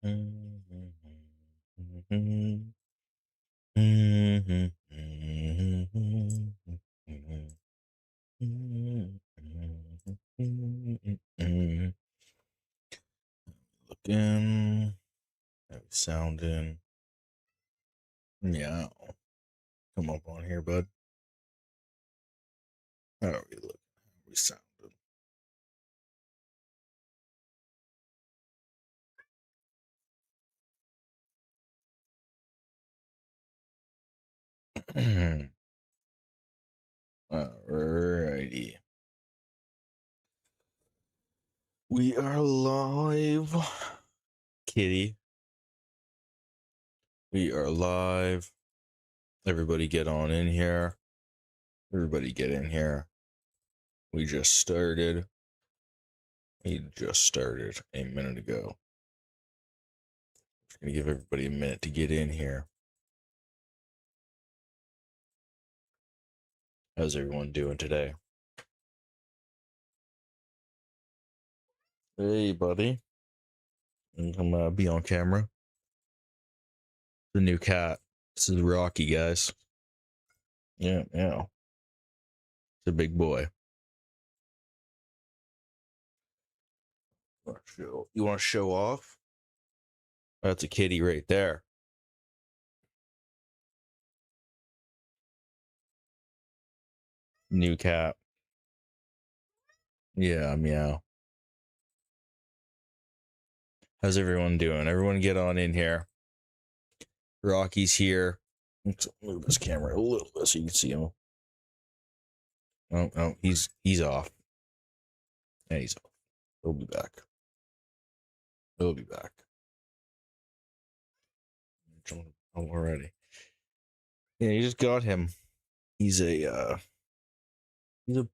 Looking, sounding. Yeah, come up on here, bud. How are we looking? How are we sounding? Alrighty. We are live. Kitty. We are live. Everybody get on in here. Everybody get in here. We just started. We just started a minute ago. Just gonna give everybody a minute to get in here. How's everyone doing today? Hey, buddy. You come be on camera. The new cat. This is Rocky, guys. Yeah. It's a big boy. You want to show off? That's a kitty right there. New cat. Yeah, meow. How's everyone doing? Everyone get on in here. Rocky's here. Let's move this camera a little bit so you can see him. Oh, he's off. Yeah, he's off. He'll be back. Already. Yeah, you just got him. He's a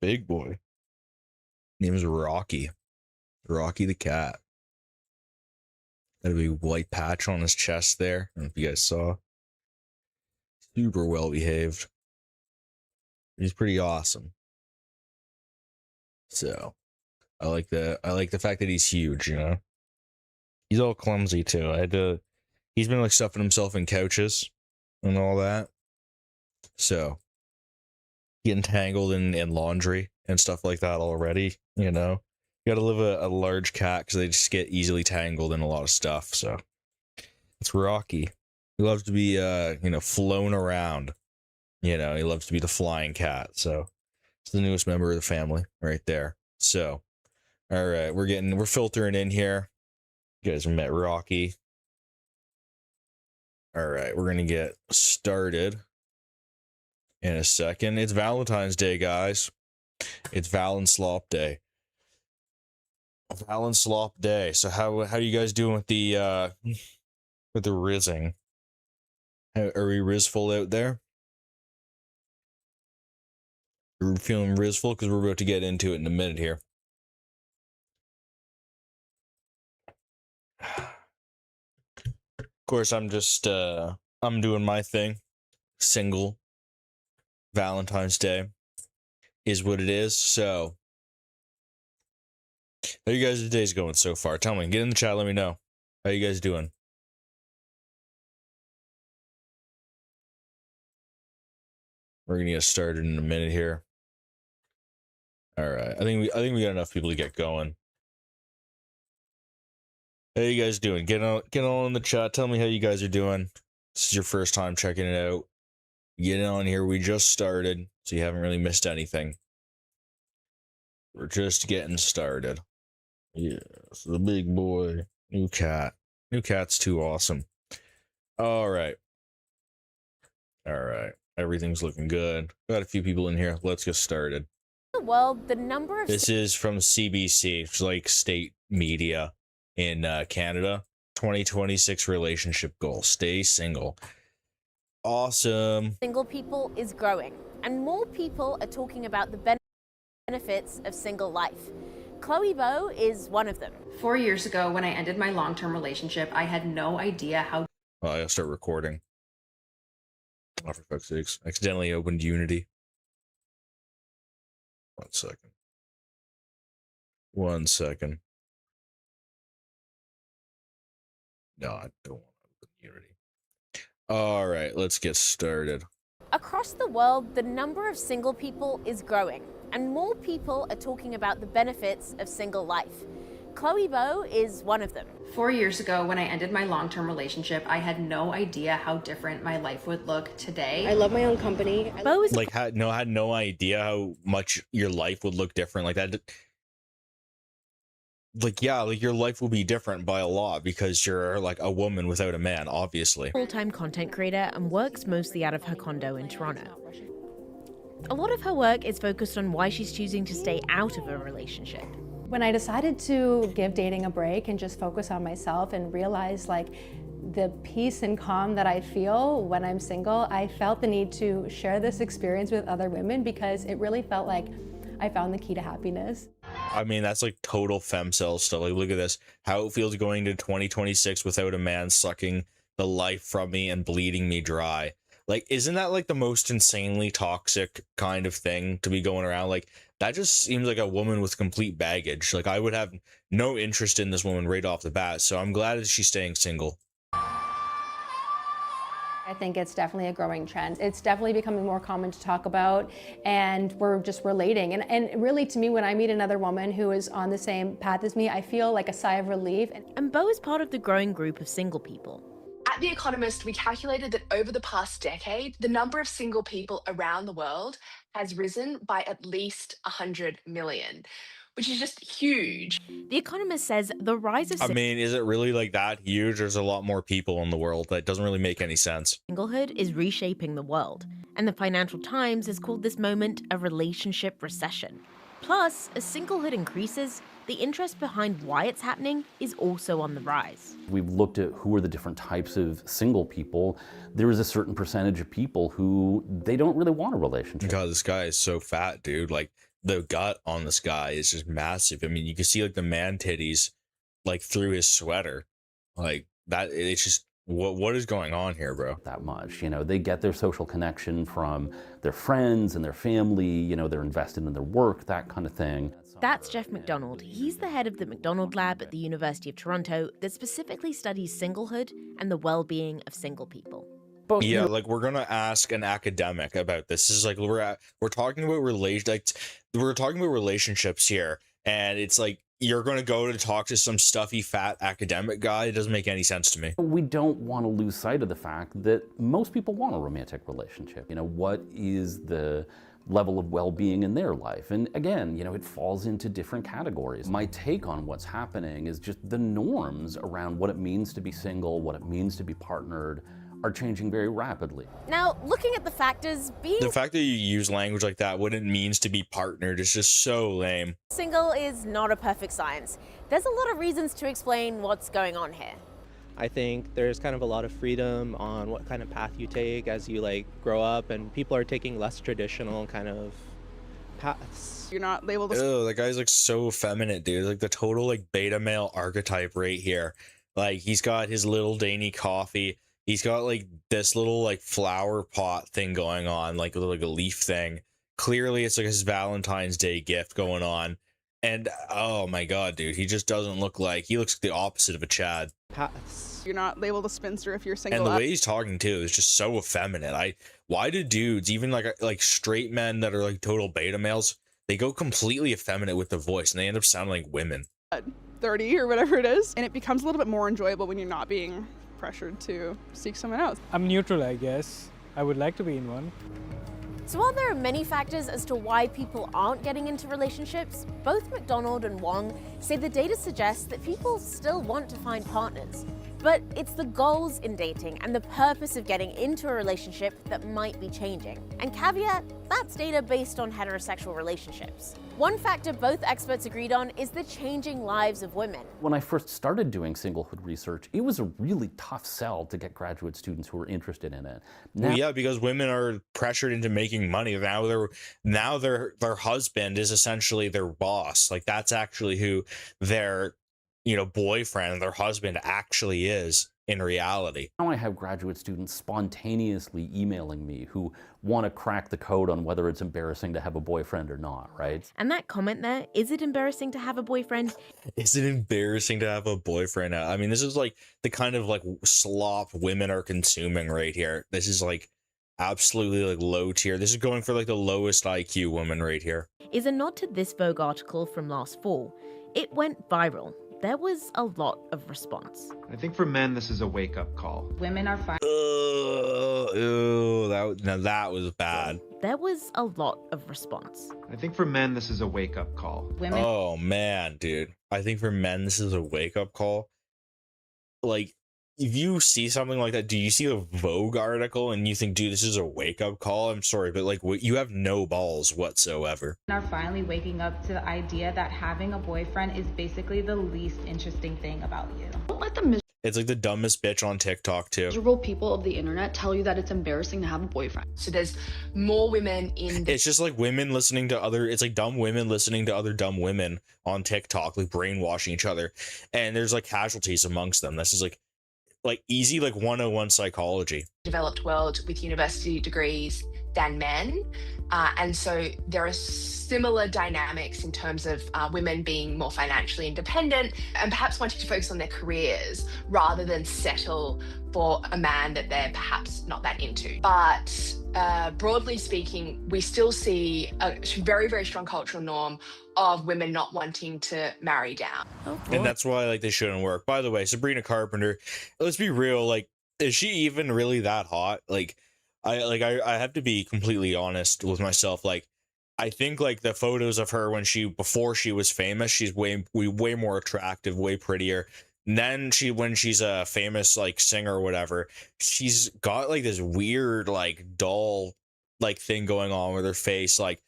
big boy. Name is Rocky. Rocky the cat. Got a big white patch on his chest there. I don't know if you guys saw. Super well behaved. He's pretty awesome. So I like the fact that he's huge, you know. He's all clumsy too. He's been like stuffing himself in couches and all that. So getting tangled in laundry and stuff like that already, you know. You gotta live a large cat because they just get easily tangled in a lot of stuff. So it's Rocky. He loves to be flown around. You know, he loves to be the flying cat. So it's the newest member of the family right there. So all right, we're filtering in here. You guys met Rocky. All right, we're gonna get started in a second. It's Valentine's Day, guys. It's Valenslop Day. Valenslop Day. So how you guys doing with the rizzing? Are we rizful out there? Are we feeling rizful? Because we're about to get into it in a minute here. Of course, I'm just I'm doing my thing. Single. Valentine's Day is what it is. So how you guys' day's going so far? Tell me. Get in the chat. Let me know. How you guys doing? We're gonna get started in a minute here. All right. I think we got enough people to get going. How you guys doing? Get on in the chat. Tell me how you guys are doing. This is your first time checking it out. Get on here. We just started, so you haven't really missed anything. We're just getting started. Yeah, so the big boy, new cat. New cat's too awesome. All right. Everything's looking good. Got a few people in here. Let's get started. World, the number of this is from CBC, which is like state media in Canada. 2026 relationship goal: stay single. Awesome. Single people is growing, and more people are talking about the benefits of single life. Chloe Bow is one of them. 4 years ago, when I ended my long-term relationship, I had no idea how. Oh, I gotta start recording. Oh, for fuck's sakes! Accidentally opened Unity. 1 second. 1 second. No, I don't want open unity. All right, let's get started. Across the world, the number of single people is growing, and more people are talking about the benefits of single life. Chloe Bow is one of them. 4 years ago, when I ended my long-term relationship, I had no idea how different my life would look today. I love my own company. Bow is Like, had no idea how much your life would look different. Like that. Like, yeah, like your life will be different by a lot because you're like a woman without a man, obviously. a full-time content creator and works mostly out of her condo in Toronto. A lot of her work is focused on why she's choosing to stay out of a relationship. When I decided to give dating a break and just focus on myself and realize like the peace and calm that I feel when I'm single, I felt the need to share this experience with other women because it really felt like I found the key to happiness. I mean, that's like total femcel stuff. Like, look at this. How it feels going to 2026 without a man sucking the life from me and bleeding me dry. Like, isn't that like the most insanely toxic kind of thing to be going around? Like, that just seems like a woman with complete baggage. Like, I would have no interest in this woman right off the bat. So I'm glad that she's staying single. I think it's definitely a growing trend. It's definitely becoming more common to talk about, and we're just relating. And really, to me, when I meet another woman who is on the same path as me, I feel like a sigh of relief. And Bow is part of the growing group of single people. At The Economist, we calculated that over the past decade, the number of single people around the world has risen by at least 100 million, which is just huge. The Economist says the rise of I mean, is it really like that huge? There's a lot more people in the world. That doesn't really make any sense. singlehood is reshaping the world, and the Financial Times has called this moment a relationship recession. Plus, as singlehood increases, the interest behind why it's happening is also on the rise. We've looked at who are the different types of single people. There is a certain percentage of people who they don't really want a relationship. God, this guy is so fat, dude. Like, the gut on this guy is just massive. I mean, you can see like the man titties like through his sweater. Like that, it's just what is going on here, bro? That much, you know, they get their social connection from their friends and their family, you know, they're invested in their work, that kind of thing. That's Jeff McDonald. He's the head of the McDonald Lab at the University of Toronto that specifically studies singlehood and the well-being of single people. But, Yeah, like we're gonna ask an academic about this. This is like we're talking about we're talking about relationships here, and it's like you're gonna go to talk to some stuffy fat academic guy. It doesn't make any sense to me. we don't want to lose sight of the fact that most people want a romantic relationship. You know, what is the level of well-being in their life? And again, you know, it falls into different categories. My take on what's happening is just the norms around what it means to be single, what it means to be partnered, are changing very rapidly. Now, looking at the factors, being The fact that you use language like that, what it means to be partnered, is just so lame. single is not a perfect science. There's a lot of reasons to explain what's going on here. I think there's kind of a lot of freedom on what kind of path you take as you like grow up, and people are taking less traditional kind of paths. You're not labeled as Oh, that guy's like so effeminate, dude. Like the total like beta male archetype right here. Like he's got his little dainty coffee. He's got like this little like flower pot thing going on, like a leaf thing. Clearly it's like his Valentine's Day gift going on. And oh my god, dude, he just doesn't look like, he looks the opposite of a Chad. Paths. you're not labeled a spinster if you're single. And the way he's talking too is just so effeminate. Why do dudes, even like straight men that are like total beta males, they go completely effeminate with the voice and they end up sounding like women. 30 or whatever it is, and it becomes a little bit more enjoyable when you're not being pressured to seek someone else. I'm neutral, I guess. I would like to be in one. So while there are many factors as to why people aren't getting into relationships, both McDonald and Wong say the data suggests that people still want to find partners. But it's the goals in dating and the purpose of getting into a relationship that might be changing. And caveat, that's data based on heterosexual relationships. One factor both experts agreed on is the changing lives of women. When I first started doing singlehood research, it was a really tough sell to get graduate students who were interested in it. Now, Well, yeah, because women are pressured into making money. Now their husband is essentially their boss. Like that's actually who their boyfriend, their husband actually is in reality. Now I have graduate students spontaneously emailing me who want to crack the code on whether it's embarrassing to have a boyfriend or not, right? And that comment there, is it embarrassing to have a boyfriend? Is it embarrassing to have a boyfriend? I mean, this is like the kind of like slop women are consuming right here. This is like absolutely like low tier. This is going for like the lowest IQ woman right here. Is a nod to this Vogue article from last fall. It went viral. There was a lot of response. I think for men, this is a wake-up call. Women are fine. Ew, that was bad. There was a lot of response. I think for men, this is a wake-up call. Women. Oh man, dude. I think for men, this is a wake-up call. Like, if you see something like that, do you see a Vogue article and you think, dude, this is a wake-up call? I'm sorry, but like, you have no balls whatsoever. Are finally waking up to the idea that having a boyfriend is basically the least interesting thing about you. Don't let the It's like the dumbest bitch on TikTok too. miserable people of the internet tell you that it's embarrassing to have a boyfriend. So there's more women in the It's just like women listening to it's like dumb women listening to other dumb women on TikTok, like brainwashing each other. And there's like casualties amongst them. This is like easy, like 101 psychology. developed world with university degrees than men. And so there are similar dynamics in terms of women being more financially independent and perhaps wanting to focus on their careers rather than settle for a man that they're perhaps not that into. But broadly speaking, we still see a very, very strong cultural norm of women not wanting to marry down. And that's why like they shouldn't work. By the way, Sabrina Carpenter, let's be real, like, is she even really that hot? Like, I have to be completely honest with myself. Like, I think like the photos of her before she was famous, she's way more attractive, way prettier. And then when she's a famous like singer or whatever, she's got like this weird like dull like thing going on with her face, like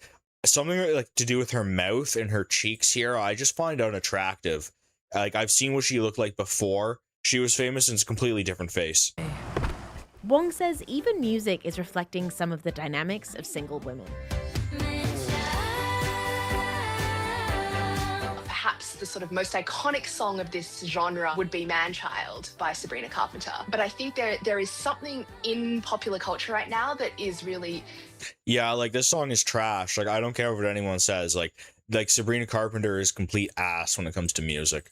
something like to do with her mouth and her cheeks here. I just find unattractive. Like, I've seen what she looked like before she was famous, and it's a completely different face. Wong says even music is reflecting some of the dynamics of single women. Perhaps the sort of most iconic song of this genre would be Man-Child by Sabrina Carpenter. But I think there is something in popular culture right now that is really... Yeah, like, this song is trash. Like, I don't care what anyone says. Like Sabrina Carpenter is complete ass when it comes to music.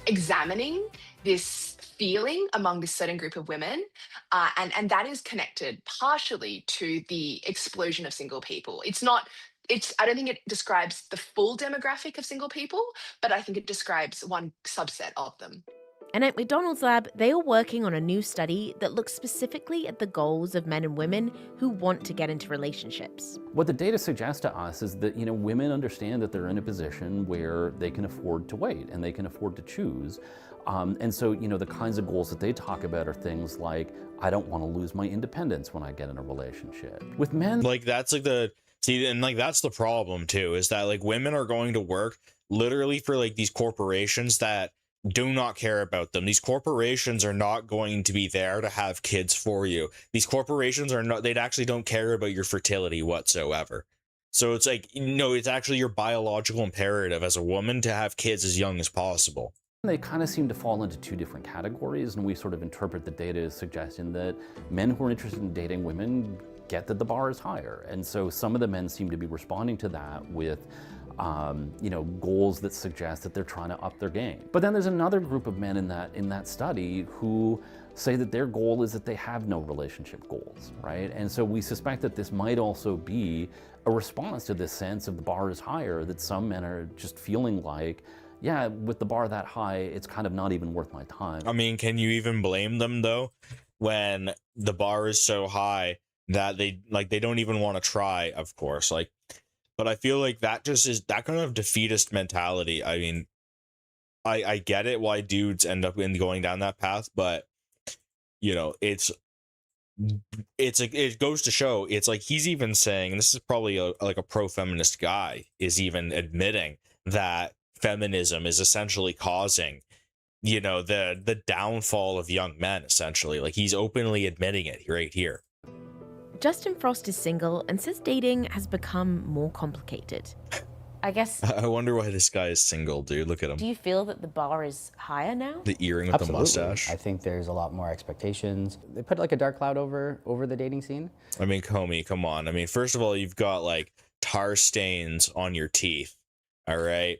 Examining this feeling among this certain group of women, and that is connected partially to the explosion of single people. I don't think it describes the full demographic of single people, but I think it describes one subset of them. And at McDonald's Lab, they are working on a new study that looks specifically at the goals of men and women who want to get into relationships. What the data suggests to us is that, women understand that they're in a position where they can afford to wait and they can afford to choose. And so, the kinds of goals that they talk about are things like, I don't want to lose my independence when I get in a relationship. With men, like, that's like that's the problem too, is that like women are going to work literally for like these corporations that do not care about them. These corporations are not going to be there to have kids for you. These corporations they actually don't care about your fertility whatsoever. So it's like, it's actually your biological imperative as a woman to have kids as young as possible. they kind of seem to fall into two different categories, and we sort of interpret the data as suggesting that men who are interested in dating women get that the bar is higher. And so some of the men seem to be responding to that with goals that suggest that they're trying to up their game. But then there's another group of men in that study who say that their goal is that they have no relationship goals, right? And so we suspect that this might also be a response to this sense of the bar is higher, that some men are just feeling like, yeah, with the bar that high, it's kind of not even worth my time. I mean, can you even blame them though, when the bar is so high that they don't even want to try, of course, but I feel like that just is that kind of defeatist mentality. I mean, I get it why dudes end up going down that path, but it goes to show, it's like he's even saying, and this is probably a pro-feminist guy, is even admitting that feminism is essentially causing the downfall of young men, essentially. Like, he's openly admitting it right here. Justin Frost is single and says dating has become more complicated. I guess, I wonder why this guy is single, dude. Look at him. do you feel that the bar is higher now? The earring with the Absolutely. mustache. I think there's a lot more expectations. They put like a dark cloud over the dating scene. I mean, homie, come on. I mean, first of all, you've got like tar stains on your teeth. All right.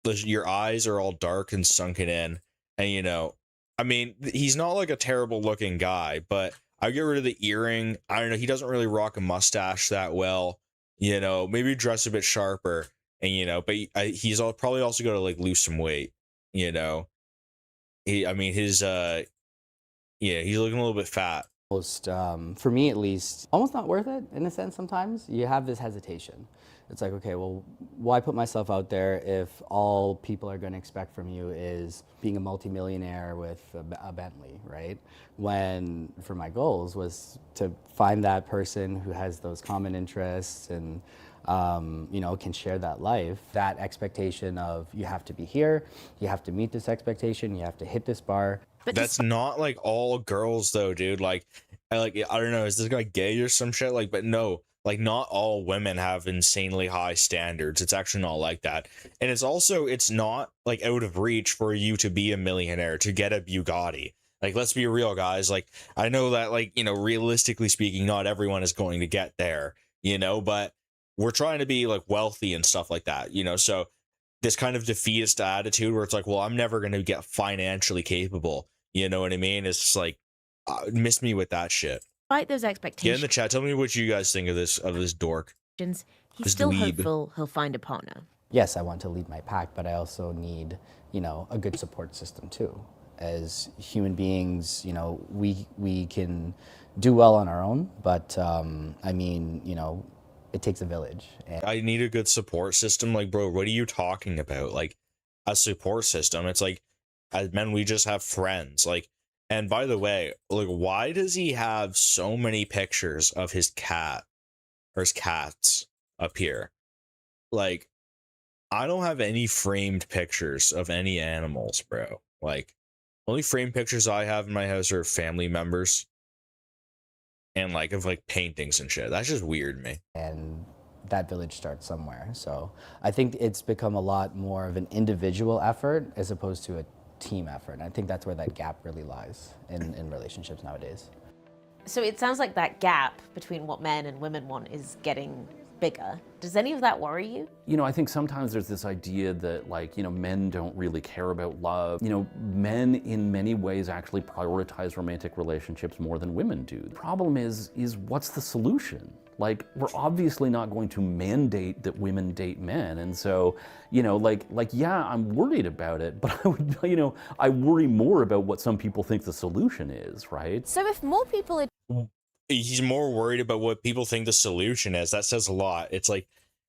Your eyes are all dark and sunken in, and you know, I mean, he's not like a terrible looking guy, but I get rid of the earring. I don't know. He doesn't really rock a mustache that well. You know, maybe dress a bit sharper, and you know, but he's probably also got to like lose some weight. You know, I mean, his yeah, he's looking a little bit fat. Almost, for me at least, almost not worth it in a sense. Sometimes you have this hesitation. It's like, okay, well, why put myself out there if all people are going to expect from you is being a multimillionaire with a Bentley, right? When for my goals was to find that person who has those common interests and you know, can share that life. That expectation of you have to be here, you have to meet this expectation, you have to hit this bar. But that's not like all girls though, dude. Like I don't know, is this guy gay or some shit? Like, but no, like not all women have insanely high standards. It's actually not like that. And it's not like out of reach for you to be a millionaire, to get a Bugatti. Like, let's be real, guys. Like, I know that, like, you know, realistically speaking, not everyone is going to get there, you know, but we're trying to be like wealthy and stuff like that, you know. So this kind of defeatist attitude where it's like, well, I'm never going to get financially capable. You know what I mean? It's just like, miss me with that shit. Despite those expectations, get in the chat. Tell me what you guys think of this dork. He's this still dweeb. hopeful he'll find a partner. Yes, I want to lead my pack, but I also need, you know, a good support system too. As human beings, you know, we can do well on our own, but I mean, you know, it takes a village. And I need a good support system. Like, bro, what are you talking about? Like, a support system? It's like, as men, we just have friends. Like, and by the way, like, why does he have so many pictures of his cat or his cats up here? Like, I don't have any framed pictures of any animals, bro. Like, only framed pictures I have in my house are family members and like of like paintings and shit. That's just weird to me. And that village starts somewhere. So I think it's become a lot more of an individual effort as opposed to a team effort. And I think that's where that gap really lies in relationships nowadays. So it sounds like that gap between what men and women want is getting bigger. Does any of that worry you? You know, I think sometimes there's this idea that, like, you know, men don't really care about love. You know, men in many ways actually prioritize romantic relationships more than women do. The problem is what's the solution? Like, we're obviously not going to mandate that women date men. And so, you know, like, yeah, I'm worried about it, but I would, you know, I worry more about what some people think the solution is, right? So if more people are... He's more worried about what people think the solution is. That says a lot. It's like,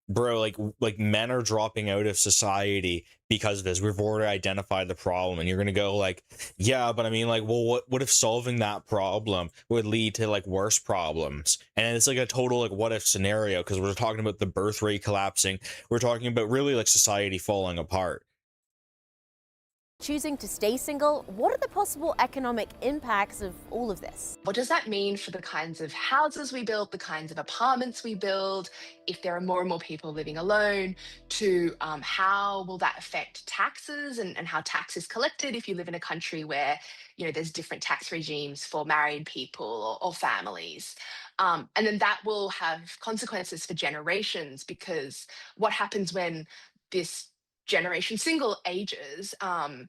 bro, like men are dropping out of society because of this. We've already identified the problem, and you're gonna go like, yeah, but I mean, like, well, what if solving that problem would lead to like worse problems? And it's like a total like what if scenario, because we're talking about the birth rate collapsing. We're talking about really like society falling apart. choosing to stay single, what are the possible economic impacts of all of this? What does that mean for the kinds of houses we build, the kinds of apartments we build, if there are more and more people living alone, to how will that affect taxes and how tax is collected if you live in a country where, you know, there's different tax regimes for married people or families. And then that will have consequences for generations, because what happens when this generation single ages and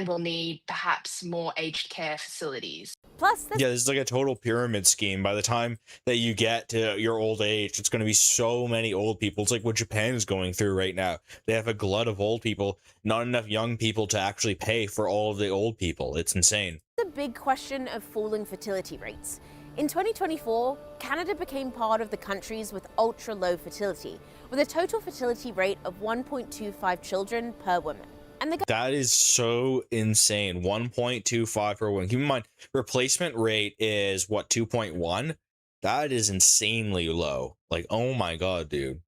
will need perhaps more aged care facilities. Plus, yeah, this is like a total pyramid scheme. By the time that you get to your old age, it's going to be so many old people. It's like what Japan is going through right now. They have a glut of old people, not enough young people to actually pay for all of the old people. It's insane. The big question of falling fertility rates. In 2024, Canada became part of the countries with ultra-low fertility, with a total fertility rate of 1.25 children per woman. And that is so insane. 1.25 per woman. Keep in mind, replacement rate is what, 2.1? That is insanely low. Like, oh my god, dude.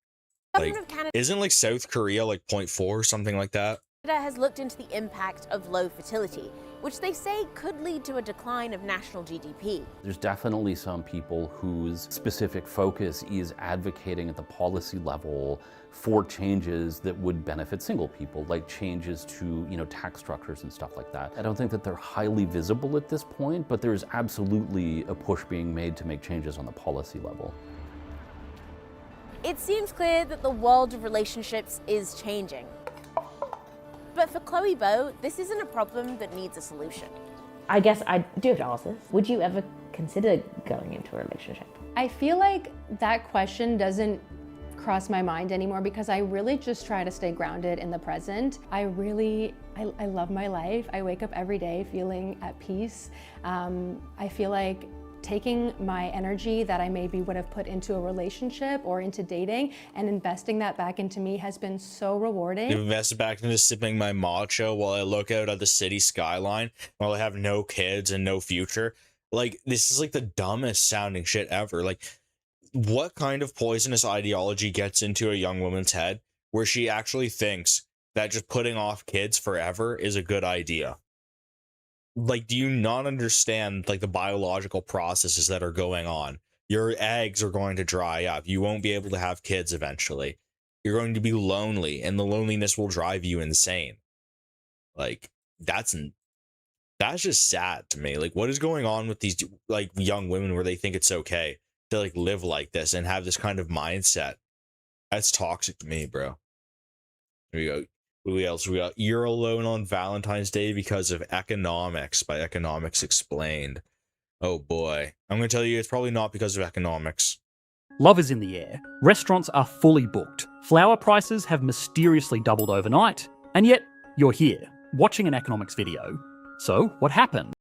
Like, isn't like South Korea like 0.4 or something like that? Canada has looked into the impact of low fertility, which they say could lead to a decline of national GDP. There's definitely some people whose specific focus is advocating at the policy level for changes that would benefit single people, like changes to, tax structures and stuff like that. I don't think that they're highly visible at this point, but there's absolutely a push being made to make changes on the policy level. It seems clear that the world of relationships is changing. But for Chloe Bow, this isn't a problem that needs a solution. I guess I do have to ask this. Would you ever consider going into a relationship? I feel like that question doesn't cross my mind anymore because I really just try to stay grounded in the present. I love my life. I wake up every day feeling at peace. I feel like taking my energy that I maybe would have put into a relationship or into dating and investing that back into me has been so rewarding. Invested back into sipping my matcha while I look out at the city skyline while I have no kids and no future. Like, this is like the dumbest sounding shit ever. Like, what kind of poisonous ideology gets into a young woman's head where she actually thinks that just putting off kids forever is a good idea? Like, do you not understand, like, the biological processes that are going on? Your eggs are going to dry up. You won't be able to have kids eventually. You're going to be lonely, and the loneliness will drive you insane. Like, that's just sad to me. Like, what is going on with these, like, young women where they think it's okay to, like, live like this and have this kind of mindset? That's toxic to me, bro. Here we go. Who else? We got You're Alone on Valentine's Day Because of Economics by Economics Explained. Oh boy. I'm going to tell you it's probably not because of economics. Love is in the air. Restaurants are fully booked. Flour prices have mysteriously doubled overnight. And yet, you're here, watching an economics video. So, what happened?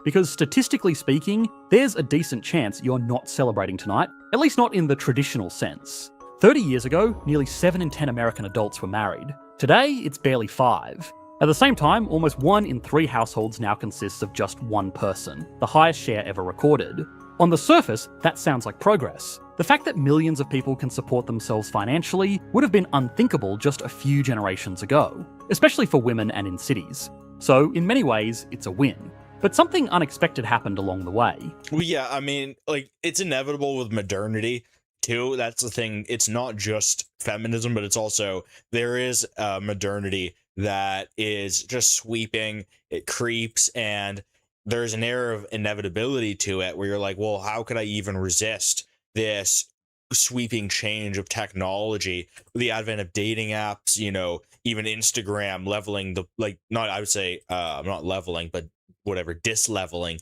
Because statistically speaking, there's a decent chance you're not celebrating tonight, at least not in the traditional sense. 30 years ago, nearly 7 in 10 American adults were married. Today, it's barely 5. At the same time, almost 1 in 3 households now consists of just one person, the highest share ever recorded. On the surface, that sounds like progress. The fact that millions of people can support themselves financially would have been unthinkable just a few generations ago, especially for women and in cities. So, in many ways, it's a win. But something unexpected happened along the way. Well, yeah, I mean, like, it's inevitable with modernity, too. That's the thing. It's not just feminism, but it's also, there is modernity that is just sweeping, it creeps, and there's an air of inevitability to it where you're like, well, how could I even resist this sweeping change of technology, the advent of dating apps, even Instagram leveling the, like, not, I would say, not leveling, but whatever, disleveling,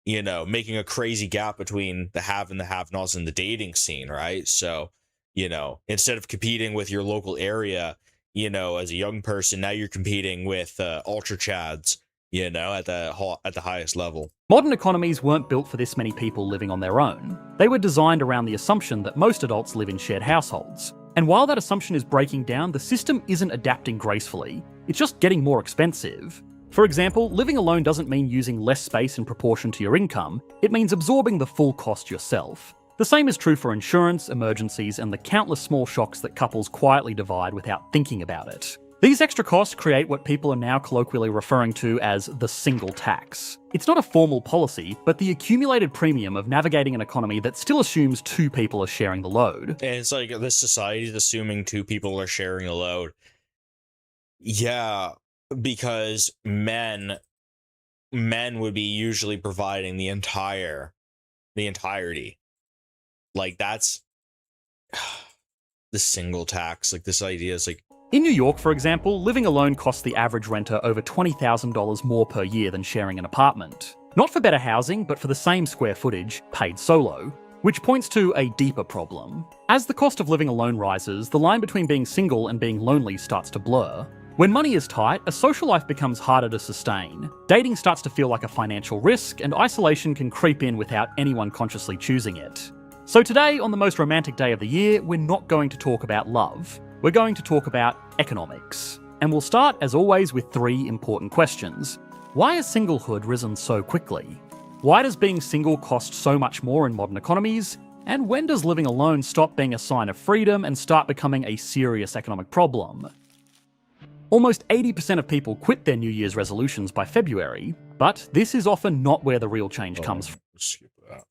making a crazy gap between the have and the have-nots in the dating scene, right? So, instead of competing with your local area, as a young person, now you're competing with ultra chads, at the highest level. Modern economies weren't built for this many people living on their own. They were designed around the assumption that most adults live in shared households. And while that assumption is breaking down, the system isn't adapting gracefully. It's just getting more expensive. For example, living alone doesn't mean using less space in proportion to your income, it means absorbing the full cost yourself. The same is true for insurance, emergencies, and the countless small shocks that couples quietly divide without thinking about it. These extra costs create what people are now colloquially referring to as the single tax. It's not a formal policy, but the accumulated premium of navigating an economy that still assumes 2 people are sharing the load. And it's like this society is assuming 2 people are sharing the load. Yeah, because men would be usually providing the entirety. Like, that's the single tax. Like, this idea is like, in New York, for example, living alone costs the average renter over $20,000 more per year than sharing an apartment. Not for better housing, but for the same square footage, paid solo. Which points to a deeper problem. As the cost of living alone rises, the line between being single and being lonely starts to blur. When money is tight, a social life becomes harder to sustain. Dating starts to feel like a financial risk, and isolation can creep in without anyone consciously choosing it. So today, on the most romantic day of the year, we're not going to talk about love. We're going to talk about economics. And we'll start, as always, with 3 important questions. Why has singlehood risen so quickly? Why does being single cost so much more in modern economies? And when does living alone stop being a sign of freedom and start becoming a serious economic problem? Almost 80% of people quit their New Year's resolutions by February, but this is often not where the real change comes from. Skip that.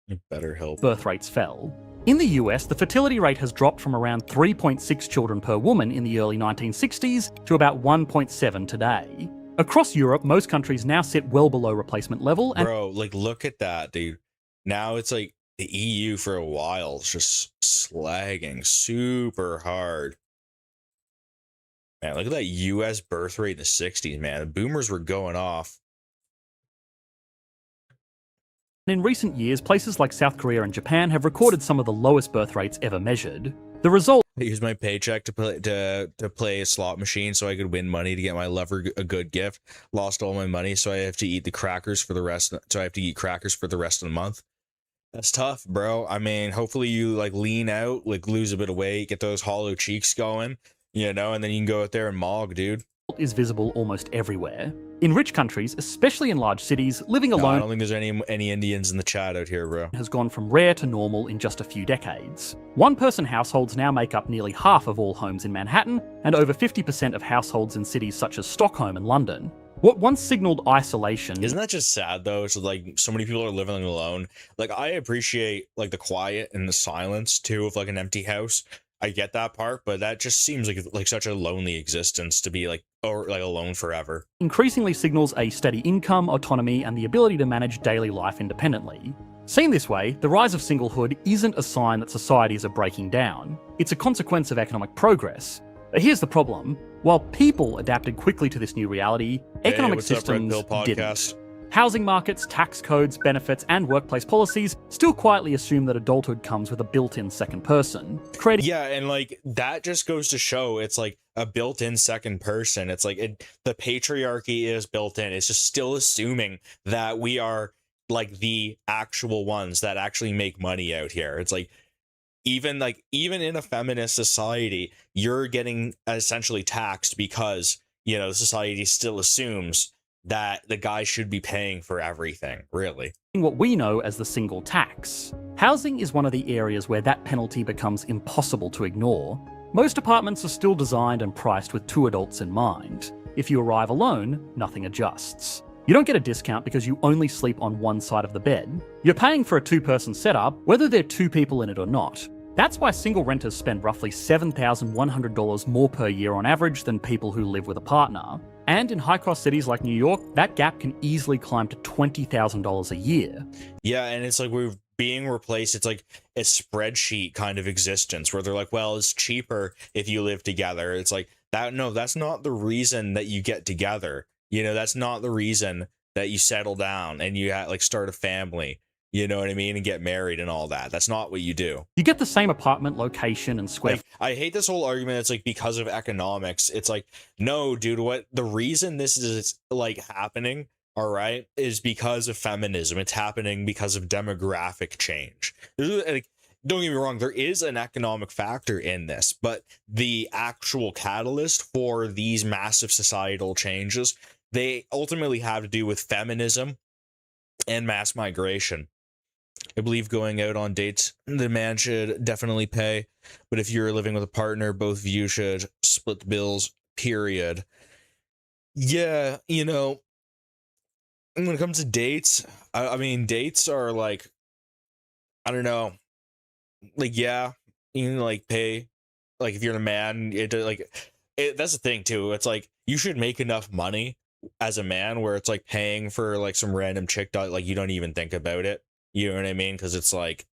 It better help. Birth rates fell. In the US, the fertility rate has dropped from around 3.6 children per woman in the early 1960s to about 1.7 today. Across Europe, most countries now sit well below replacement level. And bro, like, look at that, dude. Now it's like the EU for a while is just slagging super hard. Man, look at that US birth rate in the 60s, man. The boomers were going off. in recent years, places like South Korea and Japan have recorded some of the lowest birth rates ever measured. The result... I used my paycheck to play a slot machine so I could win money to get my lover a good gift. Lost all my money, so I have to eat the crackers for the rest. So I have to eat crackers for the rest of the month. That's tough, bro. I mean, hopefully you like lean out, like lose a bit of weight, get those hollow cheeks going, you know, and then you can go out there and mog, dude. Is visible almost everywhere. In rich countries, especially in large cities, living alone... I don't think there's any Indians in the chat out here, bro. ...has gone from rare to normal in just a few decades. One-person households now make up nearly half of all homes in Manhattan, and over 50% of households in cities such as Stockholm and London. What once signaled isolation... Isn't that just sad, though? So, like, so many people are living alone. Like, I appreciate, like, the quiet and the silence, too, of, like, an empty house. I get that part, but that just seems like such a lonely existence to be like, or like alone forever. Increasingly signals a steady income, autonomy, and the ability to manage daily life independently. Seen this way, the rise of singlehood isn't a sign that societies are breaking down. It's a consequence of economic progress. But here's the problem. While people adapted quickly to this new reality, economic systems didn't. Housing markets, tax codes, benefits, and workplace policies still quietly assume that adulthood comes with a built-in second person. Yeah, and like that just goes to show it's like a built-in second person. It's like the patriarchy is built in. It's just still assuming that we are like the actual ones that actually make money out here. It's like even in a feminist society, you're getting essentially taxed because, you know, society still assumes that the guy should be paying for everything, really. What we know as the single tax. Housing is one of the areas where that penalty becomes impossible to ignore. Most apartments are still designed and priced with two adults in mind. If you arrive alone, nothing adjusts. You don't get a discount because you only sleep on one side of the bed. You're paying for a two-person setup, whether there are two people in it or not. That's why single renters spend roughly $7,100 more per year on average than people who live with a partner. And in high-cost cities like New York, that gap can easily climb to $20,000 a year. Yeah, and it's like we're being replaced. It's like a spreadsheet kind of existence where they're like, well, it's cheaper if you live together. It's like, that's not the reason that you get together. You know, that's not the reason that you settle down and you like start a family. You know what I mean? And get married and all that. That's not what you do. You get the same apartment location and square... Like, I hate this whole argument. It's like because of economics. It's like, no, dude, what the reason this is like happening, all right, is because of feminism. It's happening because of demographic change. Like, don't get me wrong, there is an economic factor in this, but the actual catalyst for these massive societal changes, they ultimately have to do with feminism and mass migration. I believe going out on dates, the man should definitely pay. But if you're living with a partner, both of you should split the bills, period. Yeah, you know, when it comes to dates, I mean, dates are like, I don't know. Like, yeah, you can like pay. Like, if you're a man, that's the thing, too. It's like, you should make enough money as a man where it's like paying for like some random chick that like you don't even think about it. You know what I mean? Because it's like,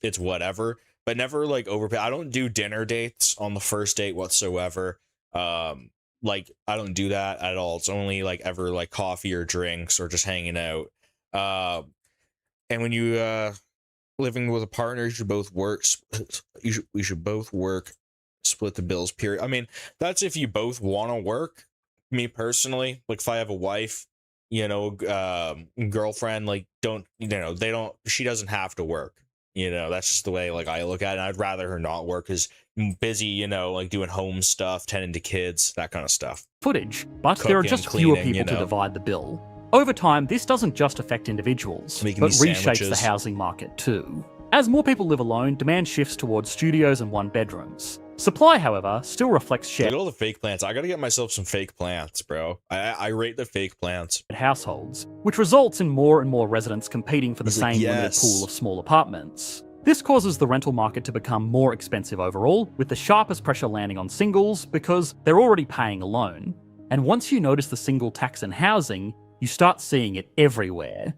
it's whatever, but never like overpay. I don't do dinner dates on the first date whatsoever. Like I don't do that at all. It's only like ever like coffee or drinks or just hanging out. And when you living with a partner, you should both work. We should both work, split the bills, period. I mean, that's if you both want to work. Me personally, like if I have a wife, you know, girlfriend, like she doesn't have to work, you know, that's just the way like I look at it. I'd rather her not work because I'm busy, you know, like doing home stuff, tending to kids, that kind of stuff. Footage, but cooking, there are just fewer people to divide the bill. Over time, this doesn't just affect individuals, but reshapes the housing market too. As more people live alone, demand shifts towards studios and one-bedrooms. Supply, however, still reflects shared Look at all the fake plants. I gotta get myself some fake plants, bro. I rate the fake plants. households, which results in more and more residents competing for the He's like, same limited yes. pool of small apartments. This causes the rental market to become more expensive overall, with the sharpest pressure landing on singles because they're already paying a loan. And once you notice the single tax in housing, you start seeing it everywhere.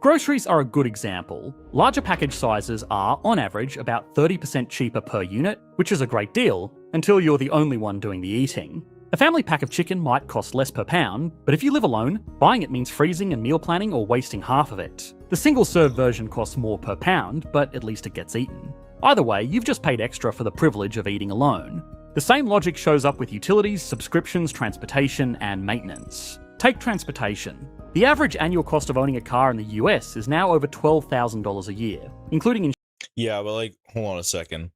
Groceries are a good example. Larger package sizes are, on average, about 30% cheaper per unit, which is a great deal, until you're the only one doing the eating. A family pack of chicken might cost less per pound, but if you live alone, buying it means freezing and meal planning or wasting half of it. The single-serve version costs more per pound, but at least it gets eaten. Either way, you've just paid extra for the privilege of eating alone. The same logic shows up with utilities, subscriptions, transportation, and maintenance. Take transportation. The average annual cost of owning a car in the US is now over $12,000 a year, including Yeah, but like, hold on a second.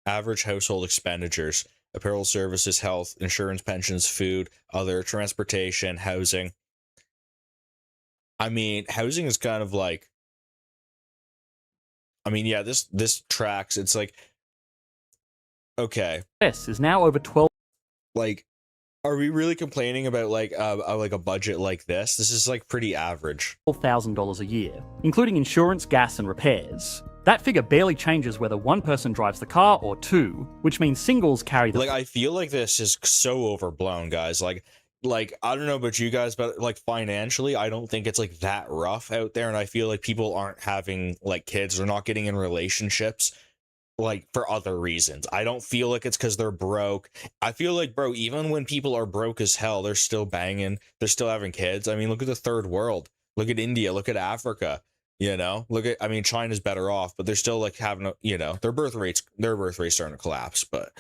Average household expenditures: apparel, services, health, insurance, pensions, food, other, transportation, housing. I mean, housing is kind of like, I mean, yeah, this tracks. It's like, okay, US is now over 12. Like, are we really complaining about like a budget like this? This is like pretty average. $12,000 a year, including insurance, gas, and repairs. That figure barely changes whether one person drives the car or two, which means singles carry the... Like, I feel like this is so overblown, guys. Like I don't know about you guys, but like financially, I don't think it's like that rough out there. And I feel like people aren't having like kids or not getting in relationships like for other reasons. I don't feel like it's because they're broke. I feel like, bro, even when people are broke as hell, they're still banging, they're still having kids. I mean, look at the third world, look at India, look at Africa, you know, look at, I mean, China's better off, but they're still like having a, you know, their birth rates starting to collapse. But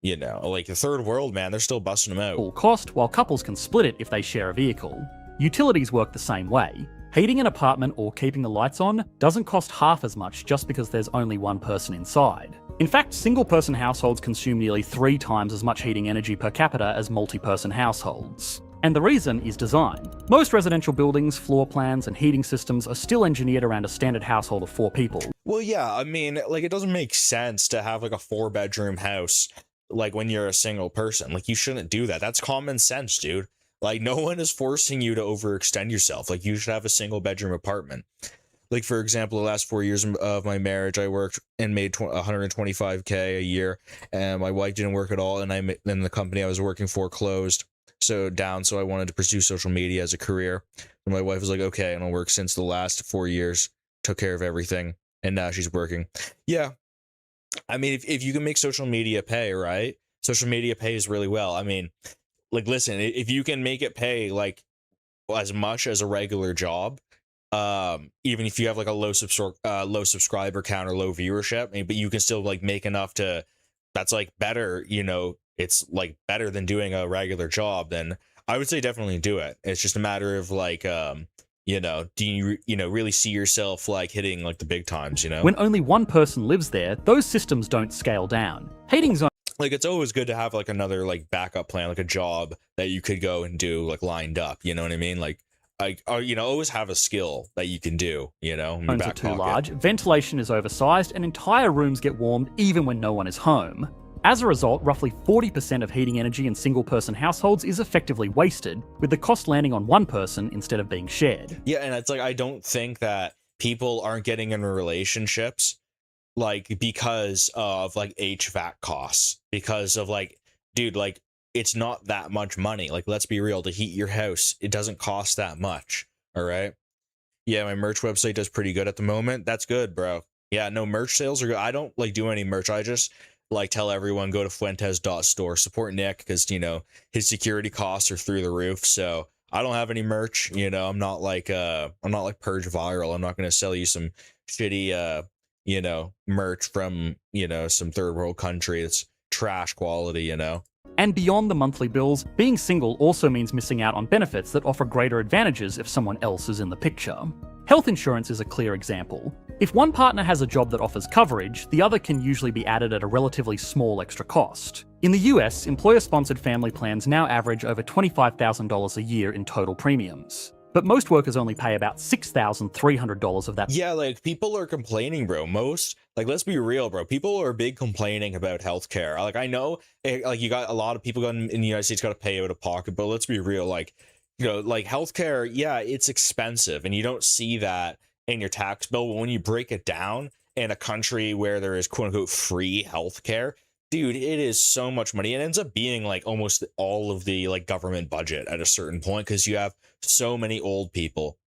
you know, like the third world, man, they're still busting them out. Full cost, while couples can split it if they share a vehicle. Utilities work the same way. Heating an apartment or keeping the lights on doesn't cost half as much just because there's only one person inside. In fact, single-person households consume nearly 3 times as much heating energy per capita as multi-person households. And the reason is design. Most residential buildings, floor plans, and heating systems are still engineered around a standard household of 4 people. Well, yeah, I mean, like, it doesn't make sense to have like a 4-bedroom house like when you're a single person. Like, you shouldn't do that. That's common sense, dude. Like, no one is forcing you to overextend yourself. Like, you should have a single bedroom apartment. Like, for example, the last 4 years of my marriage, I worked and made $125K a year, and my wife didn't work at all, and then the company I was working for closed, so I wanted to pursue social media as a career. And my wife was like, okay, and I'll work since the last 4 years, took care of everything, and now she's working. Yeah. I mean, if you can make social media pay, right? Social media pays really well. I mean, like, listen, if you can make it pay like as much as a regular job, even if you have like a low subscriber count or low viewership, but you can still like make enough to, that's like better, you know, it's like better than doing a regular job, then I would say definitely do it. It's just a matter of like, you know, do you really see yourself like hitting like the big times, you know? When only one person lives there, those systems don't scale down. Heating's like, it's always good to have like another like backup plan, like a job that you could go and do like lined up, you know what I mean? Like, you know, always have a skill that you can do, you know, in your back are too pocket. large, ventilation is oversized, and entire rooms get warmed even when no one is home. As a result, roughly 40% of heating energy in single-person households is effectively wasted, with the cost landing on one person instead of being shared. Yeah, and it's like, I don't think that people aren't getting into relationships like because of like HVAC costs, because of like, dude, like, it's not that much money. Like, let's be real, to heat your house, it doesn't cost that much. All right. Yeah, my merch website does pretty good at the moment. That's good, bro. Yeah, no, merch sales are good. I don't like do any merch. I just like tell everyone go to fuentes.store, support Nick, because, you know, his security costs are through the roof. So I don't have any merch, you know. I'm not like Purge Viral. I'm not going to sell you some shitty you know, merch from, you know, some third world country that's trash quality, you know. And beyond the monthly bills, being single also means missing out on benefits that offer greater advantages if someone else is in the picture. Health insurance is a clear example. If one partner has a job that offers coverage, the other can usually be added at a relatively small extra cost. In the US, employer-sponsored family plans now average over $25,000 a year in total premiums. but most workers only pay about $6,300 of that. Yeah, like people are complaining, bro. Let's be real, bro. People are big complaining about healthcare. Like I know, like you got a lot of people in the United States got to pay out of pocket, but let's be real, like, you know, like healthcare, yeah, it's expensive, and you don't see that in your tax bill. But when you break it down in a country where there is quote unquote free healthcare, dude, it is so much money. It ends up being like almost all of the like government budget at a certain point because you have so many old people.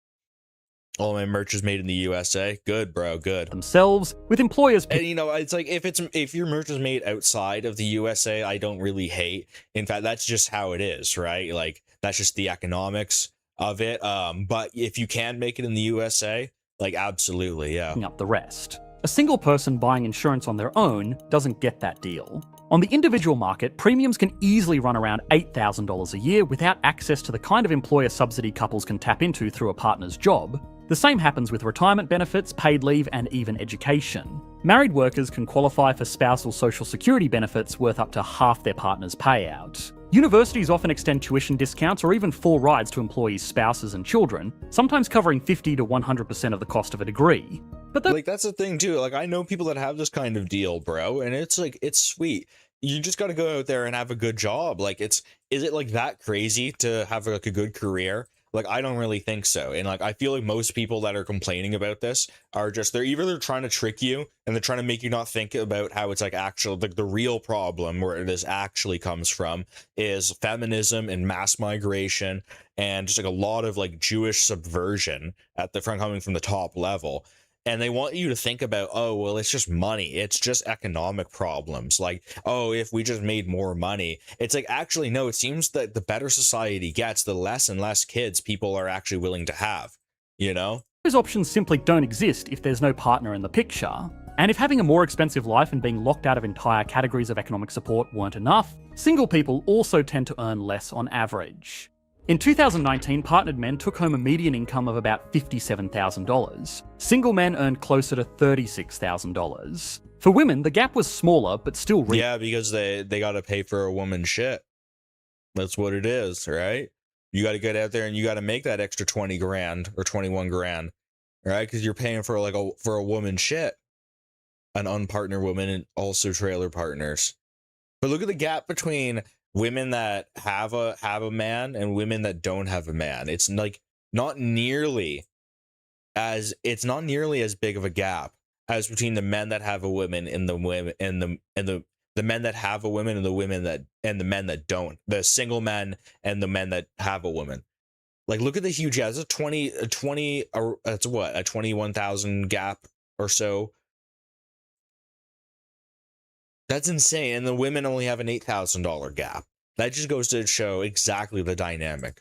All my merch is made in the USA. Good, bro. Good. Themselves, with employers. And you know, it's like if your merch is made outside of the USA, I don't really hate. In fact, that's just how it is, right? Like that's just the economics of it. But if you can make it in the USA, like absolutely, yeah. Up the rest. A single person buying insurance on their own doesn't get that deal. On the individual market, premiums can easily run around $8,000 a year without access to the kind of employer subsidy couples can tap into through a partner's job. The same happens with retirement benefits, paid leave, and even education. Married workers can qualify for spousal social security benefits worth up to half their partner's payout. Universities often extend tuition discounts or even full rides to employees' spouses and children, sometimes covering 50 to 100% of the cost of a degree. But like that's the thing too. Like I know people that have this kind of deal, bro, and it's like it's sweet. You just got to go out there and have a good job. Like is it like that crazy to have like a good career? Like I don't really think so. And like I feel like most people that are complaining about this are just they're trying to trick you and they're trying to make you not think about how it's like actual like the real problem where this actually comes from is feminism and mass migration and just like a lot of like Jewish subversion at the front coming from the top level. And they want you to think about, oh, well, it's just money. It's just economic problems. Like, oh, if we just made more money. It's like, actually, no, it seems that the better society gets, the less and less kids people are actually willing to have, you know? Those options simply don't exist if there's no partner in the picture. And if having a more expensive life and being locked out of entire categories of economic support weren't enough, single people also tend to earn less on average. In 2019, partnered men took home a median income of about $57,000. Single men earned closer to $36,000. For women, the gap was smaller, but still real. Yeah, because they got to pay for a woman's shit. That's what it is, right? You got to get out there and you got to make that extra 20 grand or 21 grand, right? Because you're paying for like for a woman's shit, an unpartnered woman, and also trailer partners. But look at the gap between women that have a man and women that don't have a man. It's like not nearly as big of a gap as between the men that have a woman and the women and the men that have a woman and the women that and the men that don't. The single men and the men that have a woman. Like look at the huge gap. It's that's what, a 21,000 gap or so. That's insane. And the women only have an $8,000 gap. That just goes to show exactly the dynamic.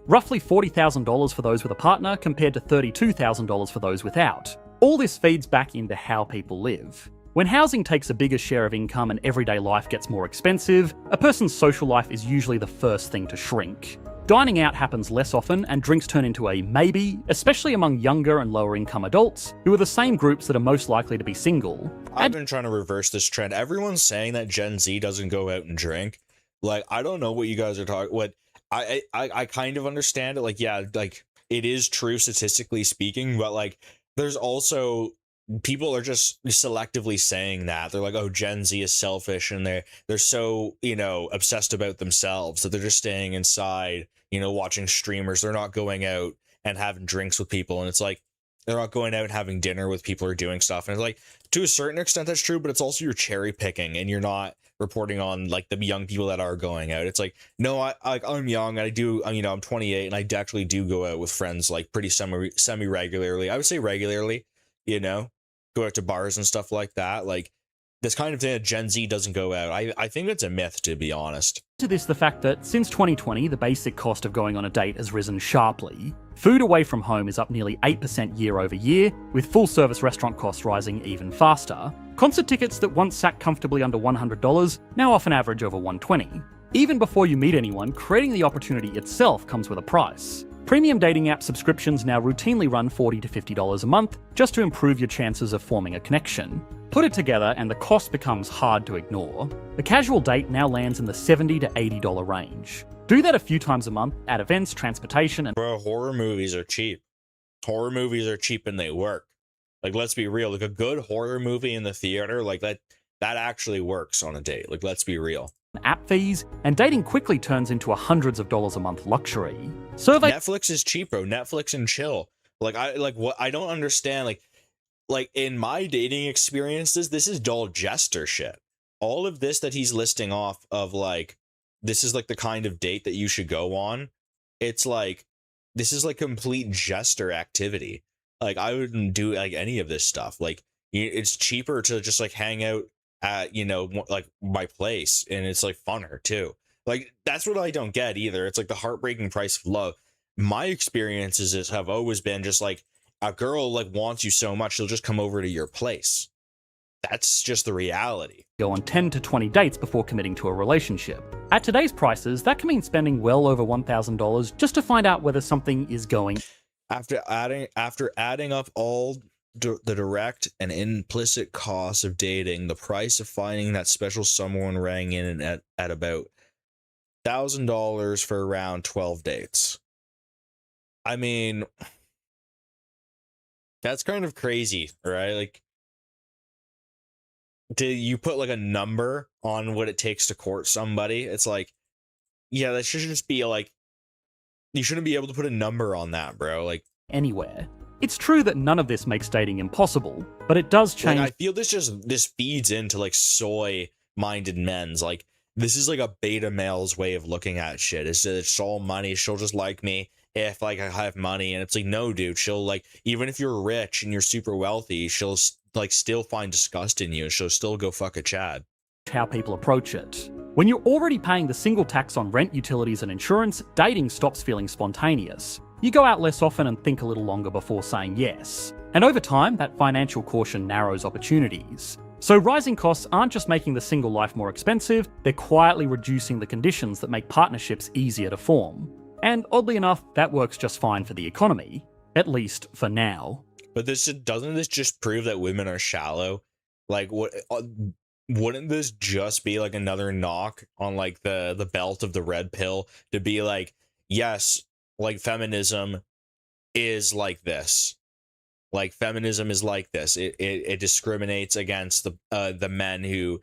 Roughly $40,000 for those with a partner compared to $32,000 for those without. All this feeds back into how people live. When housing takes a bigger share of income and everyday life gets more expensive, a person's social life is usually the first thing to shrink. Dining out happens less often and drinks turn into a maybe, especially among younger and lower income adults, who are the same groups that are most likely to be single. I've been trying to reverse this trend. Everyone's saying that Gen Z doesn't go out and drink. Like, I don't know what you guys are talking, what I kind of understand it. Like, yeah, like it is true statistically speaking, but like there's also people are just selectively saying that they're like, oh, Gen Z is selfish and they're so, you know, obsessed about themselves that they're just staying inside, you know, watching streamers. They're not going out and having drinks with people. And it's like, they're not going out and having dinner with people or doing stuff. And it's like, to a certain extent, that's true, but it's also you're cherry picking and you're not reporting on like the young people that are going out. It's like, no, I'm young. I do, you know, I'm 28 and I actually do go out with friends like pretty semi regularly. I would say regularly, you know, go out to bars and stuff like that. Like this kind of thing that Gen Z doesn't go out. I think it's a myth, to be honest. To this, the fact that since 2020, the basic cost of going on a date has risen sharply. Food away from home is up nearly 8% year over year, with full service restaurant costs rising even faster. Concert tickets that once sat comfortably under $100 now often average over $120. Even before you meet anyone, creating the opportunity itself comes with a price. Premium dating app subscriptions now routinely run $40 to $50 a month just to improve your chances of forming a connection. Put it together and the cost becomes hard to ignore. A casual date now lands in the $70 to $80 range. Do that a few times a month at events, transportation, and Bro, horror movies are cheap. Horror movies are cheap and they work. Like, let's be real. Like, a good horror movie in the theater, like that actually works on a date. Like, let's be real. app fees, and dating quickly turns into a hundreds of dollars a month luxury. Netflix is cheap, bro. Netflix and chill. Like, I don't understand. Like in my dating experiences, this is dull jester shit. All of this that he's listing off of, like, this is like the kind of date that you should go on. It's like, this is like complete jester activity. Like, I wouldn't do like any of this stuff. Like, it's cheaper to just like hang out at, you know, like my place, and it's like funner too. Like, that's what I don't get either. It's like the heartbreaking price of love. My experiences have always been just like, a girl like wants you so much, she'll just come over to your place. That's just the reality. Go on 10 to 20 dates before committing to a relationship. At today's prices, that can mean spending well over $1,000 just to find out whether something is going. After adding up all the direct and implicit costs of dating, the price of finding that special someone rang in at about $1,000 for around 12 dates. I mean, that's kind of crazy, right? Like, do you put like a number on what it takes to court somebody? It's like, yeah, that should just be like, you shouldn't be able to put a number on that, bro. Like, anywhere. It's true that none of this makes dating impossible, but it does change. Like, I feel this feeds into like soy-minded men's, like, this is like a beta male's way of looking at shit. It's all money. She'll just like me if like I have money. And it's like, no, dude, she'll like, even if you're rich and you're super wealthy, she'll like still find disgust in you. She'll still go fuck a Chad. How people approach it. When you're already paying the single tax on rent, utilities, and insurance, dating stops feeling spontaneous. You go out less often and think a little longer before saying yes. And over time, that financial caution narrows opportunities. So rising costs aren't just making the single life more expensive, they're quietly reducing the conditions that make partnerships easier to form. And oddly enough, that works just fine for the economy, at least for now. But doesn't this just prove that women are shallow? Like, wouldn't this just be like another knock on like the belt of the red pill to be like, yes, like feminism is like this. Like, feminism is like this. It discriminates against the men who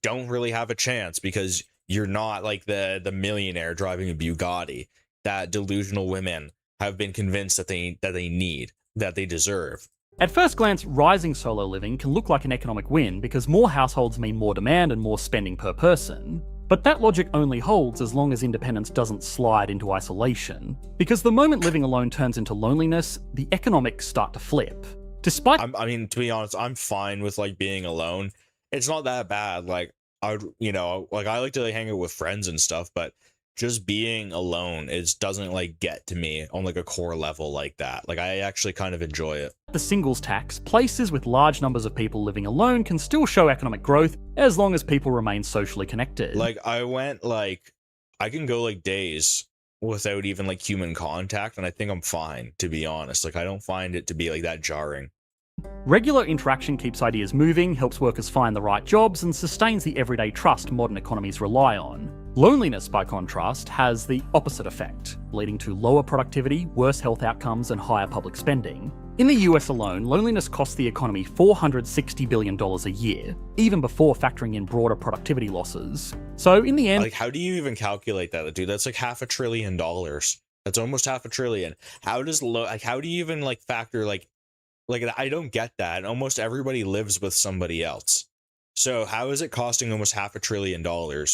don't really have a chance because you're not like the millionaire driving a Bugatti that delusional women have been convinced that they need, that they deserve. At first glance, rising solo living can look like an economic win because more households mean more demand and more spending per person. But that logic only holds as long as independence doesn't slide into isolation. Because the moment living alone turns into loneliness, the economics start to flip. Despite I mean, to be honest, I'm fine with like being alone. It's not that bad. Like, I like to like, hang out with friends and stuff, but just being alone doesn't like get to me on like a core level like that. Like, I actually kind of enjoy it. the singles tax, places with large numbers of people living alone can still show economic growth as long as people remain socially connected. Like, I can go like days without even like human contact, and I think I'm fine, to be honest. Like, I don't find it to be like that jarring. Regular interaction keeps ideas moving, helps workers find the right jobs, and sustains the everyday trust modern economies rely on. Loneliness, by contrast, has the opposite effect, leading to lower productivity, worse health outcomes, and higher public spending. In the US alone, loneliness costs the economy $460 billion a year, even before factoring in broader productivity losses. So in the end... Like, how do you even calculate that, dude? That's like $500 billion. That's almost $500 billion. How do you even like factor like I don't get that. Almost everybody lives with somebody else. So how is it costing almost $500 billion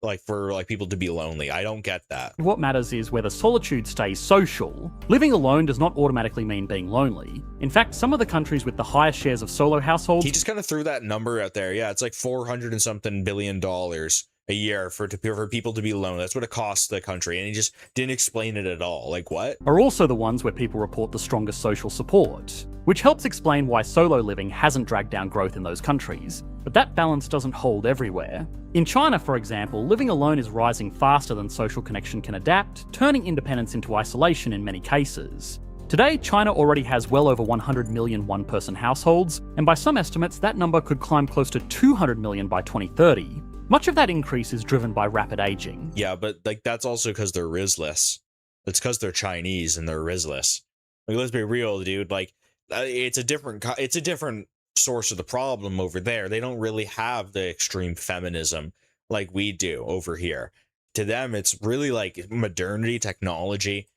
like for like people to be lonely? I don't get that. What matters is whether solitude stays social. Living alone does not automatically mean being lonely. In fact, some of the countries with the highest shares of solo households... He just kind of threw that number out there. Yeah, it's like $400 and something billion a year for people to be lonely. That's what it costs the country, and he just didn't explain it at all. Like, what? Are also the ones where people report the strongest social support, which helps explain why solo living hasn't dragged down growth in those countries. But that balance doesn't hold everywhere. In China, for example, living alone is rising faster than social connection can adapt, turning independence into isolation in many cases. Today, China already has well over 100 million one-person households, and by some estimates, that number could climb close to 200 million by 2030. Much of that increase is driven by rapid aging. Yeah, but like that's also because they're risless. It's because they're Chinese and they're risless. Like, let's be real, dude. Like, it's a different source of the problem over there. They don't really have the extreme feminism like we do over here. To them, it's really like modernity, technology,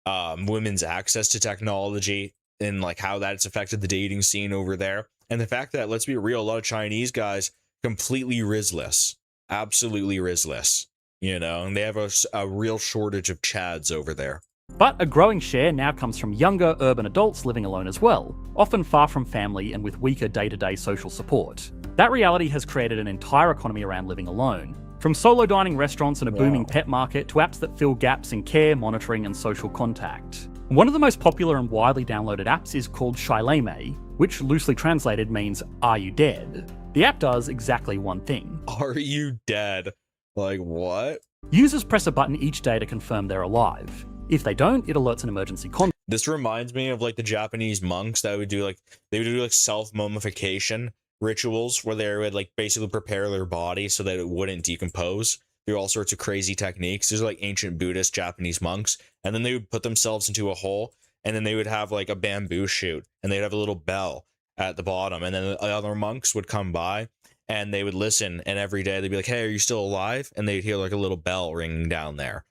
women's access to technology, and like how that's affected the dating scene over there. And the fact that, let's be real, a lot of Chinese guys completely risless, absolutely risless, you know, and they have a real shortage of chads over there. But a growing share now comes from younger urban adults living alone as well, often far from family and with weaker day-to-day social support. That reality has created an entire economy around living alone, from solo dining restaurants and a booming pet market to apps that fill gaps in care, monitoring and social contact. One of the most popular and widely downloaded apps is called Shileme, which loosely translated means, "Are you dead?" The app does exactly one thing. Are you dead? Like, what? Users press a button each day to confirm they're alive. If they don't, it alerts an emergency contact. This reminds me of like the Japanese monks that would do like self-mummification rituals where they would like basically prepare their body so that it wouldn't decompose through all sorts of crazy techniques. There's like ancient Buddhist Japanese monks, and then they would put themselves into a hole, and then they would have like a bamboo shoot, and they'd have a little bell at the bottom, and then the other monks would come by and they would listen, and every day they'd be like, "Hey, are you still alive?" And they'd hear like a little bell ringing down there,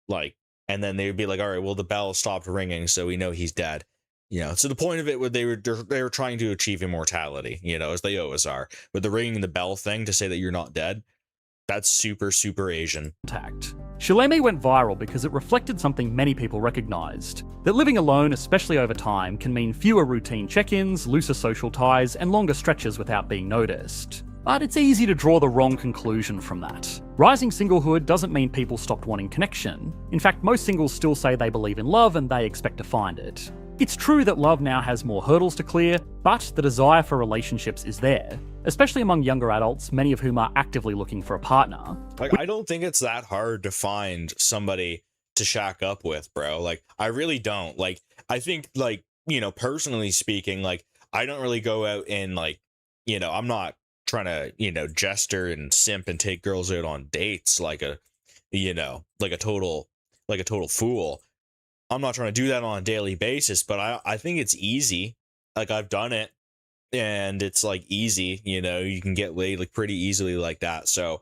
like, and then they would be like, "All right, well, the bell stopped ringing, so we know he's dead." You know, so the point of it was they were trying to achieve immortality, you know, as they always are. But the ringing the bell thing to say that you're not dead, that's super, super Asian. Shileme went viral because it reflected something many people recognised, that living alone, especially over time, can mean fewer routine check-ins, looser social ties, and longer stretches without being noticed. But it's easy to draw the wrong conclusion from that. Rising singlehood doesn't mean people stopped wanting connection. In fact, most singles still say they believe in love and they expect to find it. It's true that love now has more hurdles to clear, but the desire for relationships is there, especially among younger adults, many of whom are actively looking for a partner. Like, I don't think it's that hard to find somebody to shack up with, bro. Like, I really don't. Like, I think, like, you know, personally speaking, like, I don't really go out and, like, you know, I'm not trying to, you know, jester and simp and take girls out on dates like a, you know, like a total fool. I'm not trying to do that on a daily basis, but I think it's easy. Like, I've done it, and it's like easy, you know, you can get laid like pretty easily like that. So,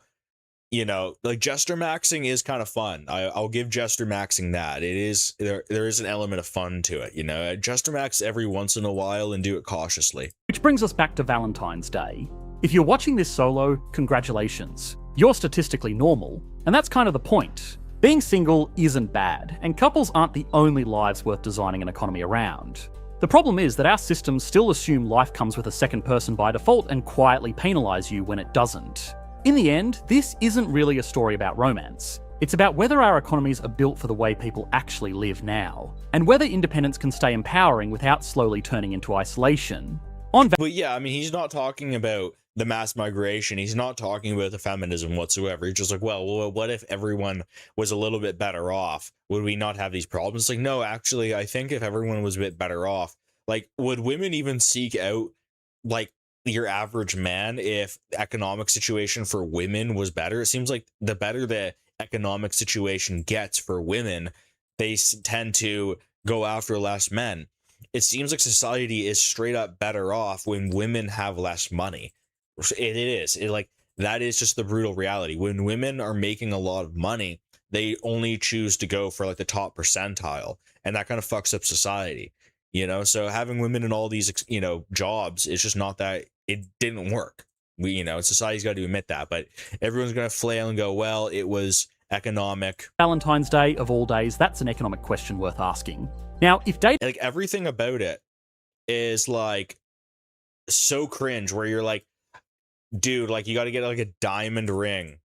you know, like jester maxing is kind of fun. I'll give jester maxing that. It is, there is an element of fun to it, you know. Jester max every once in a while and do it cautiously. Which brings us back to Valentine's Day. If you're watching this solo, congratulations. You're statistically normal, and that's kind of the point. Being single isn't bad, and couples aren't the only lives worth designing an economy around. The problem is that our systems still assume life comes with a second person by default and quietly penalise you when it doesn't. In the end, this isn't really a story about romance. It's about whether our economies are built for the way people actually live now, and whether independence can stay empowering without slowly turning into isolation. But yeah, I mean, he's not talking about the mass migration. He's not talking about the feminism whatsoever. He's just like, well, what if everyone was a little bit better off? Would we not have these problems? Like, no, actually, I think if everyone was a bit better off, like, would women even seek out, like, your average man if the economic situation for women was better? It seems like the better the economic situation gets for women, they tend to go after less men. It seems like society is straight up better off when women have less money. It is. Like, that is just the brutal reality. When women are making a lot of money, they only choose to go for like the top percentile, and that kind of fucks up society, you know. So having women in all these, you know, jobs, it's just not that, it didn't work. We, you know, society's got to admit that, but everyone's gonna flail and go, well, it was economic. Valentine's Day of all days, that's an economic question worth asking. Now, if dating, like, everything about it is like so cringe, where you're like, dude, like, you got to get like a diamond ring,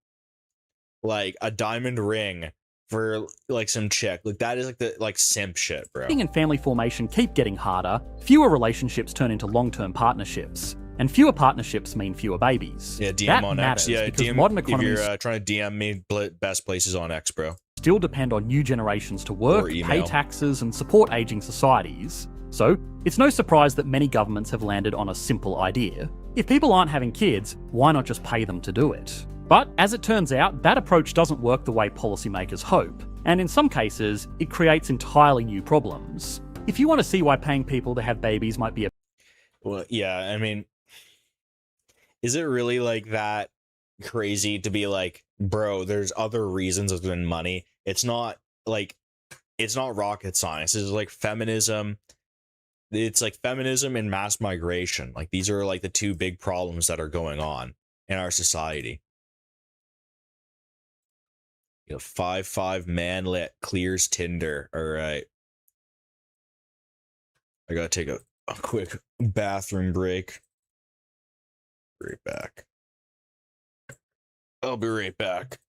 like a diamond ring for like some chick, like that is like the like simp shit, bro. Dating and family formation keep getting harder, fewer relationships turn into long-term partnerships, and fewer partnerships mean fewer babies. Yeah, DM that on matters X. Yeah, because DM modern if economies you're trying to DM me, best places on X, bro. Still depend on new generations to work, pay taxes, and support aging societies. So, it's no surprise that many governments have landed on a simple idea. If people aren't having kids, why not just pay them to do it? But as it turns out, that approach doesn't work the way policymakers hope, and in some cases, it creates entirely new problems. If you want to see why paying people to have babies might be a... Well, yeah, I mean, is it really like that crazy to be like, bro, there's other reasons other than money? It's not rocket science. It's like feminism. It's like feminism and mass migration. Like, these are like the two big problems that are going on in our society. You know, 5'5" manlet clears Tinder. All right. I gotta take a quick bathroom break. Right back. I'll be right back.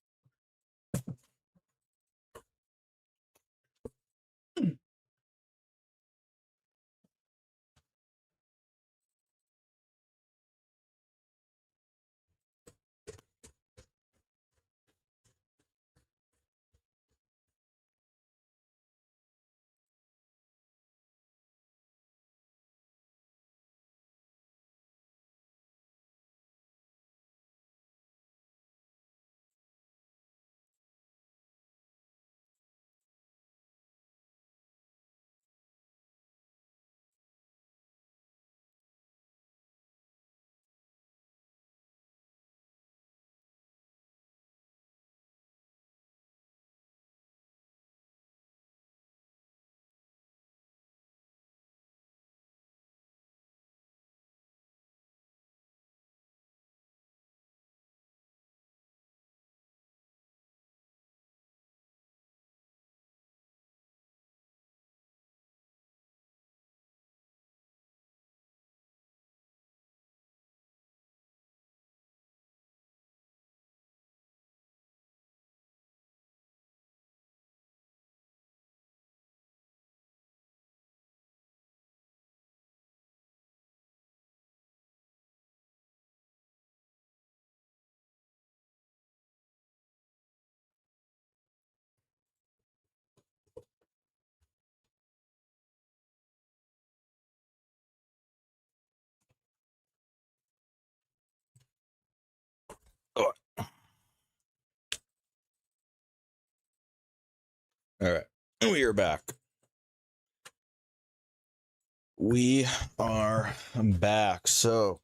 Oh. All right, we are back. We are back. So,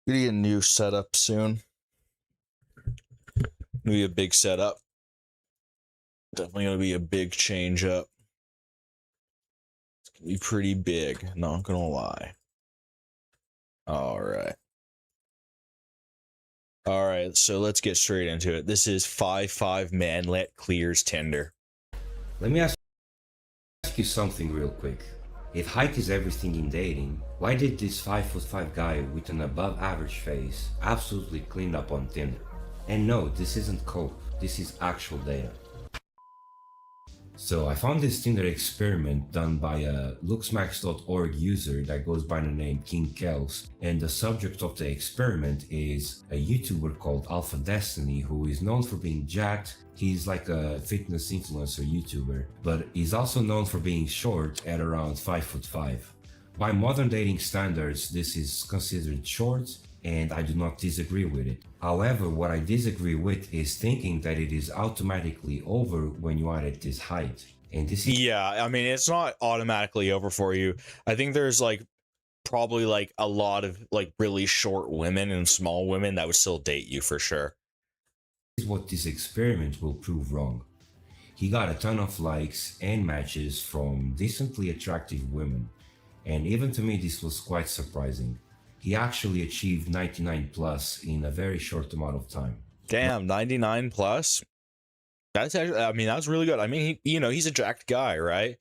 getting a new setup soon. Gonna be a big setup. Definitely gonna be a big change up. It's gonna be pretty big, not gonna lie. All right. All right, so let's get straight into it. This is 5'5" manlet clears Tinder. Let me ask you something real quick. If height is everything in dating, why did this 5'5" guy with an above average face absolutely clean up on Tinder? And no, this isn't cope, this is actual data. So I found this Tinder experiment done by a looksmax.org user that goes by the name King Kels, and the subject of the experiment is a YouTuber called Alpha Destiny, who is known for being jacked. He's like a fitness influencer YouTuber, but he's also known for being short at around 5'5". By modern dating standards, this is considered short, and I do not disagree with it. However, what I disagree with is thinking that it is automatically over when you are at this height. And this is... Yeah, I mean, it's not automatically over for you. I think there's like probably like a lot of like really short women and small women that would still date you for sure. This is what this experiment will prove wrong. He got a ton of likes and matches from decently attractive women. And even to me, this was quite surprising. He actually achieved 99 plus in a very short amount of time. Damn, 99 plus? That's actually, I mean, that's really good. I mean, he's a jacked guy, right?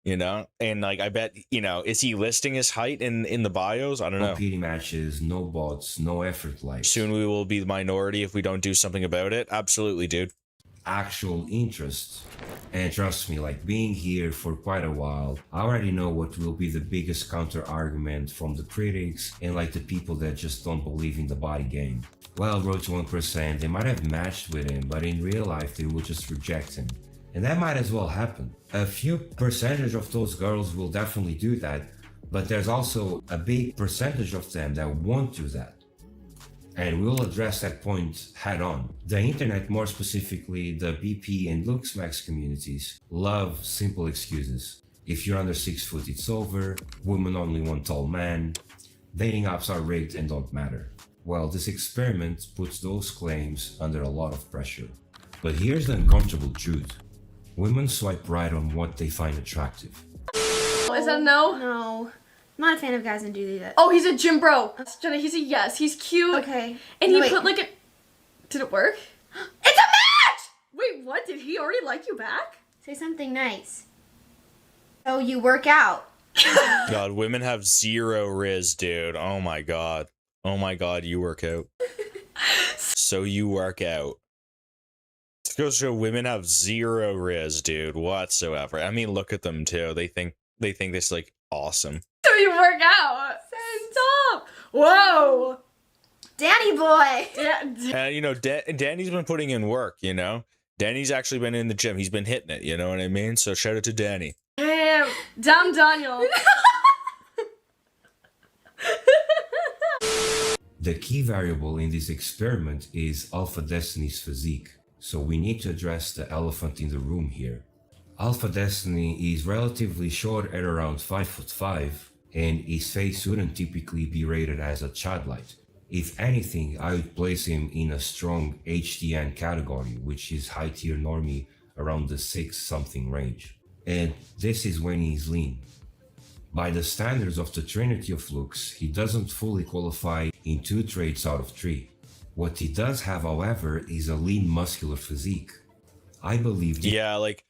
You know, and like, I bet, is he listing his height in the bios? I don't know. No PD matches, no bots, no effort likes. Soon we will be the minority if we don't do something about it. Absolutely, dude. Actual interest. And trust me, like being here for quite a while, I already know what will be the biggest counter argument from the critics and like the people that just don't believe in the body game. Well, Road to 1%, they might have matched with him, but in real life they will just reject him. And that might as well happen. A few percentage of those girls will definitely do that, but there's also a big percentage of them that won't do that. And we'll address that point head on. The internet, more specifically the BP and Looksmax communities, love simple excuses. If you're under 6 foot, it's over. Women only want tall men. Dating apps are rigged and don't matter. Well, this experiment puts those claims under a lot of pressure. But here's the uncomfortable truth. Women swipe right on what they find attractive. Is that a no? No. I'm not a fan of guys that do that. Oh, he's a gym bro. Jenna, he's a yes. He's cute. Okay. And No, he wait. put like a... Did it work? It's a match! Wait, what? Did he already like you back? Say something nice. So you work out. God, women have zero riz, dude. Oh my god. Oh my god, you work out. So you work out. This goes to show women have zero riz, dude, whatsoever. I mean, look at them too. They think this like awesome. So you work out. Stop. Whoa. Danny boy. And you know, Danny's been putting in work, you know? Danny's actually been in the gym. He's been hitting it, you know what I mean? So shout out to Danny. Damn. Damn Daniel. The key variable in this experiment is Alpha Destiny's physique, so we need to address the elephant in the room here. Alpha Destiny is relatively short at around 5'5", and his face wouldn't typically be rated as a childlike. If anything, I would place him in a strong HTN category, which is high tier normie around the 6-something range. And this is when he's lean. By the standards of the Trinity of looks, he doesn't fully qualify in 2 traits out of 3. What he does have, however, is a lean muscular physique. I believe... Yeah, like,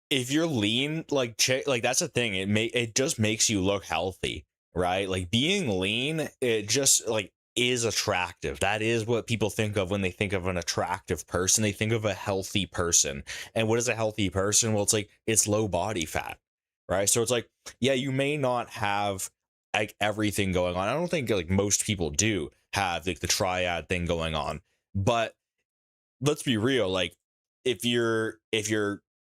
if you're lean, like that's the thing. It just makes you look healthy, right? Like, being lean, it just, like, is attractive. That is what people think of when they think of an attractive person. They think of a healthy person. And what is a healthy person? Well, it's like, it's low body fat. Right. So it's like, yeah, you may not have like everything going on. I don't think like most people do have like the triad thing going on. But let's be real. Like if you're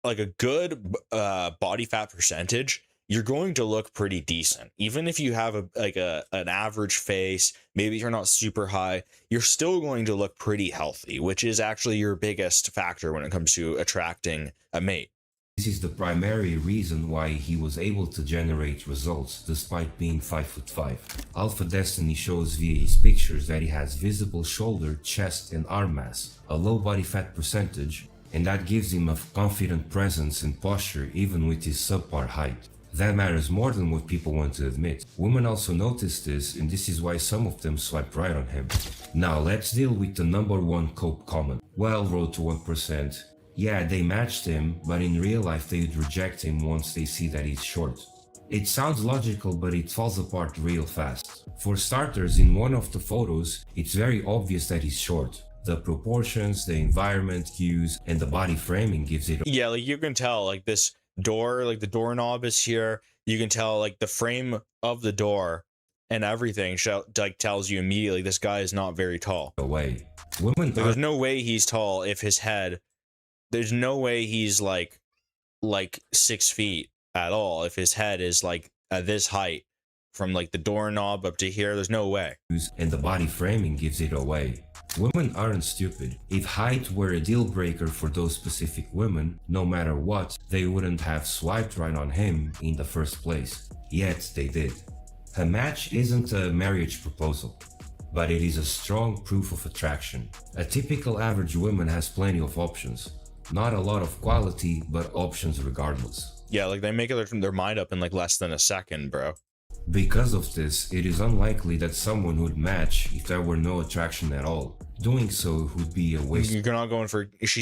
like a good body fat percentage, you're going to look pretty decent. Even if you have an average face, maybe you're not super high, you're still going to look pretty healthy, which is actually your biggest factor when it comes to attracting a mate. This is the primary reason why he was able to generate results despite being 5'5". Alpha Destiny shows via his pictures that he has visible shoulder, chest and arm mass, a low body fat percentage, and that gives him a confident presence and posture even with his subpar height. That matters more than what people want to admit. Women also notice this, and this is why some of them swipe right on him. Now let's deal with the number one cope comment. Well, road to 1%. Yeah, they matched him, but in real life they would reject him once they see that he's short. It sounds logical, but it falls apart real fast. For starters, in one of the photos, it's very obvious that he's short. The proportions, the environment cues, and the body framing gives it... Yeah, like you can tell, like this door, like the doorknob is here. You can tell, like the frame of the door and everything like tells you immediately this guy is not very tall. Away. Women... There's no way he's tall if his head... There's no way he's like 6 feet at all if his head is like at this height from like the doorknob up to here. There's no way. And the body framing gives it away. Women aren't stupid. If height were a deal breaker for those specific women, no matter what, they wouldn't have swiped right on him in the first place. Yet they did. A match isn't a marriage proposal, but it is a strong proof of attraction. A typical average woman has plenty of options. Not a lot of quality, but options regardless. Yeah, like they make their mind up in like less than a second, bro. Because of this, it is unlikely that someone would match if there were no attraction at all. Doing so would be a waste. She's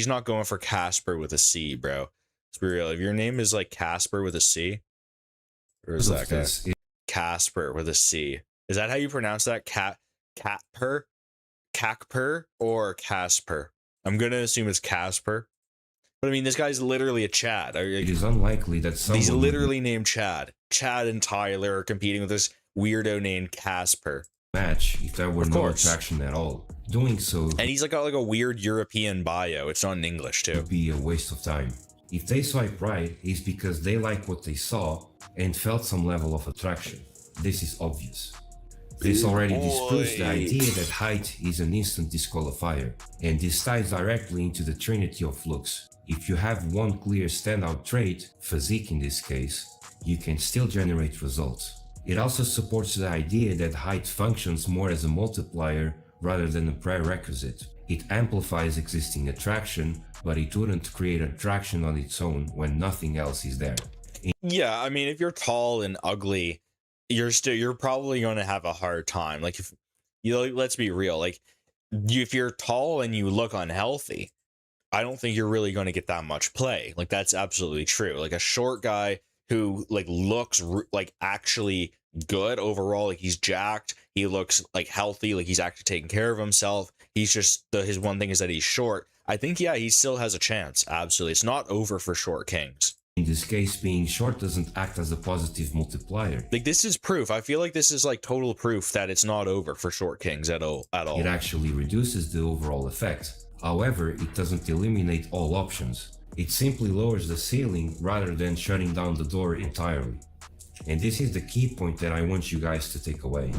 not going for Casper with a C, bro. Let's be real. If your name is like Casper with a C, or is that guy? Casper with a C. Is that how you pronounce that? Catper, or Casper? I'm gonna assume it's Casper. But I mean, this guy's literally a Chad. It is unlikely that someone... He's literally named Chad. Chad and Tyler are competing with this weirdo named Casper. Match if there were no attraction at all. Doing so... And he's like got like a weird European bio. It's not in English too. Would be a waste of time. If they swipe right, it's because they like what they saw and felt some level of attraction. This is obvious. This already disproves the idea that height is an instant disqualifier, and this ties directly into the trinity of looks. If you have one clear standout trait, physique in this case, you can still generate results. It also supports the idea that height functions more as a multiplier rather than a prerequisite. It amplifies existing attraction, but it wouldn't create attraction on its own when nothing else is there. Yeah, I mean, if you're tall and ugly, you're probably going to have a hard time. Like, if you know, let's be real, like if you're tall and you look unhealthy, I don't think you're really going to get that much play. Like, that's absolutely true. Like, a short guy who like looks like actually good overall, like he's jacked, he looks like healthy, like he's actually taking care of himself. He's just his one thing is that he's short. I think, yeah, he still has a chance. Absolutely. It's not over for short kings. In this case, being short doesn't act as a positive multiplier. Like, this is proof. I feel like this is like total proof that it's not over for short kings at all. It actually reduces the overall effect. However, it doesn't eliminate all options. It simply lowers the ceiling rather than shutting down the door entirely. And this is the key point that I want you guys to take away.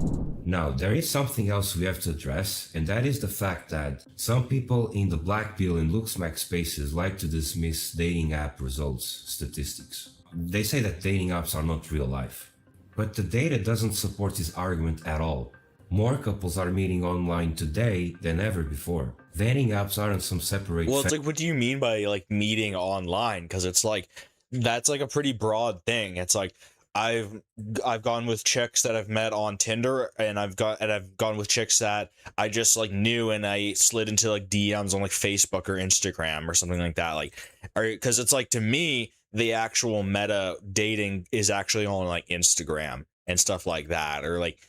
Now, there is something else we have to address, and that is the fact that some people in the black pill and Looksmack spaces like to dismiss dating app results statistics. They say that dating apps are not real life. But the data doesn't support this argument at all. More couples are meeting online today than ever before. Dating apps aren't some separate... Well, it's like, what do you mean by like meeting online? Because it's like, that's like a pretty broad thing. It's like, I've gone with chicks that I've met on Tinder, and I've gone with chicks that I just like knew, and I slid into like DMs on like Facebook or Instagram or something like that. Like, because it's like, to me, the actual meta dating is actually on like Instagram and stuff like that, or like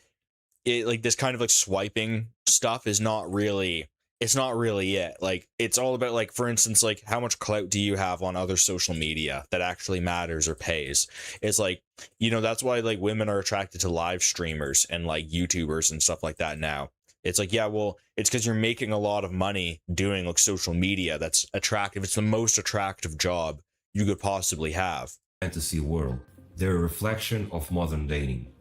it, like this kind of like swiping stuff is not really. It's not really it. Like, it's all about, like, for instance, like, how much clout do you have on other social media that actually matters or pays? It's like, you know, that's why like women are attracted to live streamers and like YouTubers and stuff like that now. It's like, yeah, well, it's because you're making a lot of money doing like social media that's attractive. It's the most attractive job you could possibly have. Fantasy world. They're a reflection of modern dating.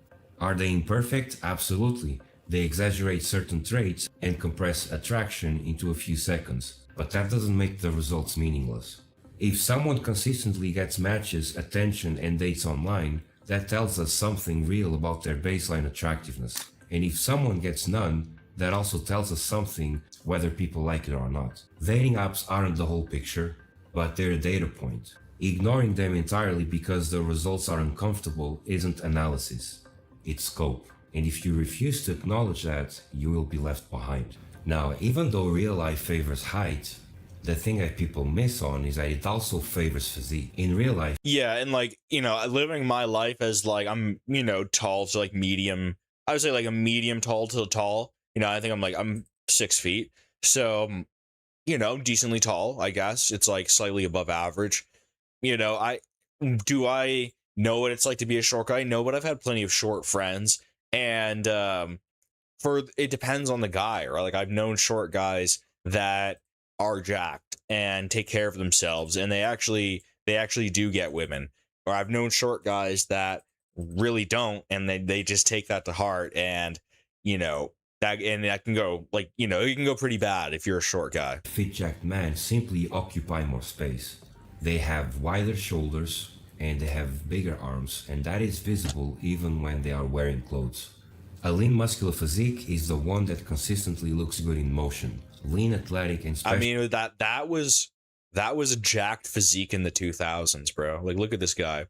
Are they imperfect? Absolutely. They exaggerate certain traits and compress attraction into a few seconds, but that doesn't make the results meaningless. If someone consistently gets matches, attention, and dates online, that tells us something real about their baseline attractiveness. And if someone gets none, that also tells us something whether people like it or not. Dating apps aren't the whole picture, but they're a data point. Ignoring them entirely because the results are uncomfortable isn't analysis, it's scope. And if you refuse to acknowledge that, you will be left behind. Now, even though real life favors height, the thing that people miss on is that it also favors physique. In real life... Yeah, and like, you know, living my life as like, I'm, you know, tall to like medium, I would say like a medium tall to tall. You know, I think I'm 6 feet. So, you know, decently tall, I guess. It's like slightly above average. You know, do I know what it's like to be a short guy? No, but I've had plenty of short friends. And it depends on the guy, right? Like, I've known short guys that are jacked and take care of themselves, and they actually do get women. Or I've known short guys that really don't, and they just take that to heart, and you know that can go, like, you know, it can go pretty bad if you're a short guy. Fit jacked men simply occupy more space. They have wider shoulders and they have bigger arms, and that is visible even when they are wearing clothes. A lean muscular physique is the one that consistently looks good in motion. Lean, athletic, and I mean, that was a jacked physique in the 2000s, bro. Like, look at this guy.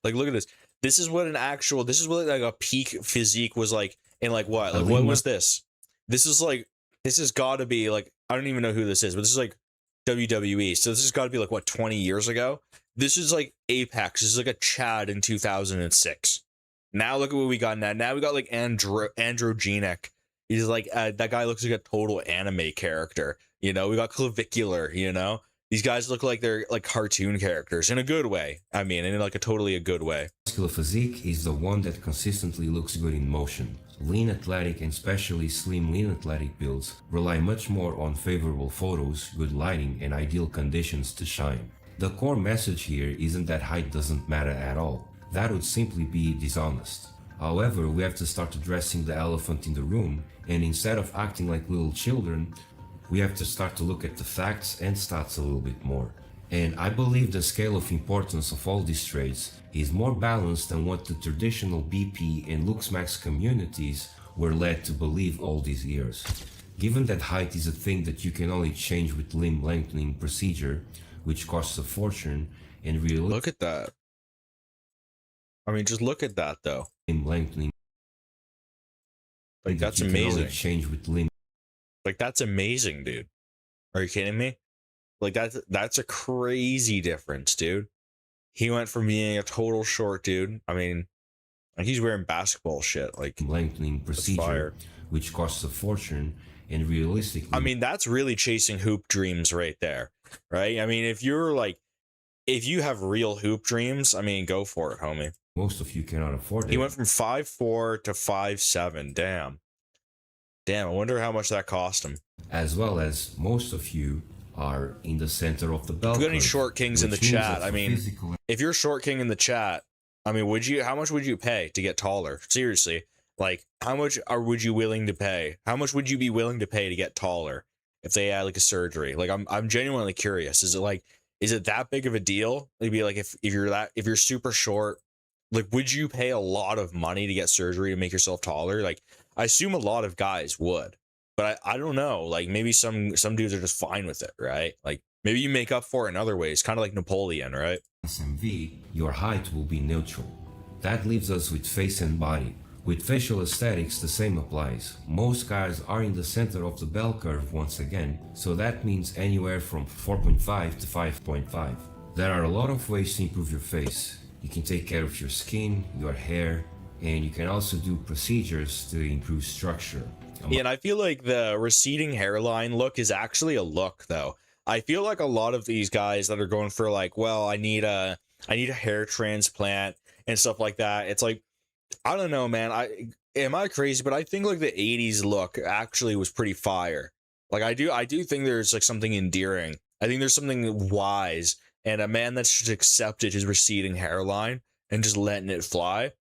Like, look at this. This is what like a peak physique was like in like what? Like, what was this? This has got to be like, I don't even know who this is, but this is like WWE. So this has got to be like, what, 20 years ago? This is like Apex. This is like a Chad in 2006. Now look at what we got now. Now we got like androgenic. He's like, that guy looks like a total anime character. You know, we got clavicular, you know? These guys look like they're like cartoon characters in a good way. I mean, in like a totally a good way. Muscular physique is the one that consistently looks good in motion. Lean, athletic, and especially slim lean athletic builds rely much more on favorable photos, good lighting, and ideal conditions to shine. The core message here isn't that height doesn't matter at all. That would simply be dishonest. However, we have to start addressing the elephant in the room, and instead of acting like little children, we have to start to look at the facts and stats a little bit more. And I believe the scale of importance of all these traits is more balanced than what the traditional BP and Looksmax communities were led to believe all these years. Given that height is a thing that you can only change with limb lengthening procedure, which costs a fortune, and really look at that. I mean, just look at that though. Limb lengthening, like that's you can only amazing. change with limb. Like that's amazing, dude. Are you kidding me? Like that's a crazy difference, dude. He went from being a total short dude. I mean, like he's wearing basketball shit. Like lengthening procedure, which costs a fortune, and realistically, I mean, that's really chasing hoop dreams right there, right? I mean, if you have real hoop dreams, I mean, go for it, homie. Most of you cannot afford it. He went from 5'4" to 5'7". Damn, I wonder how much that cost him. As well as most of you are in the center of the bell If you got curve. any short kings in the chat, I mean, if you're a short king in the chat, I mean, how much would you pay to get taller? Seriously, like, how much would you willing to pay? How much would you be willing to pay to get taller if they had like a surgery? Like, I'm genuinely curious. Is it that big of a deal? Maybe like if you're super short, like, would you pay a lot of money to get surgery to make yourself taller? Like, I assume a lot of guys would, but I don't know. Like, maybe some dudes are just fine with it, right? Like, maybe you make up for it in other ways, kind of like Napoleon, right? SMV, your height will be neutral. That leaves us with face and body. With facial aesthetics, the same applies. Most guys are in the center of the bell curve once again, so that means anywhere from 4.5 to 5.5. There are a lot of ways to improve your face. You can take care of your skin, your hair, and you can also do procedures to improve structure. Yeah, and I feel like the receding hairline look is actually a look, though. I feel like a lot of these guys that are going for like, well, I need a hair transplant and stuff like that. It's like, I don't know, man. Am I crazy? But I think like the 80s look actually was pretty fire. Like I do think there's like something endearing. I think there's something wise, and a man that's just accepted his receding hairline and just letting it fly.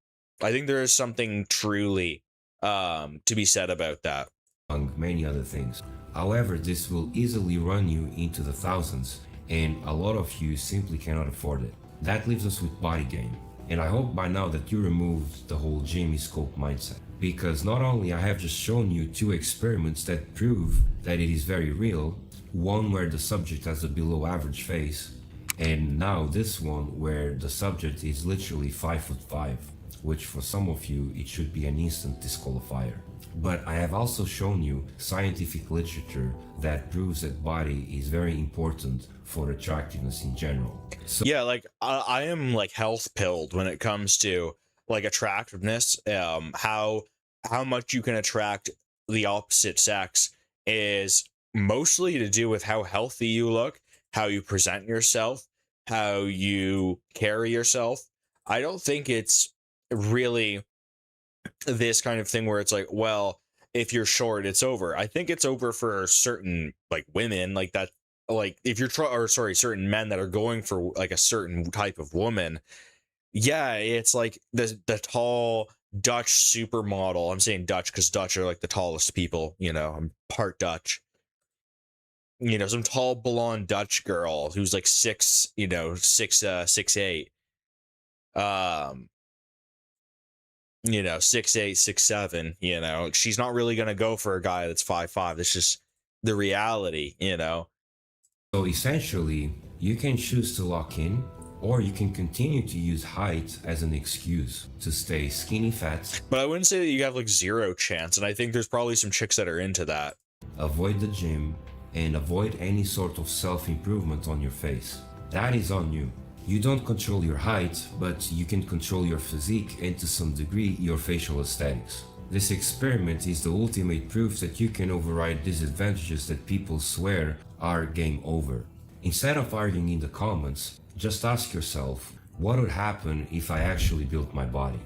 I think there is something truly to be said about that. Among many other things. However, this will easily run you into the thousands, and a lot of you simply cannot afford it. That leaves us with body gain. And I hope by now that you removed the whole Jamie Scope mindset. Because not only I have just shown you 2 experiments that prove that it is very real, one where the subject has a below average face, and now this one where the subject is literally 5'5", which for some of you it should be an instant disqualifier. But I have also shown you scientific literature that proves that body is very important for attractiveness in general. So yeah, like I am like health pilled when it comes to like attractiveness. How much you can attract the opposite sex is mostly to do with how healthy you look, how you present yourself, how you carry yourself. I don't think it's really this kind of thing where it's like, well, if you're short, it's over. I think it's over for certain like women like that. Like if you're certain men that are going for like a certain type of woman. Yeah, it's like the tall Dutch supermodel. I'm saying Dutch because Dutch are like the tallest people, you know. I'm part Dutch. You know, some tall blonde Dutch girl who's like 6'8". You know, 6'8", 6'7", you know, she's not really gonna go for a guy that's 5'5". It's just the reality, you know. So essentially, you can choose to lock in, or you can continue to use height as an excuse to stay skinny fat. But I wouldn't say that you have like 0 chance, and I think there's probably some chicks that are into that. Avoid the gym, and avoid any sort of self-improvement on your face. That is on you. You don't control your height, but you can control your physique and to some degree your facial aesthetics. This experiment is the ultimate proof that you can override disadvantages that people swear are game over. Instead of arguing in the comments, just ask yourself, what would happen if I actually built my body?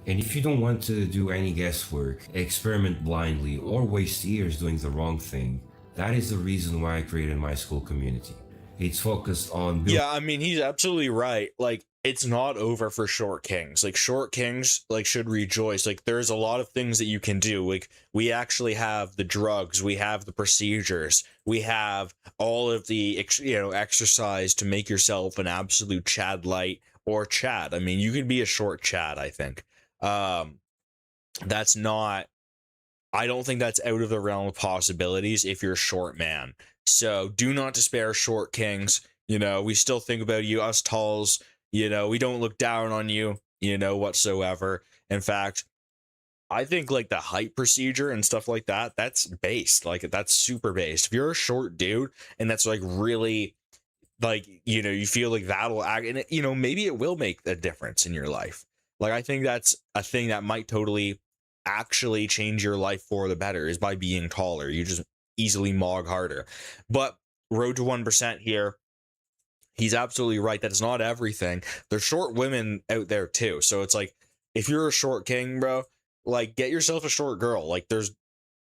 And if you don't want to do any guesswork, experiment blindly, or waste years doing the wrong thing, that is the reason why I created my school community. It's focused on Yeah, I mean, he's absolutely right. Like, it's not over for short kings. Like, short kings, like, should rejoice. Like, there's a lot of things that you can do. Like, we actually have the drugs, we have the procedures, we have all of the, exercise to make yourself an absolute Chad light or Chad. I mean, you could be a short Chad, I think. That's not, I don't think that's out of the realm of possibilities if you're a short man. So do not despair, short kings. We still think about you, us talls. We don't look down on you, whatsoever. In fact, I think like the height procedure and stuff like that, that's based. Like, that's super based. If you're a short dude and that's like really like, you feel like that'll act, and maybe it will make a difference in your life. Like, I think that's a thing that might totally actually change your life for the better, is by being taller. You just easily mog harder. But road to 1% here, he's absolutely right. That's not everything. There's short women out there too. So it's like, if you're a short king, bro, like, get yourself a short girl. Like, there's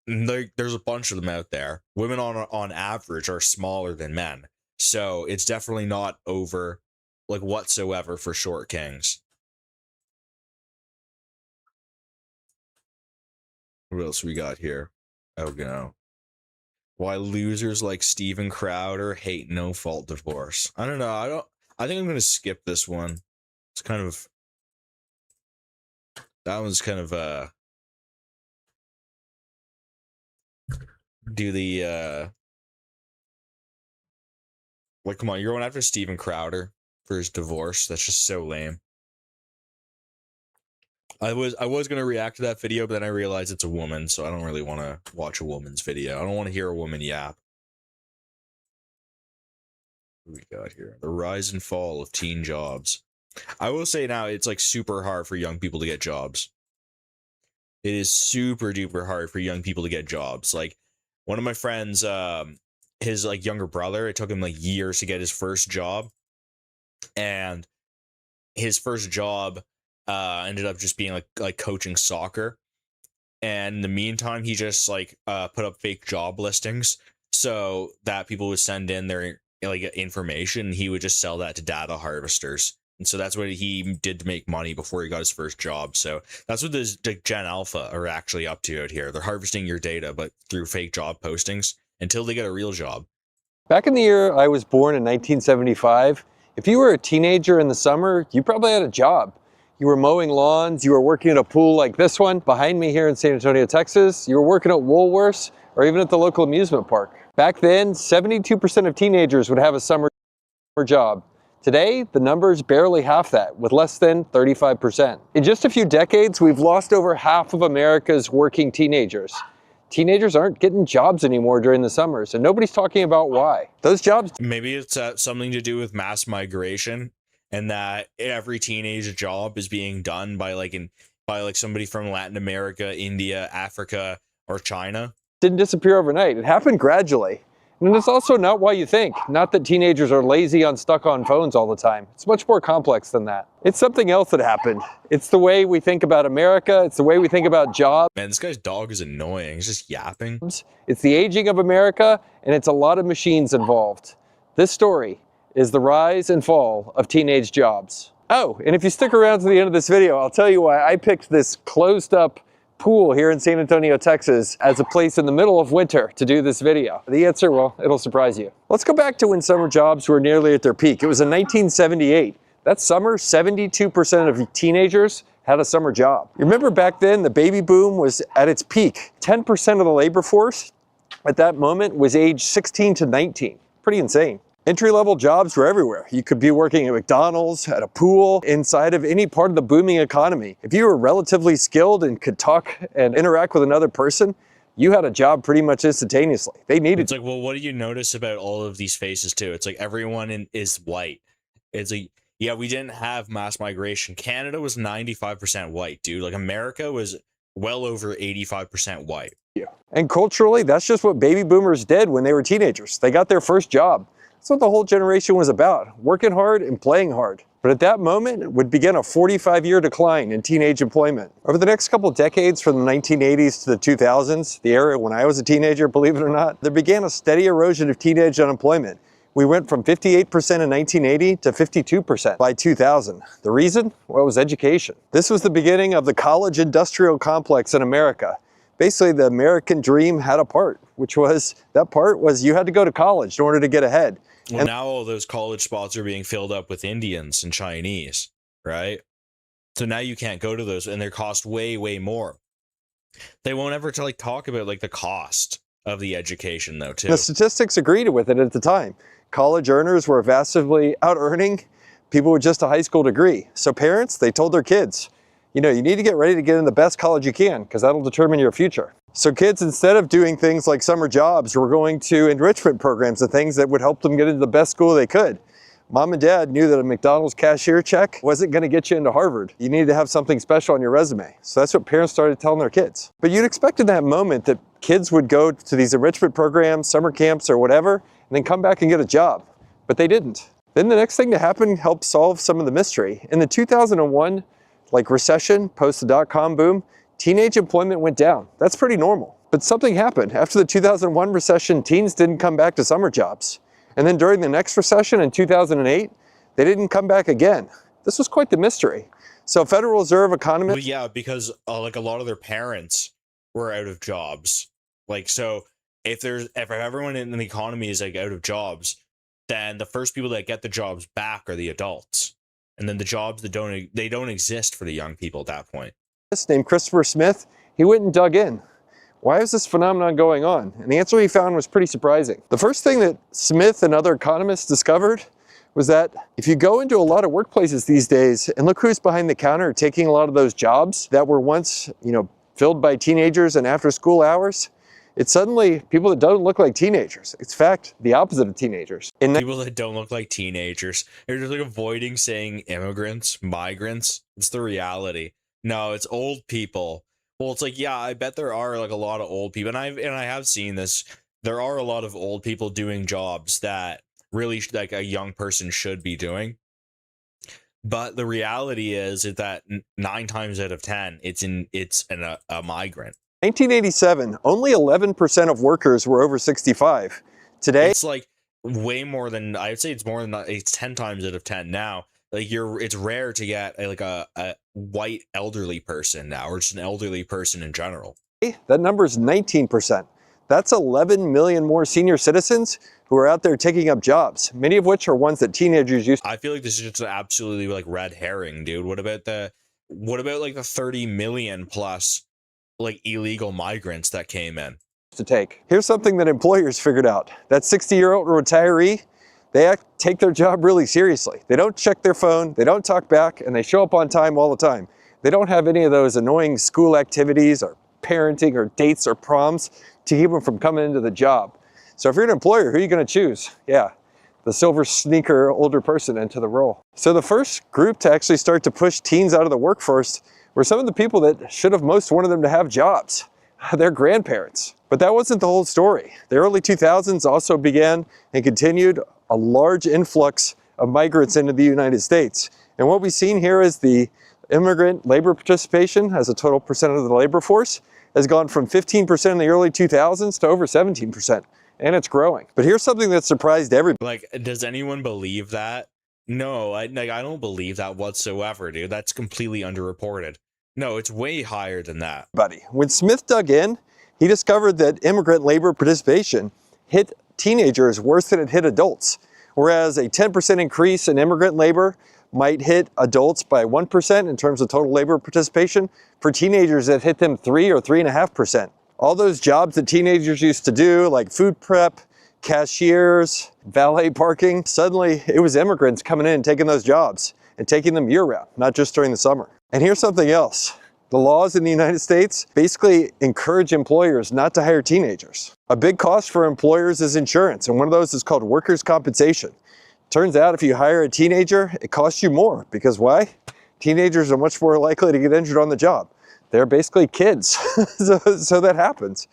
a bunch of them out there. Women on average are smaller than men. So it's definitely not over, like, whatsoever for short kings. What else we got here? Oh no. Why losers like Steven Crowder hate no-fault divorce. I don't know. I think I'm gonna skip this one. It's kind of, that one's kind of do the like, come on, you're going after Steven Crowder for his divorce. That's just so lame. I was gonna react to that video, but then I realized it's a woman, so I don't really want to watch a woman's video. I don't want to hear a woman yap. What we got here? The rise and fall of teen jobs. I will say now, it's like super hard for young people to get jobs. It is super duper hard for young people to get jobs. Like, one of my friends, his like younger brother, it took him like years to get his first job, and his first job ended up just being like coaching soccer. And in the meantime, he just like put up fake job listings so that people would send in their like information, and he would just sell that to data harvesters. And so that's what he did to make money before he got his first job. So that's what this Gen Alpha are actually up to out here. They're harvesting your data, but through fake job postings until they get a real job. Back in the year I was born in 1975, if you were a teenager in the summer, you probably had a job. You were mowing lawns, you were working at a pool like this one behind me here in San Antonio, Texas. You were working at Woolworths or even at the local amusement park. Back then, 72% of teenagers would have a summer job. Today, the number is barely half that, with less than 35%. In just a few decades, we've lost over half of America's working teenagers. Teenagers aren't getting jobs anymore during the summers, and nobody's talking about why. Those jobs... Maybe it's something to do with mass migration, and that every teenage job is being done by somebody from Latin America, India, Africa, or China. Didn't disappear overnight. It happened gradually. And it's also not why you think. Not that teenagers are lazy and stuck on phones all the time. It's much more complex than that. It's something else that happened. It's the way we think about America. It's the way we think about jobs. Man, this guy's dog is annoying. He's just yapping. It's the aging of America, and it's a lot of machines involved. This story is the rise and fall of teenage jobs. Oh, and if you stick around to the end of this video, I'll tell you why I picked this closed up pool here in San Antonio, Texas as a place in the middle of winter to do this video. The answer, well, it'll surprise you. Let's go back to when summer jobs were nearly at their peak. It was in 1978. That summer, 72% of teenagers had a summer job. You remember back then, the baby boom was at its peak. 10% of the labor force at that moment was age 16 to 19. Pretty insane. Entry-level jobs were everywhere. You could be working at McDonald's, at a pool, inside of any part of the booming economy. If you were relatively skilled and could talk and interact with another person, you had a job pretty much instantaneously. They needed... It's like, well, what do you notice about all of these faces too? It's like everyone is white. It's like, yeah, we didn't have mass migration. Canada was 95% white, dude. Like, America was well over 85% white. Yeah. And culturally, that's just what baby boomers did when they were teenagers. They got their first job. That's what the whole generation was about, working hard and playing hard. But at that moment, it would begin a 45-year decline in teenage employment. Over the next couple decades, from the 1980s to the 2000s, the era when I was a teenager, believe it or not, there began a steady erosion of teenage unemployment. We went from 58% in 1980 to 52% by 2000. The reason? Well, it was education. This was the beginning of the college industrial complex in America. Basically, the American dream had a part, which was, that part was you had to go to college in order to get ahead. Well, And now all those college spots are being filled up with Indians and Chinese, right? So now you can't go to those, and they cost way, way more. They won't ever talk about like the cost of the education though, too. the statistics agreed with it at the time. College earners were vastly out-earning people with just a high school degree. So parents, they told their kids, you know, you need to get ready to get in the best college you can because that'll determine your future. So kids, instead of doing things like summer jobs, were going to enrichment programs and things that would help them get into the best school they could. Mom and dad knew that a McDonald's cashier check wasn't going to get you into Harvard. You needed to have something special on your resume. So that's what parents started telling their kids. But you'd expect in that moment that kids would go to these enrichment programs, summer camps or whatever, and then come back and get a job. But they didn't. Then the next thing to happen helped solve some of the mystery. In the 2001 recession, post the dot-com boom, teenage employment went down. That's pretty normal. But something happened. After the 2001 recession, teens didn't come back to summer jobs. And then during the next recession in 2008, they didn't come back again. This was quite the mystery. So Federal Reserve economists... Well, yeah, because like a lot of their parents were out of jobs. Like, so if everyone in the economy is like out of jobs, then the first people that get the jobs back are the adults. And then the jobs that don't exist for the young people at that point. Named Christopher Smith, he went and dug in. Why is this phenomenon going on? And the answer he found was pretty surprising. The first thing that Smith and other economists discovered was that if you go into a lot of workplaces these days and look who's behind the counter taking a lot of those jobs that were once, filled by teenagers and after school hours, it's suddenly people that don't look like teenagers. It's in fact the opposite of teenagers. People that don't look like teenagers. They're just like avoiding saying immigrants, migrants. It's the reality. No, it's old people. Well, it's like, yeah, I bet there are like a lot of old people, and I have seen this. There are a lot of old people doing jobs that really like a young person should be doing. But the reality is that 9 times out of 10, it's a migrant. 1987, only 11% of workers were over 65. Today, it's like way more than, I would say it's more than, it's 10 times out of 10 now. Like it's rare to get like a white elderly person now, or just an elderly person in general. That number is 19%. That's 11 million more senior citizens who are out there taking up jobs, many of which are ones that teenagers used to. I feel like this is just absolutely like red herring, dude. What about like the 30 million plus like illegal migrants that came in to take? Here's something that employers figured out. That 60-year-old retiree, they take their job really seriously. They don't check their phone, they don't talk back, and they show up on time all the time. They don't have any of those annoying school activities or parenting or dates or proms to keep them from coming into the job. So if you're an employer, who are you going to choose? Yeah, the silver sneaker older person into the role. So the first group to actually start to push teens out of the workforce were some of the people that should have most wanted them to have jobs, their grandparents. But that wasn't the whole story. The early 2000s also began and continued a large influx of migrants into the United States. And what we've seen here is the immigrant labor participation as a total percent of the labor force has gone from 15% in the early 2000s to over 17%. And it's growing. But here's something that surprised everybody. Like, does anyone believe that? No, I don't believe that whatsoever, dude. That's completely underreported. No, it's way higher than that. When Smith dug in, he discovered that immigrant labor participation hit teenagers worse than it hit adults. Whereas a 10% increase in immigrant labor might hit adults by 1% in terms of total labor participation, for teenagers it hit them 3 or 3.5%. All those jobs that teenagers used to do, like food prep, cashiers, valet parking, suddenly it was immigrants coming in and taking those jobs and taking them year-round, not just during the summer. And here's something else. The laws in the United States basically encourage employers not to hire teenagers. A big cost for employers is insurance, and one of those is called workers' compensation. Turns out if you hire a teenager, it costs you more. Because why? Teenagers are much more likely to get injured on the job. They're basically kids, so that happens.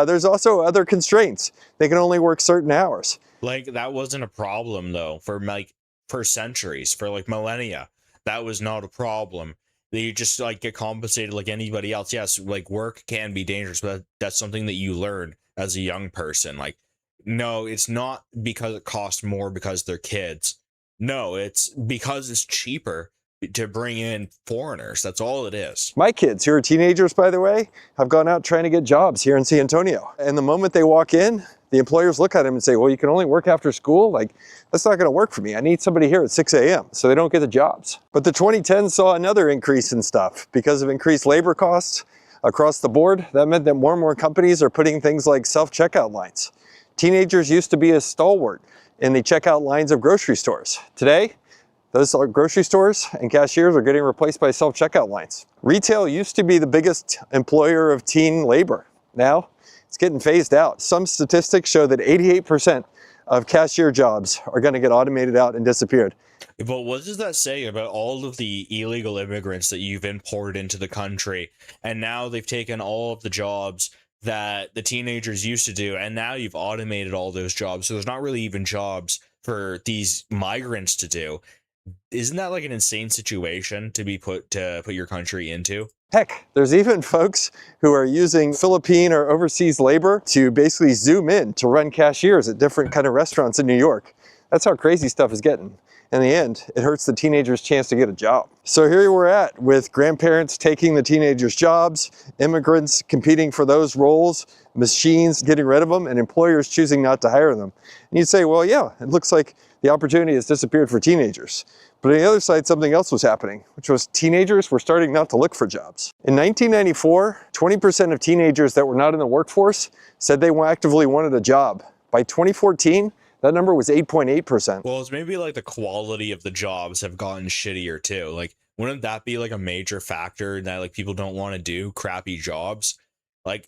There's also other constraints. They can only work certain hours. Like, that wasn't a problem, though, for centuries, for like millennia. That was not a problem. They just like get compensated like anybody else. Yes, like work can be dangerous, but that's something that you learn as a young person. Like, no, it's not because it costs more because they're kids. No, it's because it's cheaper to bring in foreigners. That's all it is. My kids, who are teenagers, by the way, have gone out trying to get jobs here in San Antonio. And the moment they walk in, the employers look at them and say, well, you can only work after school? Like, that's not gonna work for me. I need somebody here at 6 a.m. So they don't get the jobs. But the 2010s saw another increase in stuff because of increased labor costs across the board. That meant that more and more companies are putting things like self-checkout lines. Teenagers used to be a stalwart in the checkout lines of grocery stores. Today, those grocery stores and cashiers are getting replaced by self-checkout lines. Retail used to be the biggest employer of teen labor. Now, it's getting phased out. Some statistics show that 88% of cashier jobs are going to get automated out and disappeared. But what does that say about all of the illegal immigrants that you've imported into the country? And now they've taken all of the jobs that the teenagers used to do, and now you've automated all those jobs. So there's not really even jobs for these migrants to do. Isn't that like an insane situation to be put your country into? Heck, there's even folks who are using Philippine or overseas labor to basically zoom in to run cashiers at different kind of restaurants in New York. That's how crazy stuff is getting. In the end, it hurts the teenager's chance to get a job. So here we're at with grandparents taking the teenagers' jobs, immigrants competing for those roles, machines getting rid of them, and employers choosing not to hire them. And you'd say, well, yeah, it looks like the opportunity has disappeared for teenagers. But on the other side, something else was happening, which was teenagers were starting not to look for jobs. In 1994, 20% of teenagers that were not in the workforce said they actively wanted a job. By 2014, that number was 8.8%. Well, it's maybe like the quality of the jobs have gotten shittier too. Like, wouldn't that be like a major factor that like people don't want to do crappy jobs? Like,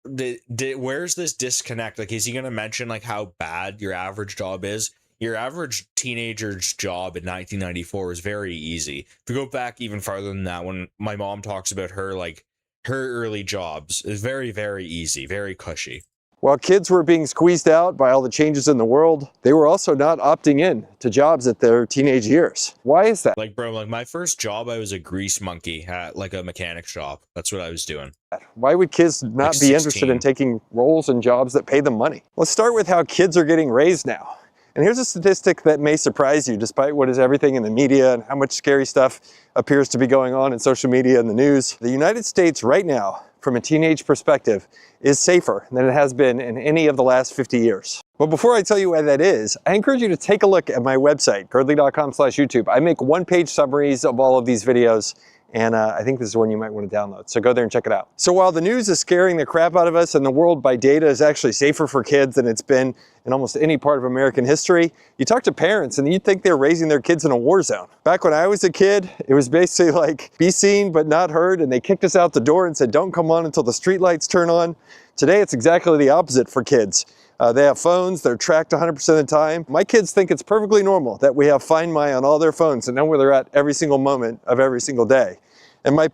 where's this disconnect? Like, is he going to mention like how bad your average job is? Your average teenager's job in 1994 was very easy. If we go back even farther than that, when my mom talks about her, like her early jobs, is very, very easy, very cushy. While kids were being squeezed out by all the changes in the world, they were also not opting in to jobs at their teenage years. Why is that? Like, bro, like my first job, I was a grease monkey at like a mechanic shop. That's what I was doing. Why would kids not Like be 16. interested in taking roles and jobs that pay them money? Let's start with how kids are getting raised now. And here's a statistic that may surprise you, despite what is everything in the media and how much scary stuff appears to be going on in social media and the news. The United States right now, from a teenage perspective, is safer than it has been in any of the last 50 years. But before I tell you why that is, I encourage you to take a look at my website, girdley.com/YouTube. I make one-page summaries of all of these videos, and I think this is one you might want to download. So go there and check it out. So while the news is scaring the crap out of us and the world by data is actually safer for kids than it's been in almost any part of American history, you talk to parents and you'd think they're raising their kids in a war zone. Back when I was a kid, it was basically like be seen but not heard, and they kicked us out the door and said don't come on until the street lights turn on. Today it's exactly the opposite for kids. They have phones, they're tracked 100% of the time. My kids think it's perfectly normal that we have Find My on all their phones and know where they're at every single moment of every single day. And my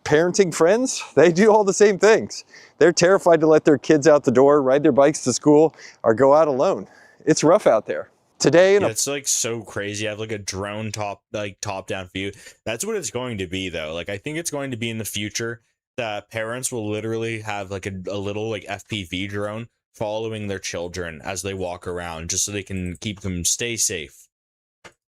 parenting friends, they do all the same things. They're terrified to let their kids out the door, ride their bikes to school, or go out alone. It's rough out there. Today, it's like so crazy. I have like a drone top-down view. That's what it's going to be though. Like, I think it's going to be in the future that parents will literally have like a little like FPV drone following their children as they walk around, just so they can keep them stay safe.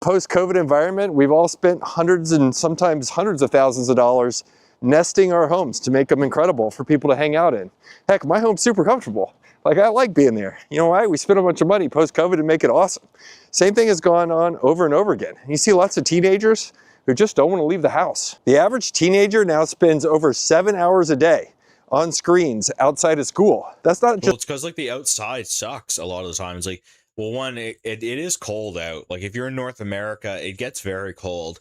Post-COVID environment, we've all spent hundreds and sometimes hundreds of thousands of dollars nesting our homes to make them incredible for people to hang out in. Heck, my home's super comfortable. Like, I like being there. You know why? We spent a bunch of money post-COVID to make it awesome. Same thing has gone on over and over again. You see lots of teenagers who just don't want to leave the house. The average teenager now spends over 7 hours a day on screens outside of school. That's not just... Well, it's because like the outside sucks a lot of the time. It's like, well, one, it is cold out. Like, if you're in North America, it gets very cold.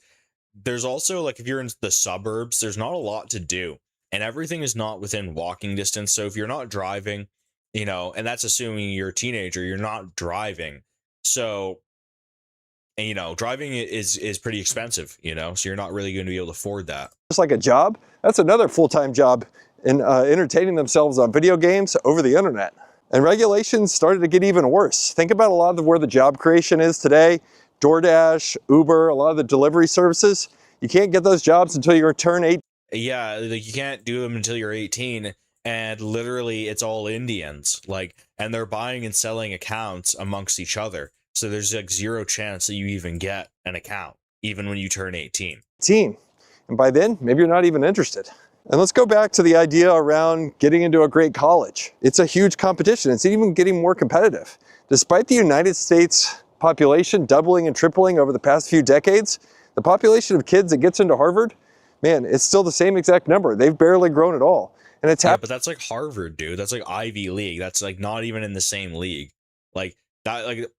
There's also, like, if you're in the suburbs, there's not a lot to do. And everything is not within walking distance. So if you're not driving, you know, and that's assuming you're a teenager, you're not driving. So, and, you know, driving is pretty expensive, you know, so you're not really going to be able to afford that. Just like a job, that's another full-time job in entertaining themselves on video games over the internet. And regulations started to get even worse. Think about a lot of where the job creation is today. DoorDash, Uber, a lot of the delivery services. You can't get those jobs until you turn 18. Yeah, like you can't do them until you're 18. and literally it's all Indians, like, and they're buying and selling accounts amongst each other. So there's like zero chance that you even get an account, even when you turn 18. And by then, maybe you're not even interested. And let's go back to the idea around getting into a great college. It's a huge competition. It's even getting more competitive. Despite the United States population doubling and tripling over the past few decades, the population of kids that gets into Harvard, man, it's still the same exact number. They've barely grown at all. And it's Yeah, but that's like Harvard, dude. That's like Ivy League. That's like not even in the same league. Like that, like,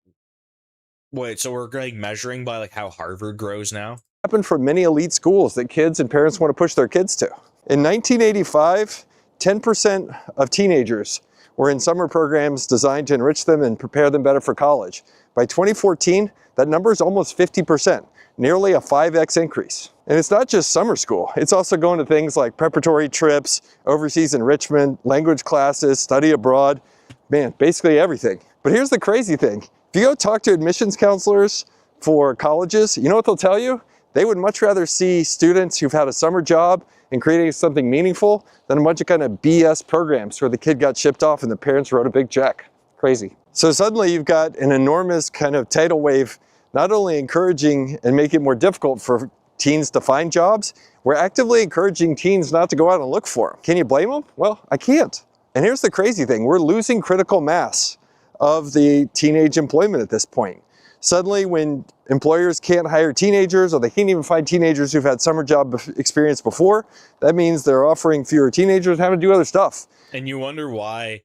wait, so we're like measuring by like how Harvard grows now? happened for many elite schools that kids and parents want to push their kids to. In 1985, 10% of teenagers were in summer programs designed to enrich them and prepare them better for college. By 2014, that number is almost 50%, nearly a 5x increase. And it's not just summer school. It's also going to things like preparatory trips, overseas enrichment, language classes, study abroad, man, basically everything. But here's the crazy thing. If you go talk to admissions counselors for colleges, you know what they'll tell you? They would much rather see students who've had a summer job and creating something meaningful than a bunch of kind of BS programs where the kid got shipped off and the parents wrote a big check. Crazy. So suddenly you've got an enormous kind of tidal wave, not only encouraging and making it more difficult for teens to find jobs, we're actively encouraging teens not to go out and look for them. Can you blame them? Well, I can't. And here's the crazy thing. We're losing critical mass of the teenage employment at this point. Suddenly, when employers can't hire teenagers, or they can't even find teenagers who've had summer job experience before, that means they're offering fewer teenagers having to do other stuff. And you wonder why,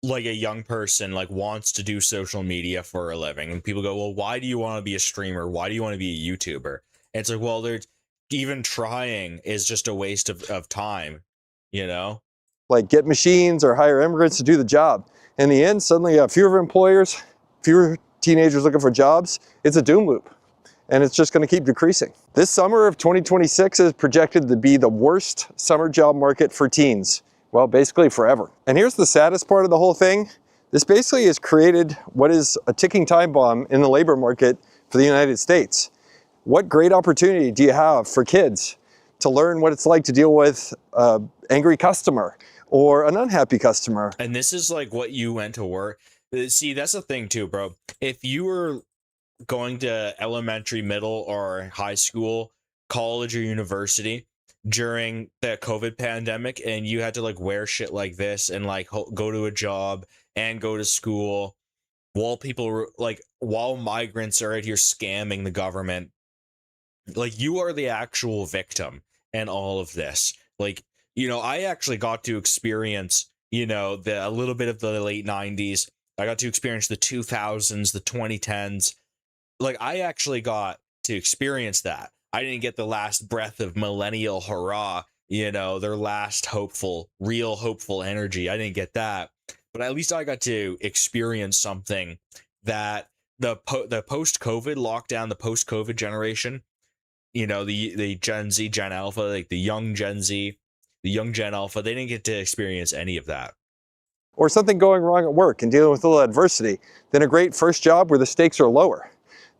like, a young person like wants to do social media for a living, and people go, well, why do you want to be a streamer? Why do you want to be a YouTuber? And it's like, well, there's even trying is just a waste of time, you know? Like get machines or hire immigrants to do the job. In the end, suddenly you have fewer employers, fewer teenagers looking for jobs. It's a doom loop, and it's just going to keep decreasing. This summer of 2026 is projected to be the worst summer job market for teens. Well, basically forever. And here's the saddest part of the whole thing. This basically has created what is a ticking time bomb in the labor market for the United States. What great opportunity do you have for kids to learn what it's like to deal with an angry customer or an unhappy customer? And this is like what you went to work. See, that's the thing too, bro. If you were going to elementary, middle, or high school, college, or university during the COVID pandemic, and you had to like wear shit like this and like go to a job and go to school while people were like, while migrants are out here scamming the government, like you are the actual victim in all of this. Like, you know, I actually got to experience, you know, a little bit of the late 90s. I got to experience the 2000s, the 2010s. Like, I actually got to experience that. I didn't get the last breath of millennial hurrah, you know, their last real hopeful energy. I didn't get that. But at least I got to experience something that the post-COVID lockdown, the post-COVID generation, you know, the Gen Z, Gen Alpha, like the young Gen Z, the young Gen Alpha, they didn't get to experience any of that. Or something going wrong at work and dealing with a little adversity, then a great first job where the stakes are lower.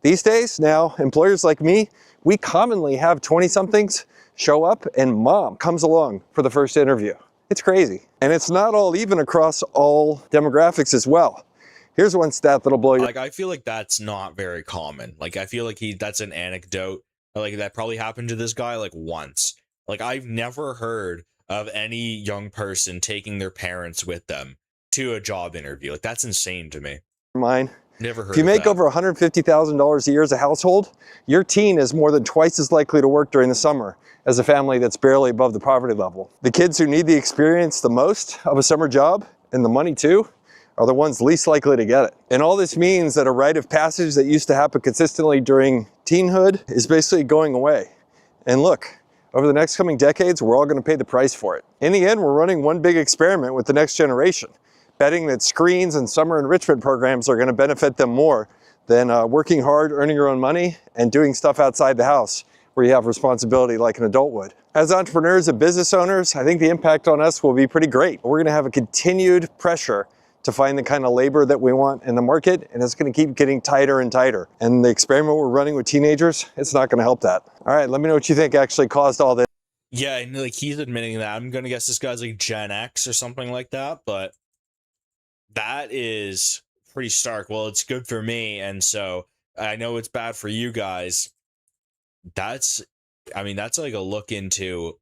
These days, now, employers like me, we commonly have 20-somethings show up and mom comes along for the first interview. It's crazy. And it's not all even across all demographics as well. Here's one stat that'll blow you. Like, I feel like that's not very common. Like, I feel like that's an anecdote. Like, that probably happened to this guy like once. Like, I've never heard of any young person taking their parents with them to a job interview. Like, that's insane to me. Mine. Never heard If you make that. over $150,000 a year as a household, your teen is more than twice as likely to work during the summer as a family that's barely above the poverty level. The kids who need the experience the most of a summer job, and the money too, are the ones least likely to get it. And all this means that a rite of passage that used to happen consistently during teenhood is basically going away. And look, over the next coming decades, we're all going to pay the price for it. In the end, we're running one big experiment with the next generation, betting that screens and summer enrichment programs are going to benefit them more than working hard, earning your own money, and doing stuff outside the house where you have responsibility like an adult would. As entrepreneurs and business owners, I think the impact on us will be pretty great. We're going to have a continued pressure to find the kind of labor that we want in the market, and it's going to keep getting tighter and tighter. And the experiment we're running with teenagers, it's not going to help that. All right, let me know what you think actually caused all this. Yeah, and like he's admitting that. I'm gonna guess this guy's like Gen X or something like that, but that is pretty stark. Well, it's good for me, and so I know it's bad for you guys. That's, I mean, that's like a look into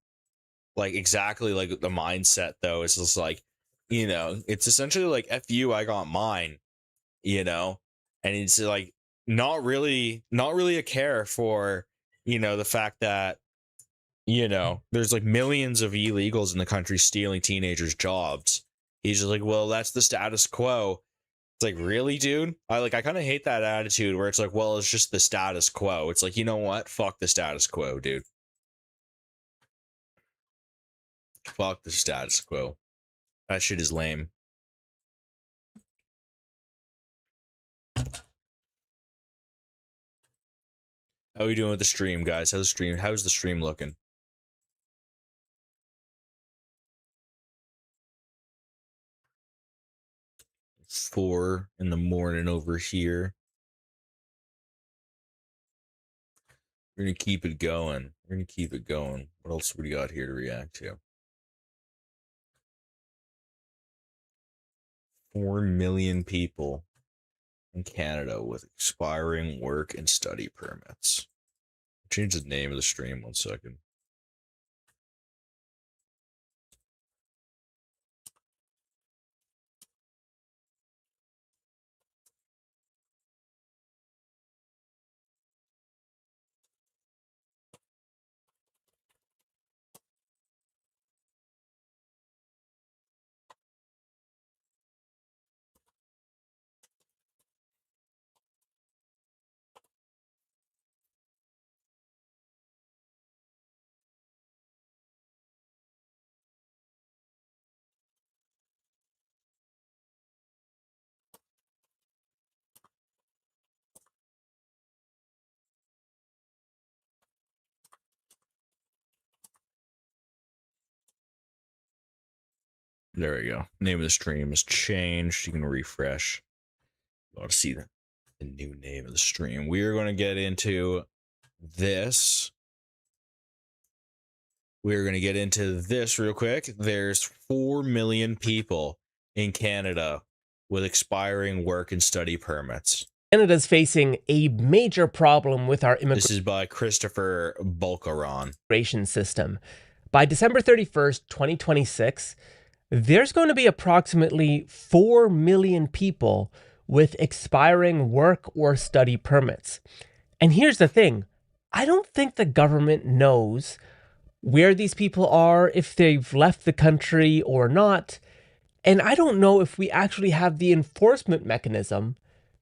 like exactly like the mindset though. It's just like, you know, it's essentially like F you, I got mine, you know, and it's like not really a care for, you know, the fact that, you know, there's like millions of illegals in the country stealing teenagers' jobs. He's just like, well, that's the status quo. It's like, really, dude? I kind of hate that attitude where it's like, well, it's just the status quo. It's like, you know what? Fuck the status quo, dude. Fuck the status quo. That shit is lame. How are we doing with the stream, guys? How's the stream looking? It's 4 in the morning over here. We're gonna keep it going. What else we got here to react to? 4 million people in Canada with expiring work and study permits. Change the name of the stream 1 second. There we go. Name of the stream is changed. You can refresh. You want to see the new name of the stream. We are going to get into this. We're going to get into this real quick. There's 4 million people in Canada with expiring work and study permits. Canada's facing a major problem with our This is by Christopher Bulcaron. immigration system. By December 31st, 2026, there's going to be approximately 4 million people with expiring work or study permits. And here's the thing, I don't think the government knows where these people are, if they've left the country or not. And I don't know if we actually have the enforcement mechanism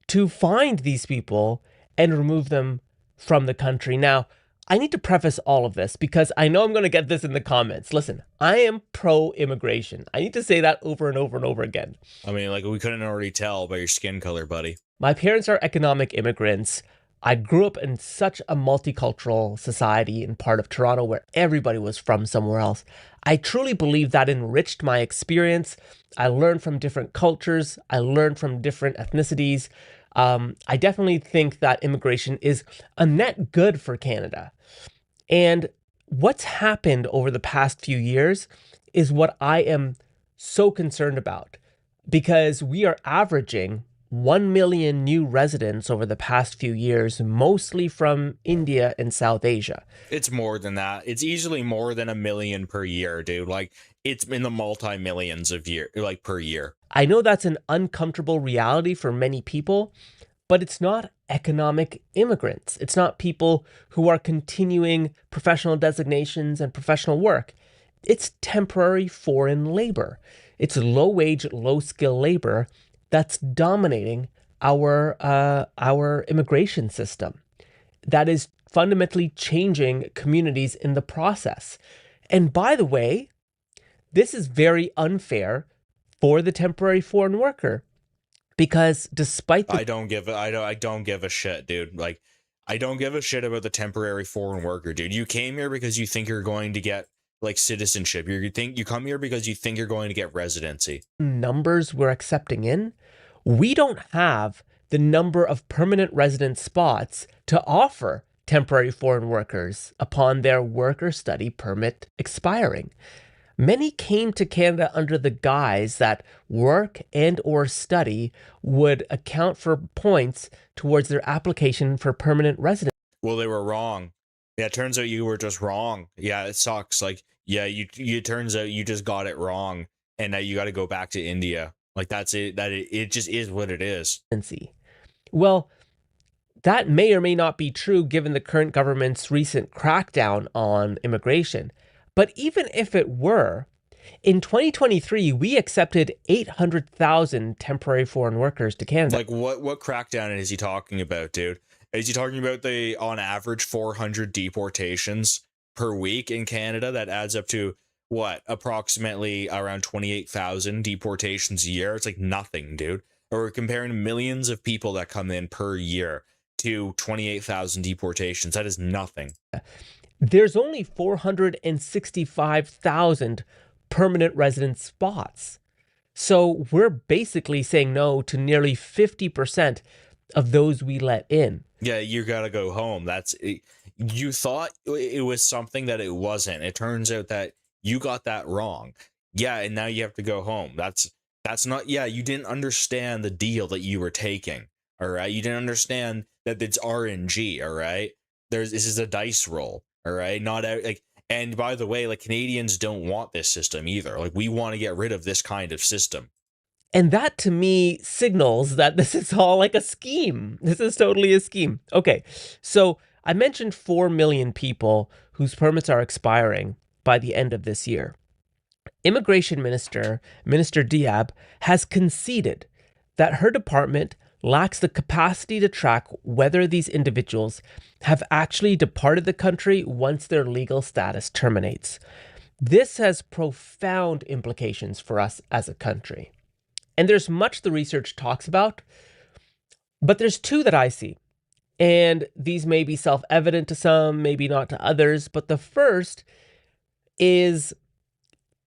to find these people and remove them from the country. Now, I need to preface all of this because I know I'm going to get this in the comments. Listen, I am pro-immigration. I need to say that over and over and over again. I mean, like, we couldn't already tell by your skin color, buddy. My parents are economic immigrants. I grew up in such a multicultural society in part of Toronto where everybody was from somewhere else. I truly believe that enriched my experience. I learned from different cultures. I learned from different ethnicities. I definitely think that immigration is a net good for Canada. And what's happened over the past few years is what I am so concerned about, because we are averaging 1 million new residents over the past few years, mostly from India and South Asia. It's more than that. It's easily more than 1 million per year, dude. Like, it's in the multi-millions of per year. I know that's an uncomfortable reality for many people, but it's not economic immigrants. It's not people who are continuing professional designations and professional work. It's temporary foreign labor. It's low-wage, low-skill labor that's dominating our immigration system. That is fundamentally changing communities in the process. And by the way, this is very unfair for the temporary foreign worker, because despite the I don't give a shit, dude. Like, I don't give a shit about the temporary foreign worker, dude. You came here because you think you're going to get like citizenship. You come here because you think you're going to get residency. Numbers we're accepting in, we don't have the number of permanent resident spots to offer temporary foreign workers upon their work or study permit expiring. Many came to Canada under the guise that work and or study would account for points towards their application for permanent residence. Well, they were wrong. Yeah, it turns out you were just wrong. Yeah, it sucks. Like, yeah, you turns out you just got it wrong, and now you got to go back to India. Like, that's it. It just is what it is. Well, that may or may not be true given the current government's recent crackdown on immigration. But even if it were, in 2023, we accepted 800,000 temporary foreign workers to Canada. Like, what crackdown is he talking about, dude? Is he talking about the, on average, 400 deportations per week in Canada? That adds up to, what, approximately around 28,000 deportations a year? It's like nothing, dude. Or we're comparing millions of people that come in per year to 28,000 deportations. That is nothing. There's only 465,000 permanent resident spots. So we're basically saying no to nearly 50% of those we let in. Yeah, you gotta go home. That's it. You thought it was something that it wasn't. It turns out that you got that wrong. Yeah, and now you have to go home. That's not, yeah, you didn't understand the deal that you were taking. All right. You didn't understand that it's RNG. All right. This is a dice roll. All right. Not out like, and by the way, like, Canadians don't want this system either. Like, we want to get rid of this kind of system. And that to me signals that this is all like a scheme. This is totally a scheme. Okay, so I mentioned 4 million people whose permits are expiring by the end of this year. Immigration Minister Diab, has conceded that her department lacks the capacity to track whether these individuals have actually departed the country once their legal status terminates. This has profound implications for us as a country. And there's much the research talks about, but there's two that I see. And these may be self-evident to some, maybe not to others. But the first is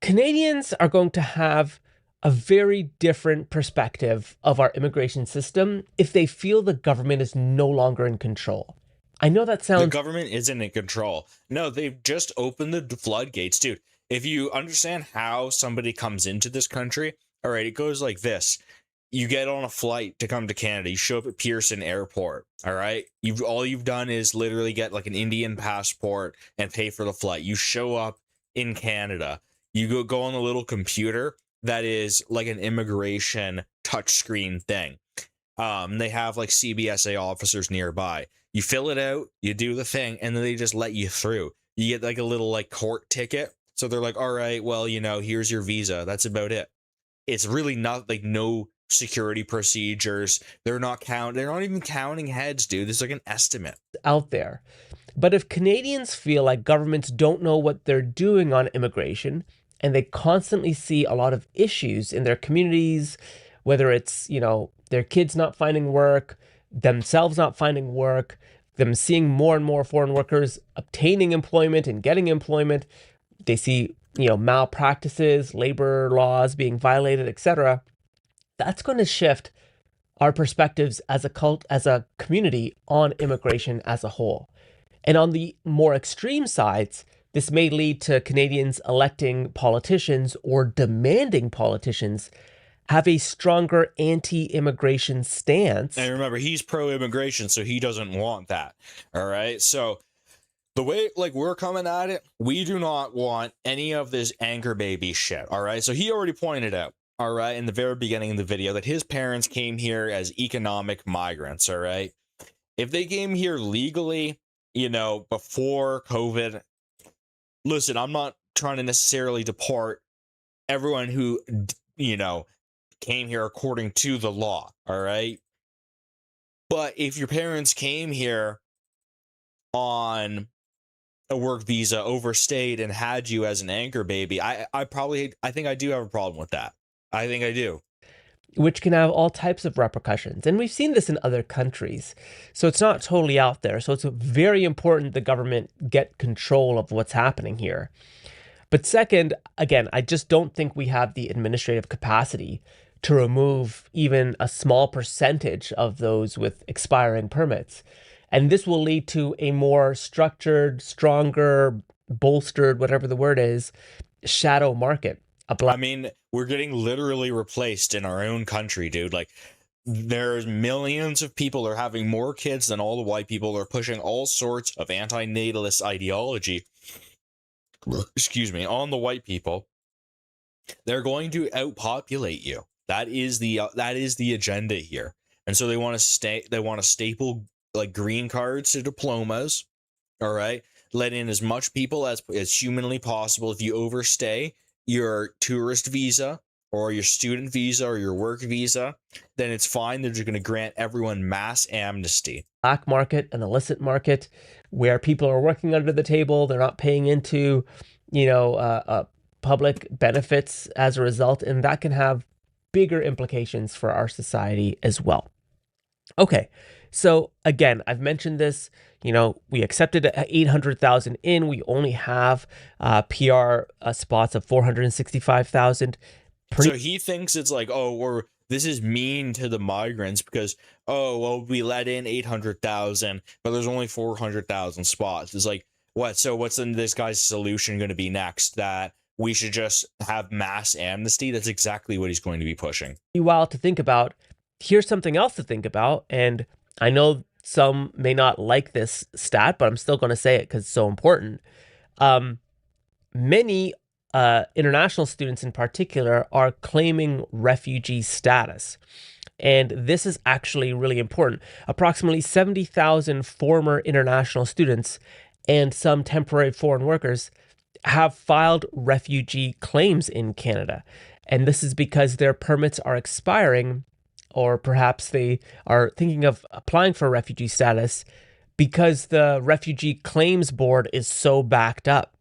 Canadians are going to have a very different perspective of our immigration system if they feel the government is no longer in control. I know that sounds... The government isn't in control. No, they've just opened the floodgates, dude. If you understand how somebody comes into this country... All right, it goes like this. You get on a flight to come to Canada. You show up at Pearson Airport. All right. All you've done is literally get like an Indian passport and pay for the flight. You show up in Canada. You go on a little computer that is like an immigration touchscreen thing. They have like CBSA officers nearby. You fill it out, you do the thing, and then they just let you through. You get like a little like court ticket. So they're like, all right, well, here's your visa. That's about it. It's really not like no security procedures. They're not even counting heads, dude. It's like an estimate out there. But if Canadians feel like governments don't know what they're doing on immigration, and they constantly see a lot of issues in their communities, whether it's, their kids not finding work, themselves not finding work, them seeing more and more foreign workers obtaining employment and getting employment, they see malpractices, labor laws being violated, etc. That's going to shift our perspectives as a community on immigration as a whole. And on the more extreme sides, this may lead to Canadians electing politicians or demanding politicians have a stronger anti-immigration stance. And remember, he's pro-immigration, so he doesn't want that. All right, so the way, like, we're coming at it, we do not want any of this anchor baby shit, all right? So he already pointed out, all right, in the very beginning of the video, that his parents came here as economic migrants, all right? If they came here legally, before COVID, listen, I'm not trying to necessarily deport everyone who, came here according to the law, all right? But if your parents came here on a work visa, overstayed, and had you as an anchor baby, I think I do have a problem with that. I think I do. Which can have all types of repercussions. And we've seen this in other countries. So it's not totally out there. So it's very important the government get control of what's happening here. But second, again, I just don't think we have the administrative capacity to remove even a small percentage of those with expiring permits. And this will lead to a more structured, stronger, bolstered, whatever the word is, shadow market. I mean, we're getting literally replaced in our own country, dude. Like, there's millions of people are having more kids than all the white people. Are pushing all sorts of anti-natalist ideology, excuse me, on the white people. They're going to outpopulate you. That is the agenda here. And so they want to staple like green cards to diplomas. All right, let in as much people as humanly possible. If you overstay your tourist visa or your student visa or your work visa, then it's fine. They're just going to grant everyone mass amnesty. Black market, an illicit market, where people are working under the table. They're not paying into, public benefits as a result, and that can have bigger implications for our society as well. Okay, so again, I've mentioned this. We accepted 800,000 in. We only have PR spots of 465,000. So he thinks it's like, this is mean to the migrants because, we let in 800,000, but there's only 400,000 spots. It's like, what? So what's this guy's solution going to be next? That we should just have mass amnesty? That's exactly what he's going to be pushing. While to think about, here's something else to think about. And I know some may not like this stat, but I'm still going to say it because it's so important. Many international students in particular are claiming refugee status. And this is actually really important. Approximately 70,000 former international students and some temporary foreign workers have filed refugee claims in Canada. And this is because their permits are expiring, or perhaps they are thinking of applying for refugee status because the Refugee Claims Board is so backed up.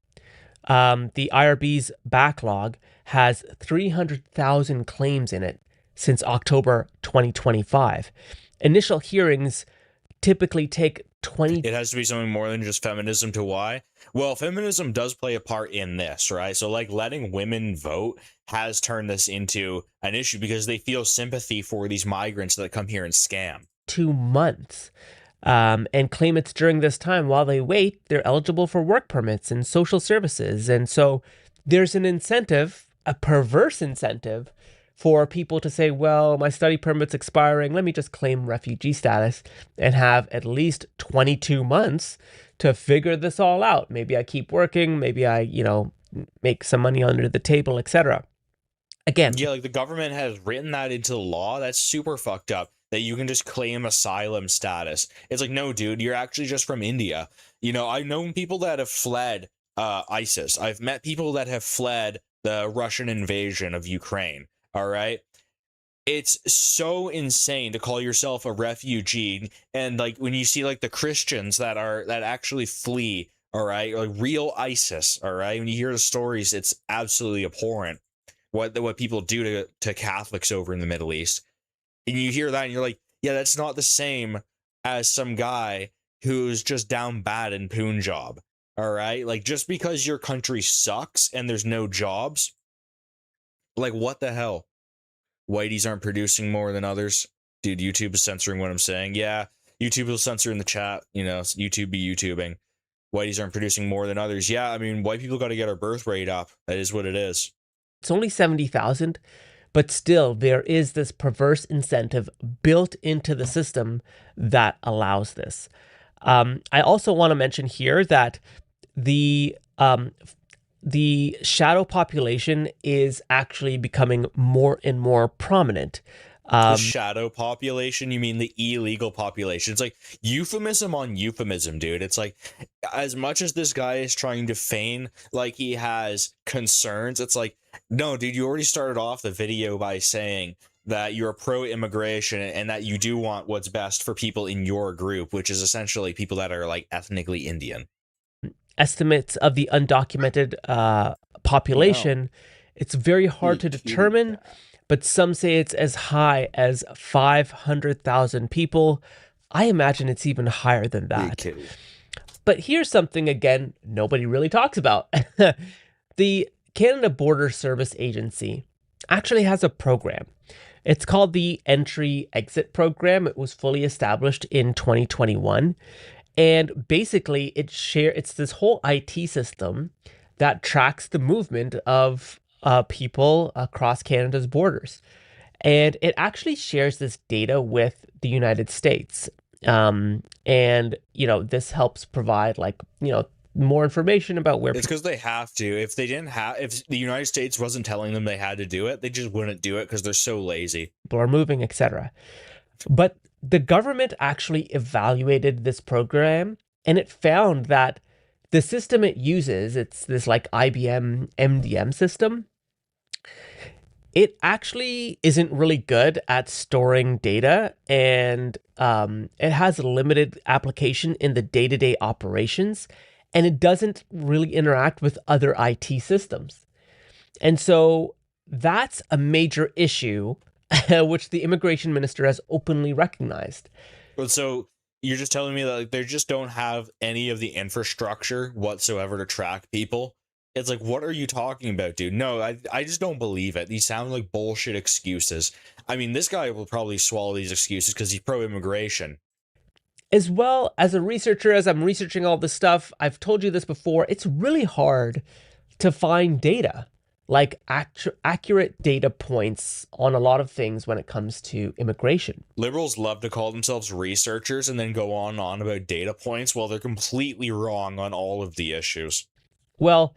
The IRB's backlog has 300,000 claims in it since October 2025. Initial hearings typically take 20. It has to be something more than just feminism to why? Well, feminism does play a part in this, right? So like letting women vote has turned this into an issue because they feel sympathy for these migrants that come here and scam. 2 months. And claim it's during this time. While they wait, they're eligible for work permits and social services. And so there's an incentive, a perverse incentive, for people to say, well, my study permit's expiring. Let me just claim refugee status and have at least 22 months to figure this all out. Maybe I keep working. Maybe I, make some money under the table, etc. Again. Yeah, like the government has written that into law. That's super fucked up. That you can just claim asylum status. It's like, no, dude, you're actually just from India. I've known people that have fled ISIS. I've met people that have fled the Russian invasion of Ukraine. All right. It's so insane to call yourself a refugee. And like when you see like the Christians that actually flee, all right, like real ISIS, all right. When you hear the stories, it's absolutely abhorrent what people do to Catholics over in the Middle East. And you hear that and you're like, yeah, that's not the same as some guy who's just down bad in Punjab. All right. Like just because your country sucks and there's no jobs, like what the hell? Whiteys aren't producing more than others. Dude, YouTube is censoring what I'm saying. Yeah, YouTube will censor in the chat. YouTube be YouTubing. Whiteys aren't producing more than others. Yeah, I mean, white people got to get our birth rate up. That is what it is. It's only 70,000. But still, there is this perverse incentive built into the system that allows this. I also want to mention here that the shadow population is actually becoming more and more prominent. The shadow population? You mean the illegal population? It's like euphemism on euphemism, dude. It's like as much as this guy is trying to feign like he has concerns, it's like, no, dude, you already started off the video by saying that you're pro-immigration and that you do want what's best for people in your group, which is essentially people that are like ethnically Indian. Estimates of the undocumented population, it's very hard to determine, but some say it's as high as 500,000 people. I imagine it's even higher than that. But here's something, again, nobody really talks about. The Canada Border Service Agency actually has a program It's called the Entry Exit Program. It was fully established in 2021. And basically, it's this whole IT system that tracks the movement of people across Canada's borders. And it actually shares this data with the United States. And, this helps provide more information about where It's because they have to. If the United States wasn't telling them they had to do it, they just wouldn't do it because they're so lazy. people are moving, etc. But the government actually evaluated this program, and it found that the system it uses, it's this IBM MDM system, it actually isn't really good at storing data, and it has limited application in the day-to-day operations, and it doesn't really interact with other IT systems. And so that's a major issue, which the immigration minister has openly recognized. But so you're just telling me that they just don't have any of the infrastructure whatsoever to track people? It's like, what are you talking about, dude? No, I just don't believe it. These sound like bullshit excuses. I mean, this guy will probably swallow these excuses because he's pro-immigration. As well as a researcher, as I'm researching all this stuff, I've told you this before, it's really hard to find data, like accurate data points on a lot of things when it comes to immigration. Liberals love to call themselves researchers and then go on and on about data points while they're completely wrong on all of the issues. Well,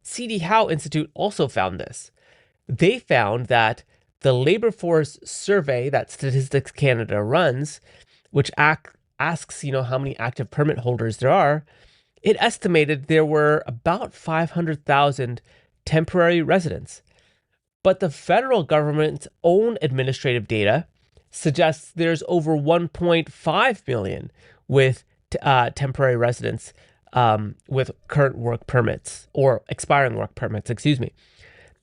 C.D. Howe Institute also found this. They found that the labor force survey that Statistics Canada runs, which asks, how many active permit holders there are, it estimated there were about 500,000 temporary residents. But the federal government's own administrative data suggests there's over 1.5 million with temporary residents with current work permits, or expiring work permits, excuse me.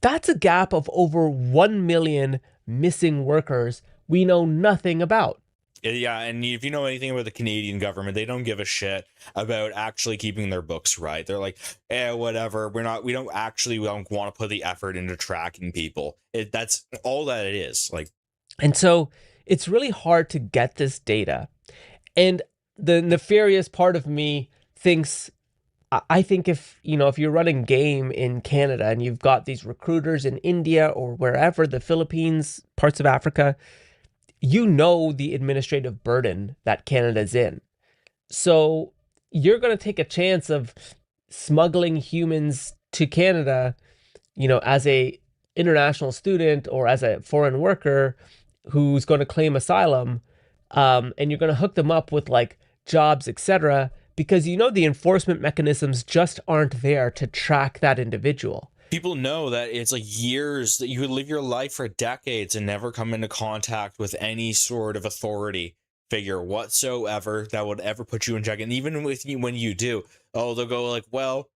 That's a gap of over 1 million missing workers we know nothing about. Yeah, and if you know anything about the Canadian government, they don't give a shit about actually keeping their books right. They're like, whatever. We don't want to put the effort into tracking people. That's all that it is. And so it's really hard to get this data. And the nefarious part of me thinks, I think if you're running game in Canada and you've got these recruiters in India or wherever, the Philippines, parts of Africa, the administrative burden that Canada's in. So you're going to take a chance of smuggling humans to Canada, as a international student or as a foreign worker who's going to claim asylum, and you're going to hook them up with jobs, etc., because the enforcement mechanisms just aren't there to track that individual. People know that it's years, that you could live your life for decades and never come into contact with any sort of authority figure whatsoever that would ever put you in check. And even when you do, they'll go well,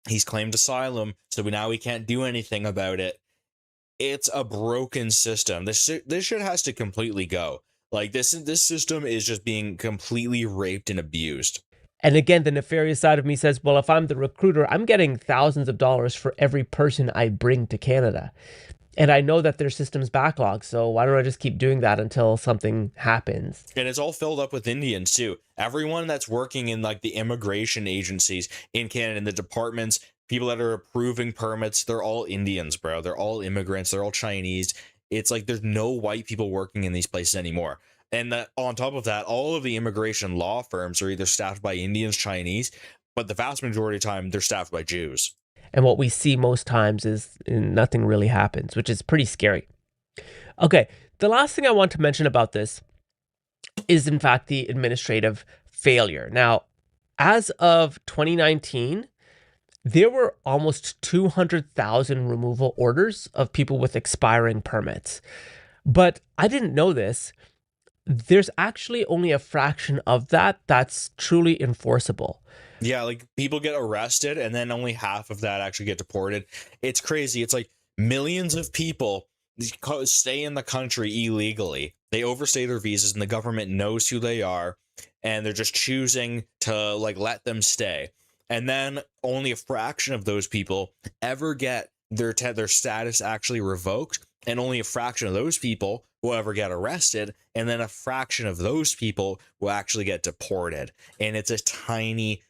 he's claimed asylum, so now we can't do anything about it. It's a broken system. This shit has to completely go. This system is just being completely raped and abused. And again, the nefarious side of me says, well, if I'm the recruiter, I'm getting thousands of dollars for every person I bring to Canada. And I know that their system's backlogged, so why don't I just keep doing that until something happens? And it's all filled up with Indians, too. Everyone that's working in, the immigration agencies in Canada, in the departments, people that are approving permits, they're all Indians, bro. They're all immigrants. They're all Chinese. It's there's no white people working in these places anymore. And on top of that, all of the immigration law firms are either staffed by Indians, Chinese, but the vast majority of the time, they're staffed by Jews. And what we see most times is nothing really happens, which is pretty scary. Okay, the last thing I want to mention about this is, in fact, the administrative failure. Now, as of 2019, there were almost 200,000 removal orders of people with expiring permits. But I didn't know this. There's actually only a fraction of that that's truly enforceable. Yeah, people get arrested and then only half of that actually get deported. It's crazy. It's millions of people stay in the country illegally. They overstay their visas and the government knows who they are, and they're just choosing to let them stay. And then only a fraction of those people ever get their status actually revoked and only a fraction of those people will ever get arrested, and then a fraction of those people will actually get deported. And it's a tiny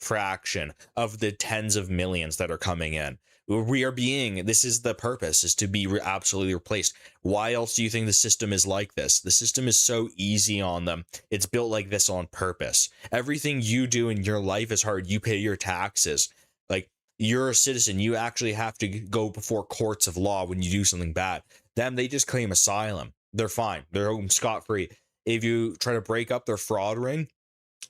fraction of the tens of millions that are coming in. This is the purpose, is to be absolutely replaced. Why else do you think the system is like this? The system is so easy on them. It's built like this on purpose. Everything you do in your life is hard. You pay your taxes. Like, you're a citizen. You actually have to go before courts of law when you do something bad. Them, they just claim asylum. They're fine. They're home scot-free. If you try to break up their fraud ring,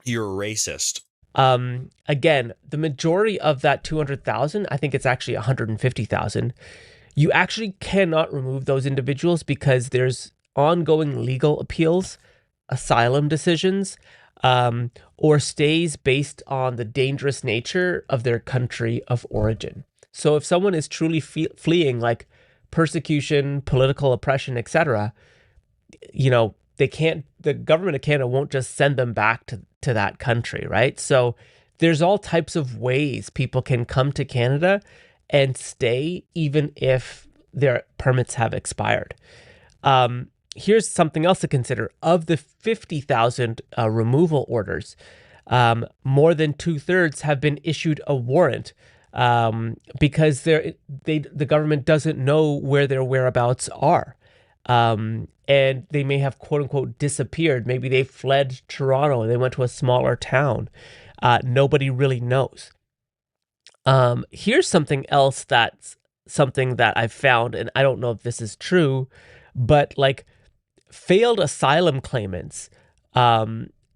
you're a racist. Again, the majority of that 200,000, I think it's actually 150,000. You actually cannot remove those individuals because there's ongoing legal appeals, asylum decisions, or stays based on the dangerous nature of their country of origin. So if someone is truly fleeing like persecution, political oppression, etc., the government of Canada won't just send them back to that country, right? So there's all types of ways people can come to Canada and stay even if their permits have expired. Here's something else to consider. Of the 50,000 removal orders, more than 2/3 have been issued a warrant because the government doesn't know where their whereabouts are. And they may have, quote unquote, disappeared. Maybe they fled Toronto and they went to a smaller town. Nobody really knows. Here's something else that's something that I've found, and I don't know if this is true, but like failed asylum claimants.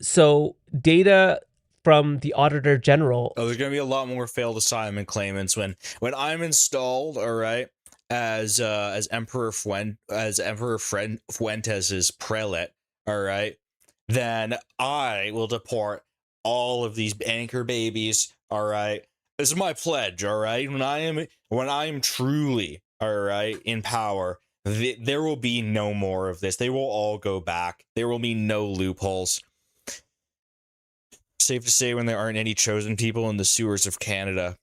So data from the Auditor General. Oh, there's going to be a lot more failed asylum claimants when I'm installed, all right, as Emperor Fuentes's prelate, all right, then I will deport all of these anchor babies, all right. This is my pledge, all right. When I am truly, all right, in power, there will be no more of this. They will all go back. There will be no loopholes. Safe to say, when there aren't any chosen people in the sewers of Canada.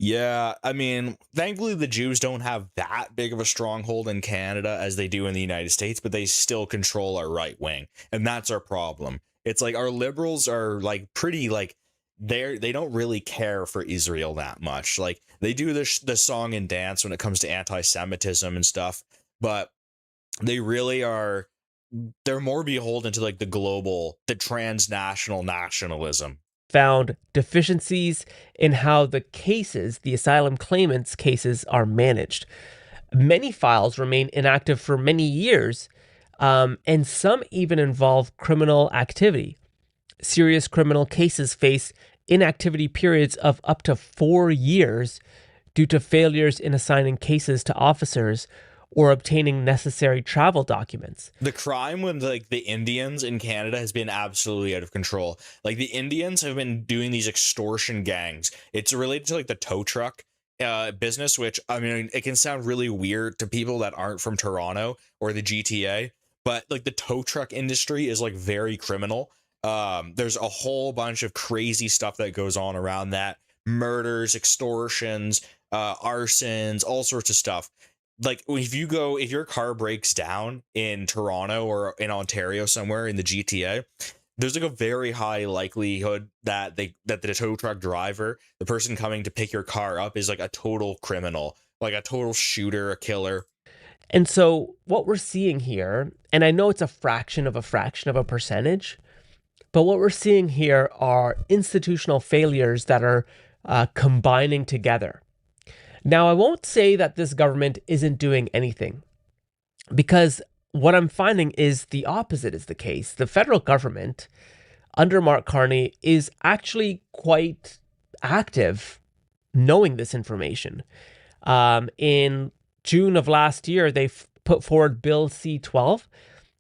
Yeah, I mean, thankfully the Jews don't have that big of a stronghold in Canada as they do in the United States, but they still control our right wing, and that's our problem. It's like our liberals are like pretty like they don't really care for Israel that much. Like, they do the song and dance when it comes to anti-Semitism and stuff, but they really are. They're more beholden to like the transnational nationalism. Found deficiencies in how the asylum claimants' cases are managed. Many files remain inactive for many years, and some even involve criminal activity. Serious criminal cases face inactivity periods of up to 4 years due to failures in assigning cases to officers or obtaining necessary travel documents. The crime with like the Indians in Canada has been absolutely out of control. Like, the Indians have been doing these extortion gangs. It's related to like the tow truck business, which, I mean, it can sound really weird to people that aren't from Toronto or the GTA, but like the tow truck industry is like very criminal. There's a whole bunch of crazy stuff that goes on around that. Murders, extortions, arsons, all sorts of stuff. Like, if your car breaks down in Toronto or in Ontario somewhere in the GTA, there's like a very high likelihood that the tow truck driver, the person coming to pick your car up, is like a total criminal, like a total shooter, a killer. And so what we're seeing here, and I know it's a fraction of a percentage, but what we're seeing here are institutional failures that are combining together. Now, I won't say that this government isn't doing anything, because what I'm finding is the opposite is the case. The federal government under Mark Carney is actually quite active knowing this information. In June of last year, they put forward Bill C-12,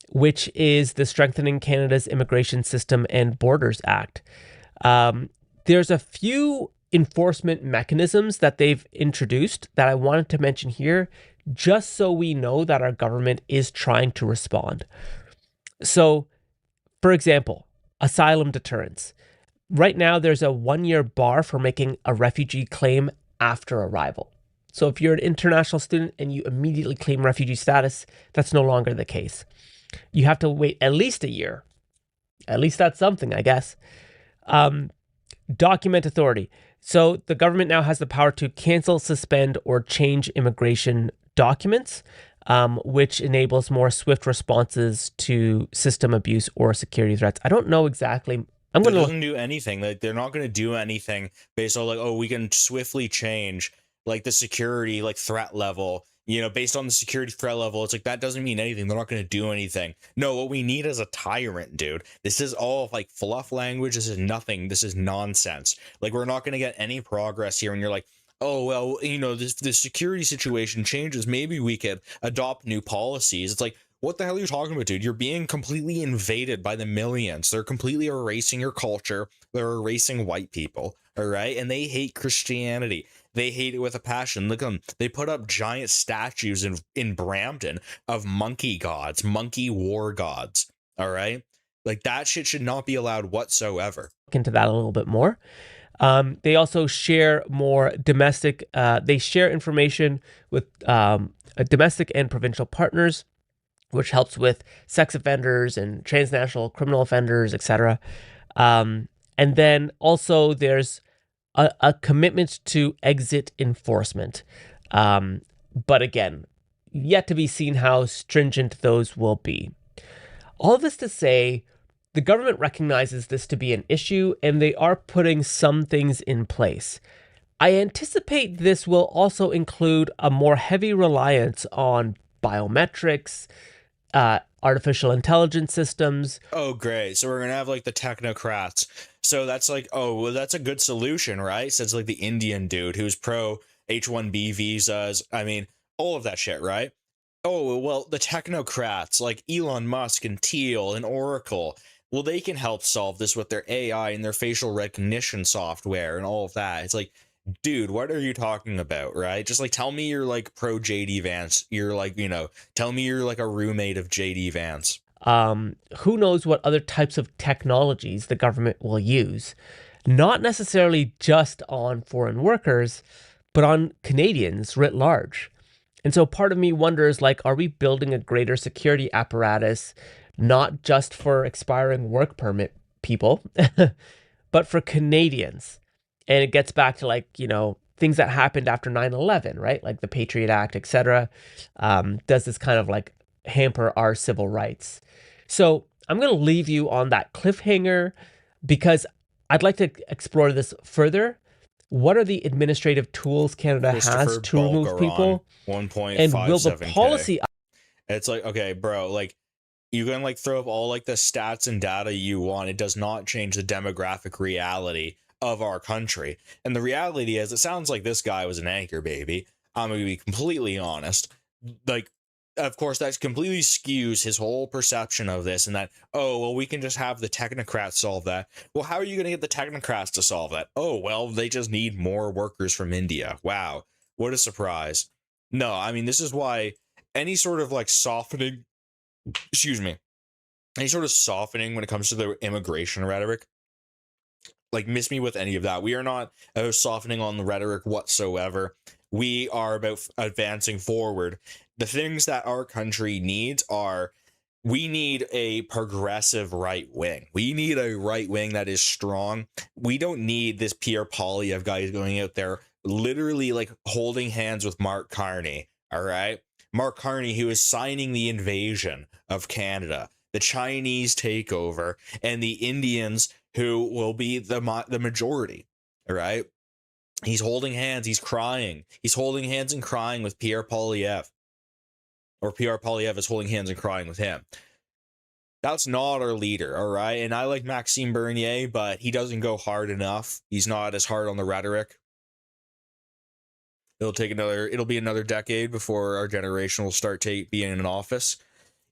which is the Strengthening Canada's Immigration System and Borders Act. There's a few enforcement mechanisms that they've introduced that I wanted to mention here, just so we know that our government is trying to respond. So, for example, asylum deterrence. Right now, there's a 1-year bar for making a refugee claim after arrival. So if you're an international student and you immediately claim refugee status, that's no longer the case. You have to wait at least a year. At least that's something, I guess. Document authority. So the government now has the power to cancel, suspend, or change immigration documents, which enables more swift responses to system abuse or security threats. I don't know exactly. It doesn't do anything. Like, they're not going to do anything based on like, oh, we can swiftly change like the security like threat level, you know, based on the security threat level. It's like, that doesn't mean anything. They're not going to do anything. No, what we need is a tyrant, dude. This is all like fluff language. This is nothing. This is nonsense. Like, we're not going to get any progress here. And you're like, oh, well, you know, this security situation changes. Maybe we could adopt new policies. It's like, what the hell are you talking about, dude? You're being completely invaded by the millions. They're completely erasing your culture. They're erasing white people, all right? And they hate Christianity. They hate it with a passion. Look at them. They put up giant statues in Brampton of monkey gods, monkey war gods, all right? Like, that shit should not be allowed whatsoever. Into that a little bit more. They also share more domestic, they share information with domestic and provincial partners, which helps with sex offenders and transnational criminal offenders, etc. And then also there's a commitment to exit enforcement. But again, yet to be seen how stringent those will be. All of this to say, the government recognizes this to be an issue, and they are putting some things in place. I anticipate this will also include a more heavy reliance on biometrics, artificial intelligence systems. Oh, great. So we're going to have like the technocrats. So that's like, oh, well, that's a good solution, right? So it's like the Indian dude who's pro H-1B visas. I mean, all of that shit, right? Oh, well, the technocrats like Elon Musk and Thiel and Oracle, well, they can help solve this with their AI and their facial recognition software and all of that. It's like, dude, what are you talking about, right? Just like, tell me you're like pro JD Vance. You're like, you know, tell me you're like a roommate of JD Vance. Who knows what other types of technologies the government will use? Not necessarily just on foreign workers, but on Canadians writ large. And so part of me wonders, like, are we building a greater security apparatus, not just for expiring work permit people, but for Canadians? And it gets back to, like, you know, things that happened after 9/11, right? Like the Patriot Act, etc. Does this kind of like hamper our civil rights? So I'm going to leave you on that cliffhanger because I'd like to explore this further. What are the administrative tools Canada has to remove people? 1.57K. And will the policy... It's like, okay, bro, like, you can like throw up all like the stats and data you want. It does not change the demographic reality of our country. And the reality is, it sounds like this guy was an anchor baby. I'm going to be completely honest. Like, of course, that completely skews his whole perception of this, and that, oh, well, we can just have the technocrats solve that. Well, how are you going to get the technocrats to solve that? Oh, well, they just need more workers from India. Wow, what a surprise. No, I mean, this is why any sort of like softening, any sort of softening when it comes to the immigration rhetoric, like, miss me with any of that. We are not softening on the rhetoric whatsoever. We are about advancing forward. The things that our country needs are, we need a progressive right wing. We need a right wing that is strong. We don't need this Pierre Poilievre guy going out there literally like holding hands with Mark Carney. All right. Mark Carney, who is signing the invasion of Canada, the Chinese takeover, and the Indians who will be the majority. All right. He's holding hands. He's crying. He's holding hands and crying with Pierre Poilievre. Or Pierre Poilievre is holding hands and crying with him. That's not our leader, all right? And I like Maxime Bernier, but he doesn't go hard enough. He's not as hard on the rhetoric. It'll be another decade before our generation will start being in office.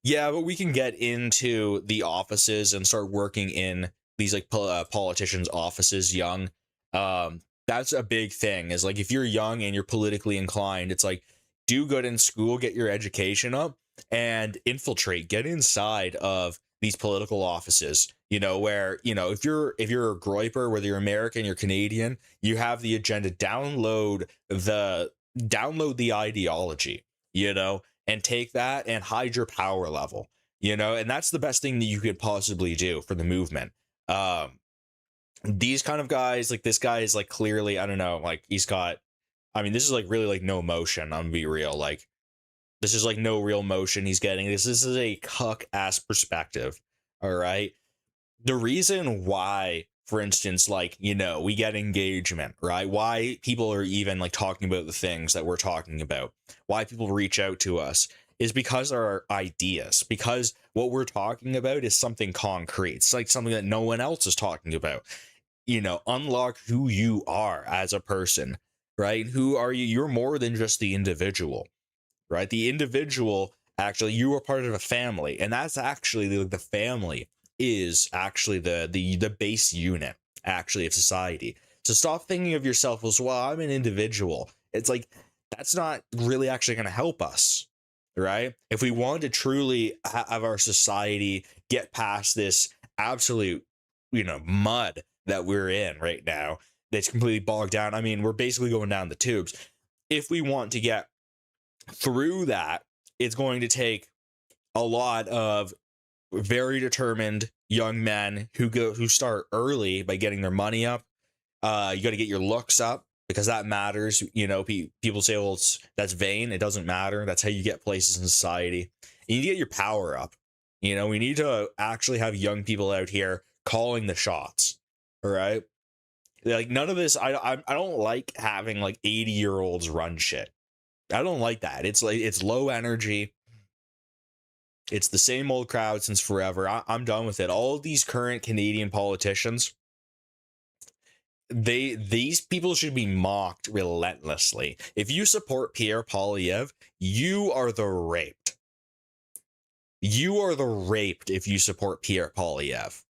Yeah, but we can get into the offices and start working in these like politicians' offices young. That's a big thing, is like, if you're young and you're politically inclined, it's like, do good in school, get your education up, and infiltrate, get inside of these political offices, you know, where, you know, if you're a groiper, whether you're American, you're Canadian, you have the agenda, download the download the ideology, you know, and take that and hide your power level, you know, and that's the best thing that you could possibly do for the movement. These kind of guys, like this guy is like clearly, I don't know, like he's got, I mean, this is like really like no motion. I'm gonna be real, like this is like no real motion he's getting. This is a cuck ass perspective. All right. The reason why, for instance, like, you know, we get engagement, right? Why people are even like talking about the things that we're talking about, why people reach out to us is because of our ideas, because what we're talking about is something concrete. It's like something that no one else is talking about. You know, unlock who you are as a person, right? Who are you? You're more than just the individual, right? The individual, actually, you are part of a family, and that's actually the family is actually the base unit actually of society. So stop thinking of yourself as, well, I'm an individual. It's like that's not really actually going to help us, right? If we want to truly have our society get past this absolute, you know, mud that we're in right now, that's completely bogged down. I mean, we're basically going down the tubes. If we want to get through that, it's going to take a lot of very determined young men who start early by getting their money up. You got to get your looks up, because that matters. You know, people say, well, that's vain. It doesn't matter. That's how you get places in society. You need to get your power up. You know, we need to actually have young people out here calling the shots. All right. Like none of this. I don't like having like 80-year-olds run shit. I don't like that. It's like, it's low energy. It's the same old crowd since forever. I'm done with it. All of these current Canadian politicians, these people should be mocked relentlessly. If you support Pierre Poilievre, you are the raped. You are the raped if you support Pierre Poilievre.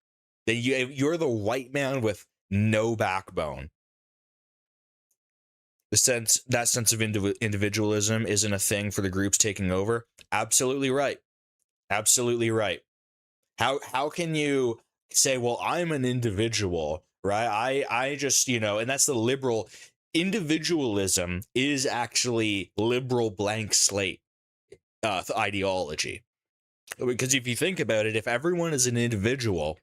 Then you're the white man with no backbone. That sense of individualism isn't a thing for the groups taking over. Absolutely right. Absolutely right. How can you say, well, I'm an individual, right? I just, you know, and that's the liberal individualism is actually liberal blank slate ideology. Because if you think about it, if everyone is an individual,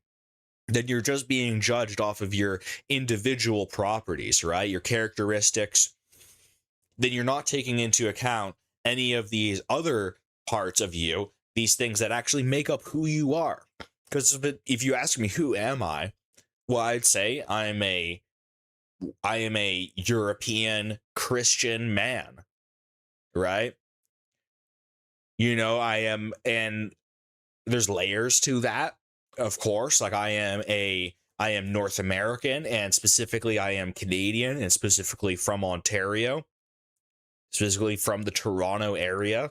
then you're just being judged off of your individual properties, right? Your characteristics. Then you're not taking into account any of these other parts of you, these things that actually make up who you are. Because if you ask me, who am I? Well, I'd say I am a European Christian man, right? You know, I am, and there's layers to that, of course. Like I am North American, and specifically I am Canadian, and specifically from Ontario, specifically from the Toronto area,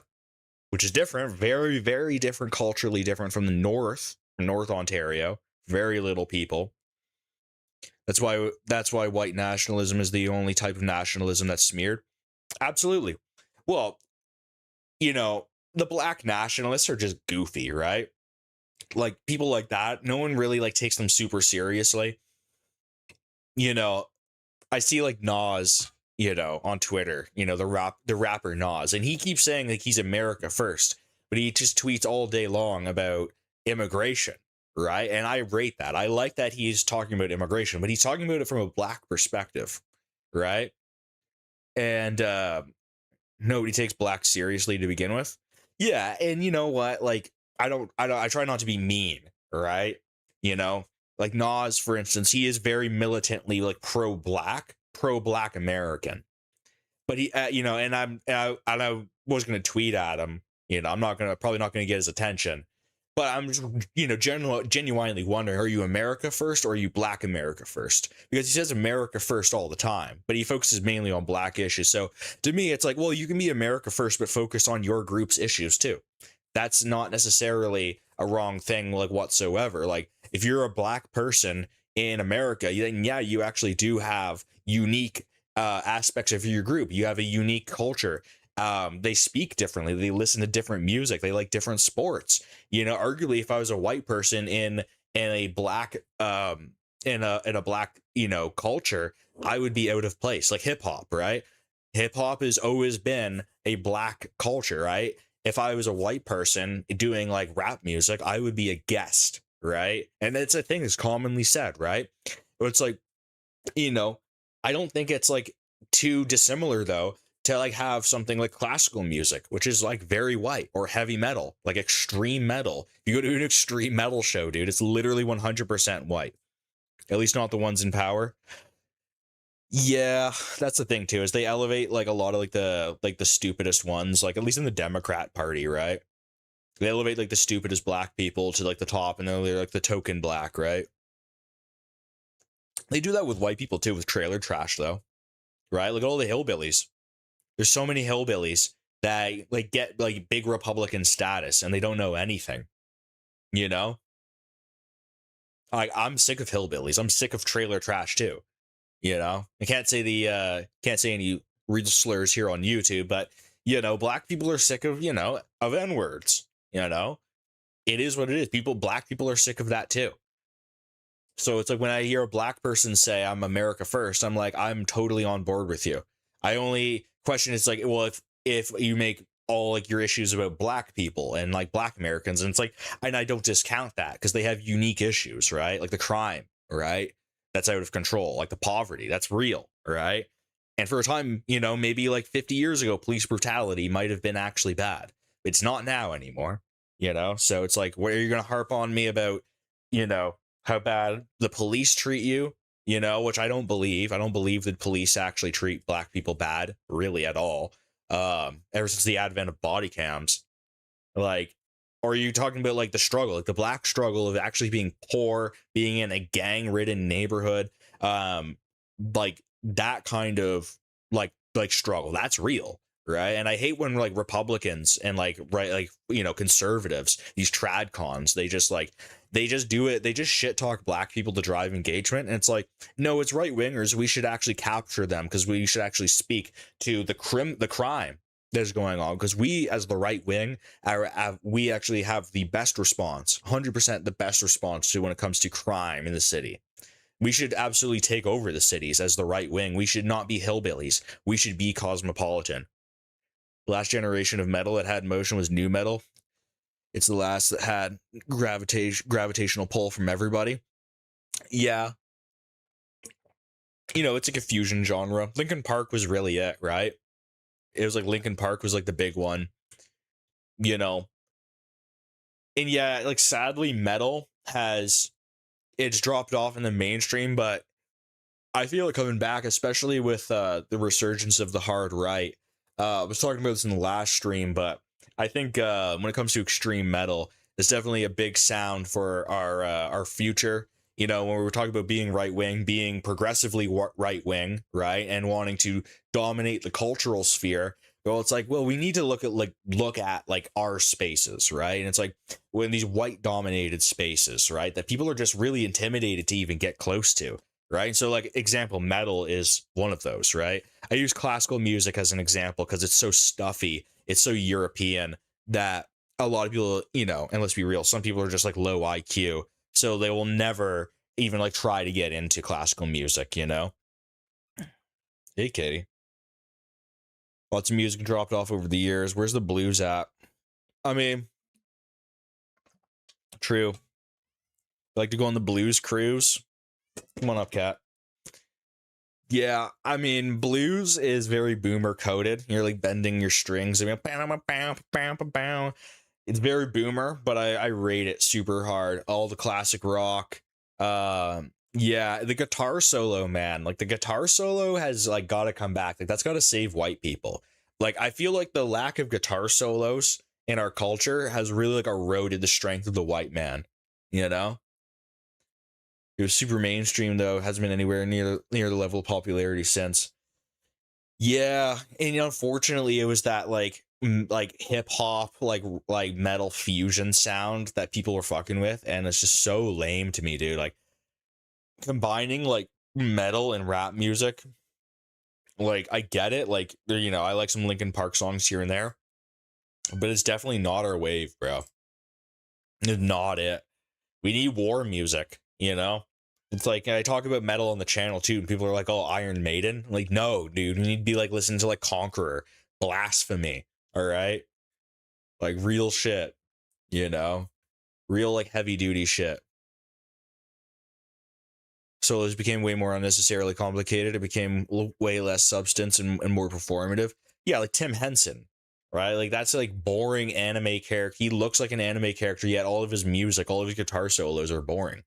which is different, very, very different, culturally different from the North Ontario. Very little people. That's why white nationalism is the only type of nationalism that's smeared. Absolutely. Well, you know, the black nationalists are just goofy, right? Like people like that, no one really like takes them super seriously. You know, I see like Nas, you know, on Twitter, you know, the rapper Nas, and he keeps saying like he's America first, but he just tweets all day long about immigration, right? And I rate that. I like that he's talking about immigration, but he's talking about it from a black perspective, right? And nobody takes black seriously to begin with. Yeah, and you know what? Like I try not to be mean, right? You know, like Nas, for instance, he is very militantly like pro-black American. But he, you know, and I was gonna tweet at him. You know, probably not gonna get his attention. But I'm just, you know, genuinely wondering, are you America first or are you Black America first? Because he says America first all the time, but he focuses mainly on black issues. So to me, it's like, well, you can be America first, but focus on your group's issues too. That's not necessarily a wrong thing, like whatsoever. Like if you're a black person in America, then yeah, you actually do have unique aspects of your group. You have a unique culture. They speak differently. They listen to different music. They like different sports. You know, arguably, if I was a white person in a black in a black, you know, culture, I would be out of place. Like hip hop, right? Hip hop has always been a black culture, right? If I was a white person doing like rap music, I would be a guest, right? And it's a thing that's commonly said, right? It's like, you know, I don't think it's like too dissimilar though to like have something like classical music, which is like very white, or heavy metal, like extreme metal. If you go to an extreme metal show, dude, it's literally 100% white. At least not the ones in power. Yeah, that's the thing too, is they elevate like a lot of like the stupidest ones, like at least in the Democrat Party, right? They elevate like the stupidest black people to like the top, and then they're like the token black, right? They do that with white people too, with trailer trash though, right? Look at all the hillbillies. There's so many hillbillies that like get like big Republican status and they don't know anything, you know? Like, I'm sick of hillbillies. I'm sick of trailer trash too. You know, I can't say any racial slurs here on YouTube, but you know, black people are sick of, of N-words. You know, it is what it is. Black people are sick of that too. So it's like when I hear a black person say I'm America first, I'm like, I'm totally on board with you. I only question is like, well, if you make all like your issues about black people and like black Americans, and it's like, and I don't discount that because they have unique issues, right? Like the crime, right? That's out of control, like the poverty, that's real, right? And for a time, maybe like 50 years ago, police brutality might have been actually bad. It's not now anymore, So it's like, where are you going to harp on me about, how bad the police treat you, which I don't believe. I don't believe that police actually treat black people bad, really, at all. Ever since the advent of body cams, like, or are you talking about like the struggle, like the black struggle of actually being poor, being in a gang-ridden neighborhood, like that kind of like struggle? That's real, right? And I hate when like Republicans and conservatives, these trad cons, they just do it. They just shit talk black people to drive engagement, and it's like, no, it's right wingers. We should actually capture them because we should actually speak to the crime that is going on, because we as the right wing we actually have the best response, 100% the best response to when it comes to crime in the city. We should absolutely take over the cities as the right wing. We should not be hillbillies. We should be cosmopolitan. The last generation of metal that had motion was new metal. It's the last that had gravitational pull from everybody. Yeah, it's like a fusion genre. Linkin Park was really it, right? It was like Linkin Park was like the big one, and yeah, like sadly metal it's dropped off in the mainstream, but I feel it coming back, especially with the resurgence of the hard right. I was talking about this in the last stream, but I think when it comes to extreme metal, it's definitely a big sound for our future. When we were talking about being right wing, being progressively right wing, right, and wanting to dominate the cultural sphere. Well, it's like, well, we need to look at our spaces, right? And it's like, when these white dominated spaces, right, that people are just really intimidated to even get close to, right? So like, example, metal is one of those, right? I use classical music as an example because it's so stuffy, it's so European that a lot of people, and let's be real, some people are just like low IQ, so they will never even like try to get into classical music, Hey, Katie. Lots of music dropped off over the years. Where's the blues at? I mean, true. Like to go on the blues cruise? Come on up, Kat. Yeah, I mean, blues is very boomer coded. You're like bending your strings. It's very boomer, but I rate it super hard. All the classic rock. Yeah, the guitar solo, man. Like the guitar solo has like got to come back. Like that's got to save white people. Like I feel like the lack of guitar solos in our culture has really like eroded the strength of the white man. It was super mainstream though. Hasn't been anywhere near the level of popularity since. Yeah, and unfortunately, it was that like hip hop, like metal fusion sound that people were fucking with, and it's just so lame to me, dude. Like combining like metal and rap music, like I get it. Like I like some Linkin Park songs here and there, but it's definitely not our wave, bro. It's not it. We need war music, It's like I talk about metal on the channel too, and people are like, "Oh, Iron Maiden." Like, no, dude, you need to be like listening to like Conqueror, Blasphemy. All right, like real shit, you know, real like heavy duty shit. Solos became way more unnecessarily complicated. It became way less substance and more performative. Yeah, like Tim Henson, right? Like that's like boring anime character. He looks like an anime character, yet all of his music, all of his guitar solos are boring.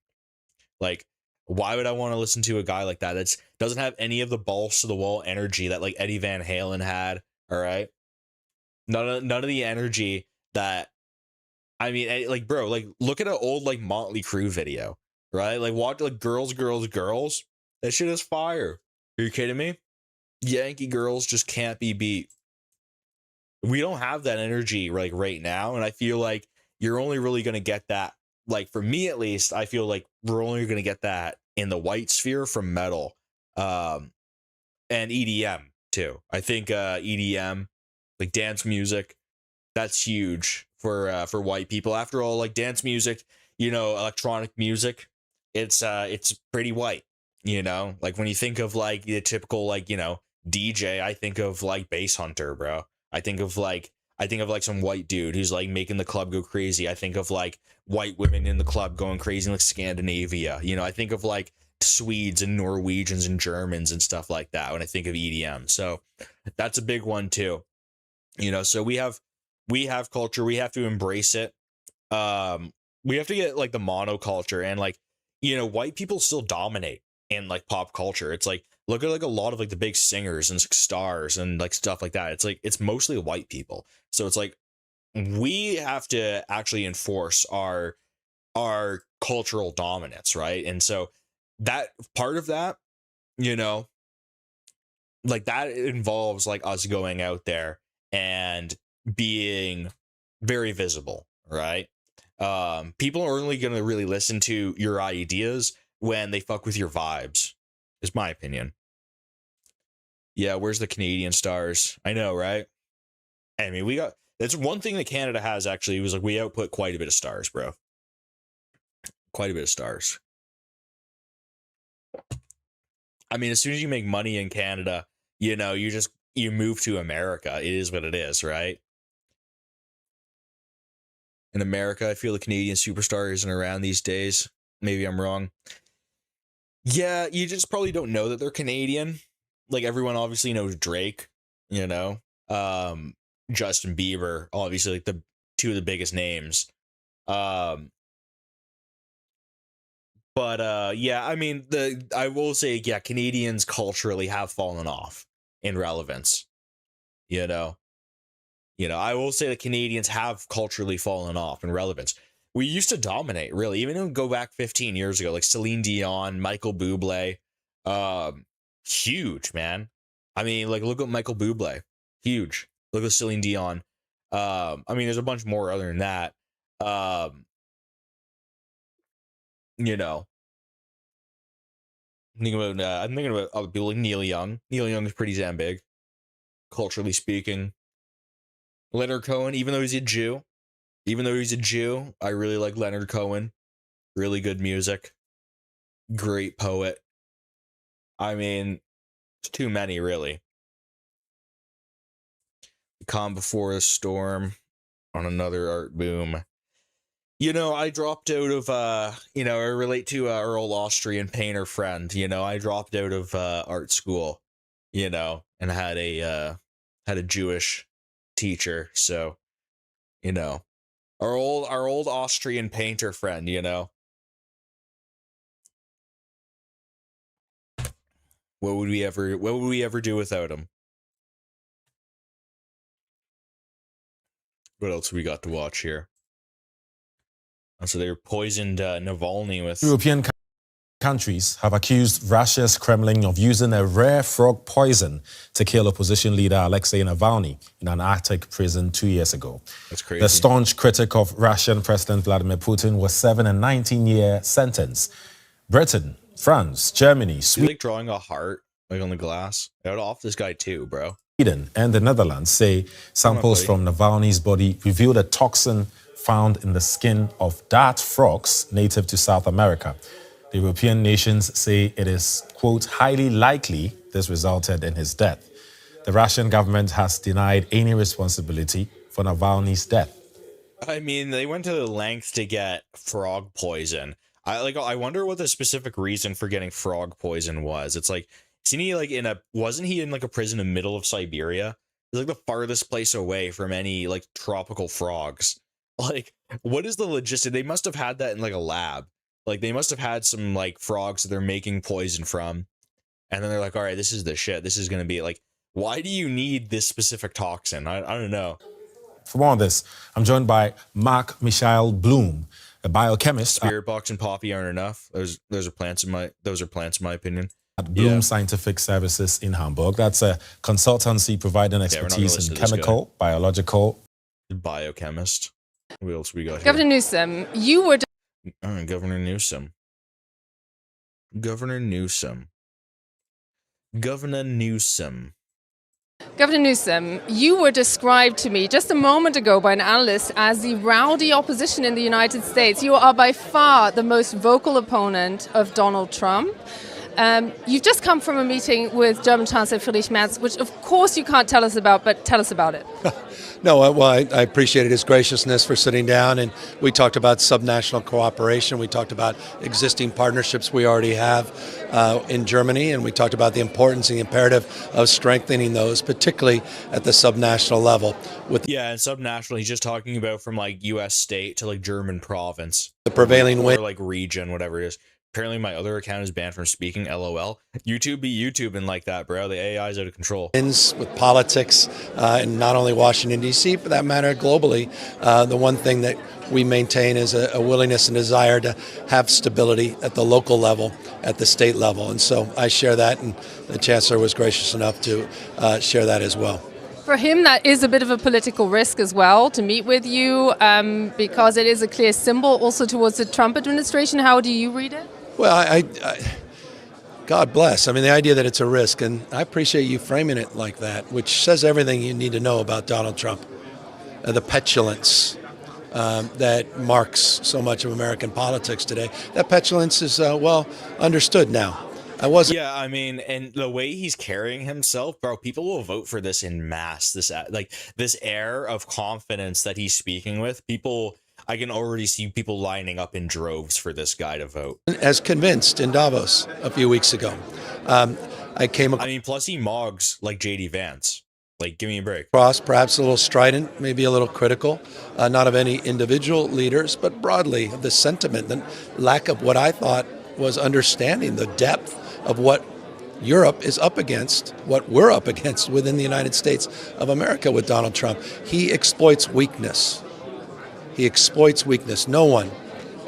Like, why would I want to listen to a guy like that? That doesn't have any of the balls to the wall energy that like Eddie Van Halen had. All right, none of the energy that, I mean, like, bro, like look at an old like Motley Crue video, right? Like watch like girls. That shit is fire. Are you kidding me? Yankee girls just can't be beat. We don't have that energy like right now, and I feel like you're only really gonna get that. Like for me at least, I feel like we're only gonna get that in the white sphere from metal, and EDM too. I think EDM, like dance music, that's huge for white people. After all, like dance music, you know, electronic music, it's pretty white. You know, like when you think of like the typical like, you know, DJ, I think of like Bass Hunter, bro. I think of like some white dude who's like making the club go crazy. I think of like white women in the club going crazy in like Scandinavia. You know, I think of like Swedes and Norwegians and Germans and stuff like that when I think of EDM. So that's a big one too. You know, so we have culture, we have to embrace it. We have to get like the monoculture, and like, you know, white people still dominate in like pop culture. It's like, look at like a lot of like the big singers and stars and like stuff like that. It's like it's mostly white people. So it's like we have to actually enforce our cultural dominance, right? And so that part of that, you know, like that involves like us going out there and being very visible, right? People are only going to really listen to your ideas when they fuck with your vibes, is my opinion. Yeah, where's the Canadian stars? I know, right? I mean, that's one thing that Canada has actually, was like we output quite a bit of stars, bro. Quite a bit of stars. I mean, as soon as you make money in Canada, you know, you move to America. It is what it is, right? In America, I feel the Canadian superstar isn't around these days. Maybe I'm wrong. Yeah, you just probably don't know that they're Canadian. Like everyone obviously knows Drake, you know. Justin Bieber, obviously like the two of the biggest names. But yeah, I mean, I will say, yeah, Canadians culturally have fallen off in relevance. You know, I will say that Canadians have culturally fallen off in relevance. We used to dominate, really, even if we go back 15 years ago, like Celine Dion, Michael Bublé, huge, man. I mean, like, look at Michael Bublé, huge. Look at Celine Dion. I mean, there's a bunch more other than that. You know, I'm thinking about other people like Neil Young. Neil Young is pretty damn big, culturally speaking. Leonard Cohen, even though he's a Jew, I really like Leonard Cohen. Really good music. Great poet. I mean, it's too many, really. Calm Before the Storm on another art boom. You know, I dropped out of, you know, I relate to our old Austrian painter friend. You know, I dropped out of art school, you know, and had a Jewish teacher. So, you know, our old Austrian painter friend, you know. What would we ever do without him? What else we got to watch here? So they poisoned Navalny with... European countries have accused Russia's Kremlin of using a rare frog poison to kill opposition leader Alexei Navalny in an Arctic prison 2 years ago. That's crazy. The staunch critic of Russian President Vladimir Putin was serving a 19-year sentence. Britain, France, Germany, Sweden... like drawing a heart like on the glass. I would off this guy too, bro. Sweden and the Netherlands say samples from Navalny's body revealed a toxin found in the skin of dart frogs native to South America. The European nations say it is, quote, highly likely this resulted in his death. The Russian government has denied any responsibility for Navalny's death. I mean, they went to the length to get frog poison. I wonder what the specific reason for getting frog poison was. It's like, wasn't he in like a prison in the middle of Siberia? It's like the farthest place away from any like tropical frogs. Like, what is the logistic? They must have had that in like a lab. Like, they must have had some like frogs that they're making poison from. And then they're like, all right, this is the shit. This is going to be like, why do you need this specific toxin? I don't know. For more on this, I'm joined by Mark Michael Bloom, a biochemist. Spirit box and poppy aren't enough. Those are plants in my opinion. At Bloom Scientific Services in Hamburg. That's a consultancy providing expertise in chemical, biological, biochemist. What else we got here? Governor Newsom, you were. Governor Newsom. Governor Newsom. Governor Newsom. Governor Newsom, you were described to me just a moment ago by an analyst as the rowdy opposition in the United States. You are by far the most vocal opponent of Donald Trump. You've just come from a meeting with German Chancellor Friedrich Merz, which of course you can't tell us about, but tell us about it. No, well, I appreciated his graciousness for sitting down, and we talked about subnational cooperation. We talked about existing partnerships we already have in Germany, and we talked about the importance and the imperative of strengthening those, particularly at the subnational level. And subnational, he's just talking about from like U.S. state to like German province. The prevailing wind. Or like region, whatever it is. Apparently my other account is banned from speaking, LOL. YouTube be YouTubing like that, bro. The AI is out of control. With politics, and not only Washington, D.C., for that matter, globally, the one thing that we maintain is a willingness and desire to have stability at the local level, at the state level. And so I share that, and the Chancellor was gracious enough to share that as well. For him, that is a bit of a political risk as well, to meet with you, because it is a clear symbol also towards the Trump administration. How do you read it? Well, I God bless. I mean, the idea that it's a risk, and I appreciate you framing it like that, which says everything you need to know about Donald Trump. The petulance that marks so much of American politics today. That petulance is well understood now. Yeah, I mean, and the way he's carrying himself, bro, people will vote for this in mass. This air of confidence that he's speaking with, people, I can already see people lining up in droves for this guy to vote. As convinced in Davos a few weeks ago, plus he mogs like JD Vance. Like, give me a break. Perhaps a little strident, maybe a little critical, not of any individual leaders, but broadly of the sentiment, the lack of what I thought was understanding the depth of what Europe is up against, what we're up against within the United States of America with Donald Trump. He exploits weakness. He exploits weakness. No one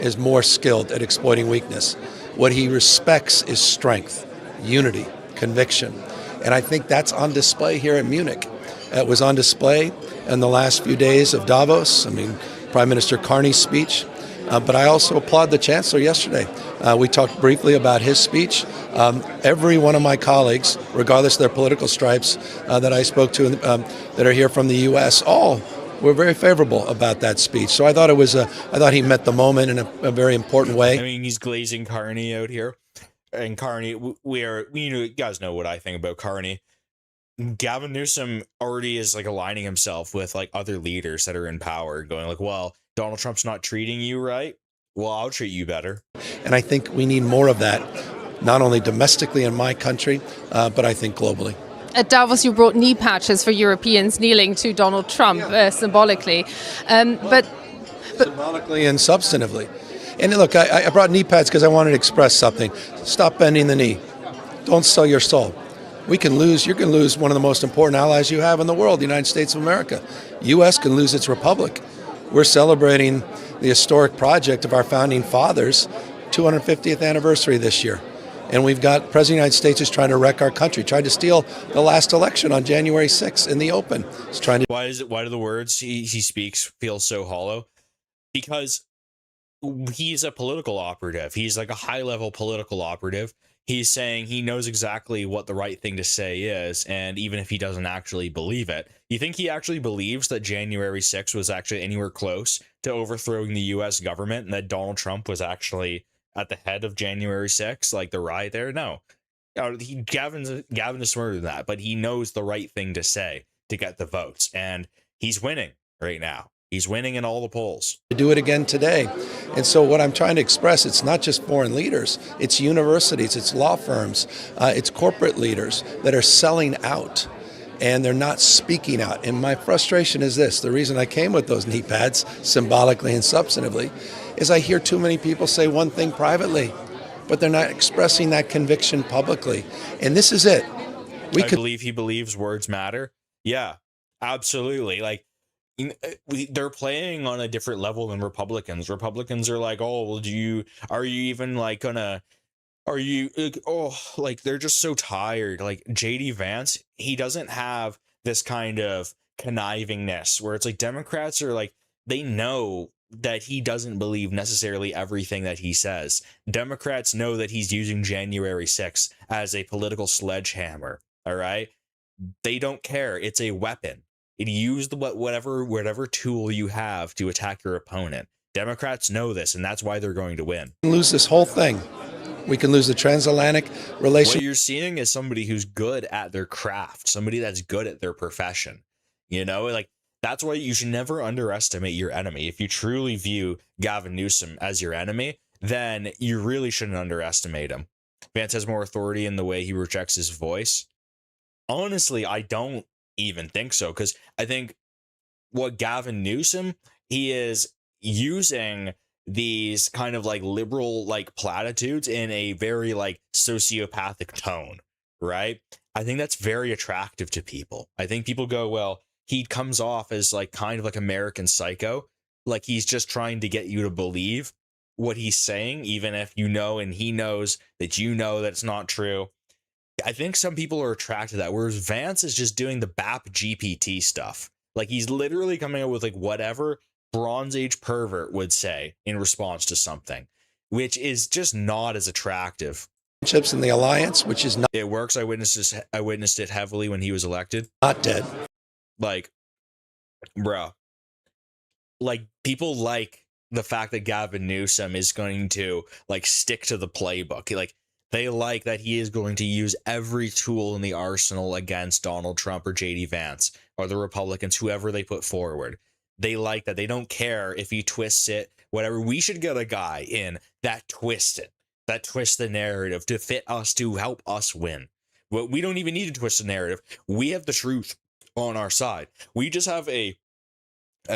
is more skilled at exploiting weakness. What he respects is strength, unity, conviction. And I think that's on display here in Munich. It was on display in the last few days of Davos. I mean, Prime Minister Carney's speech. But I also applaud the Chancellor yesterday. We talked briefly about his speech. Every one of my colleagues, regardless of their political stripes, that I spoke to that are here from the U.S., all were very favorable about that speech. So I thought I thought he met the moment in a very important way. I mean, he's glazing Carney out here, and Carney, you guys know what I think about Carney. Gavin Newsom already is like aligning himself with like other leaders that are in power, going like, well, Donald Trump's not treating you right. Well, I'll treat you better. And I think we need more of that, not only domestically in my country, but I think globally. At Davos, you brought knee patches for Europeans kneeling to Donald Trump, symbolically. But symbolically and substantively. And look, I brought knee pads because I wanted to express something. Stop bending the knee. Don't sell your soul. You can lose one of the most important allies you have in the world, the United States of America. U.S. can lose its republic. We're celebrating the historic project of our founding fathers, 250th anniversary this year. And we've got President of the United States who's trying to wreck our country, tried to steal the last election on January 6th in the open. He's trying to. Why do the words he speaks feel so hollow? Because he's a political operative. He's like a high-level political operative. He's saying he knows exactly what the right thing to say is, and even if he doesn't actually believe it, you think he actually believes that January 6th was actually anywhere close to overthrowing the U.S. government and that Donald Trump was actually at the head of January 6th, like the riot there. No, Gavin is smarter than that, but he knows the right thing to say to get the votes, and he's winning right now. He's winning in all the polls. To do it again today. And so what I'm trying to express, it's not just foreign leaders, it's universities, it's law firms, it's corporate leaders that are selling out, and they're not speaking out. And my frustration is this: the reason I came with those knee pads, symbolically and substantively, is I hear too many people say one thing privately, but they're not expressing that conviction publicly. And this is it. I believe he believes words matter. Yeah, absolutely. Like, they're playing on a different level than Republicans. Republicans are like, oh, well, are you even like gonna, are you, oh, like, they're just so tired. Like, JD Vance, he doesn't have this kind of connivingness where it's like Democrats are like, they know that he doesn't believe necessarily everything that he says. Democrats know that he's using January 6th as a political sledgehammer. All right. They don't care. It's a weapon. It used whatever tool you have to attack your opponent. Democrats know this, and that's why they're going to win. We can lose this whole thing. We can lose the transatlantic relationship. What you're seeing is somebody who's good at their craft, somebody that's good at their profession. You know, like, that's why you should never underestimate your enemy. If you truly view Gavin Newsom as your enemy, then you really shouldn't underestimate him. Vance has more authority in the way he rejects his voice. Honestly, I don't even think so, because I think what Gavin Newsom, he is using these kind of like liberal like platitudes in a very like sociopathic tone, right? I think that's very attractive to people. I think people go, well, he comes off as like kind of like American Psycho, like he's just trying to get you to believe what he's saying, even if you know and he knows that you know that it's not true. I think some people are attracted to that, whereas Vance is just doing the BAP GPT stuff. Like, he's literally coming up with like whatever Bronze Age pervert would say in response to something, which is just not as attractive. In the alliance, which is not. It works. I witnessed it heavily when he was elected. Not dead. Like, bro, like, people like the fact that Gavin Newsom is going to like stick to the playbook. Like, they like that he is going to use every tool in the arsenal against Donald Trump or JD Vance or the Republicans, whoever they put forward. They like that. They don't care if he twists it, whatever. We should get a guy in that twists the narrative to fit us, to help us win. Well, we don't even need to twist the narrative. We have the truth on our side. We just have a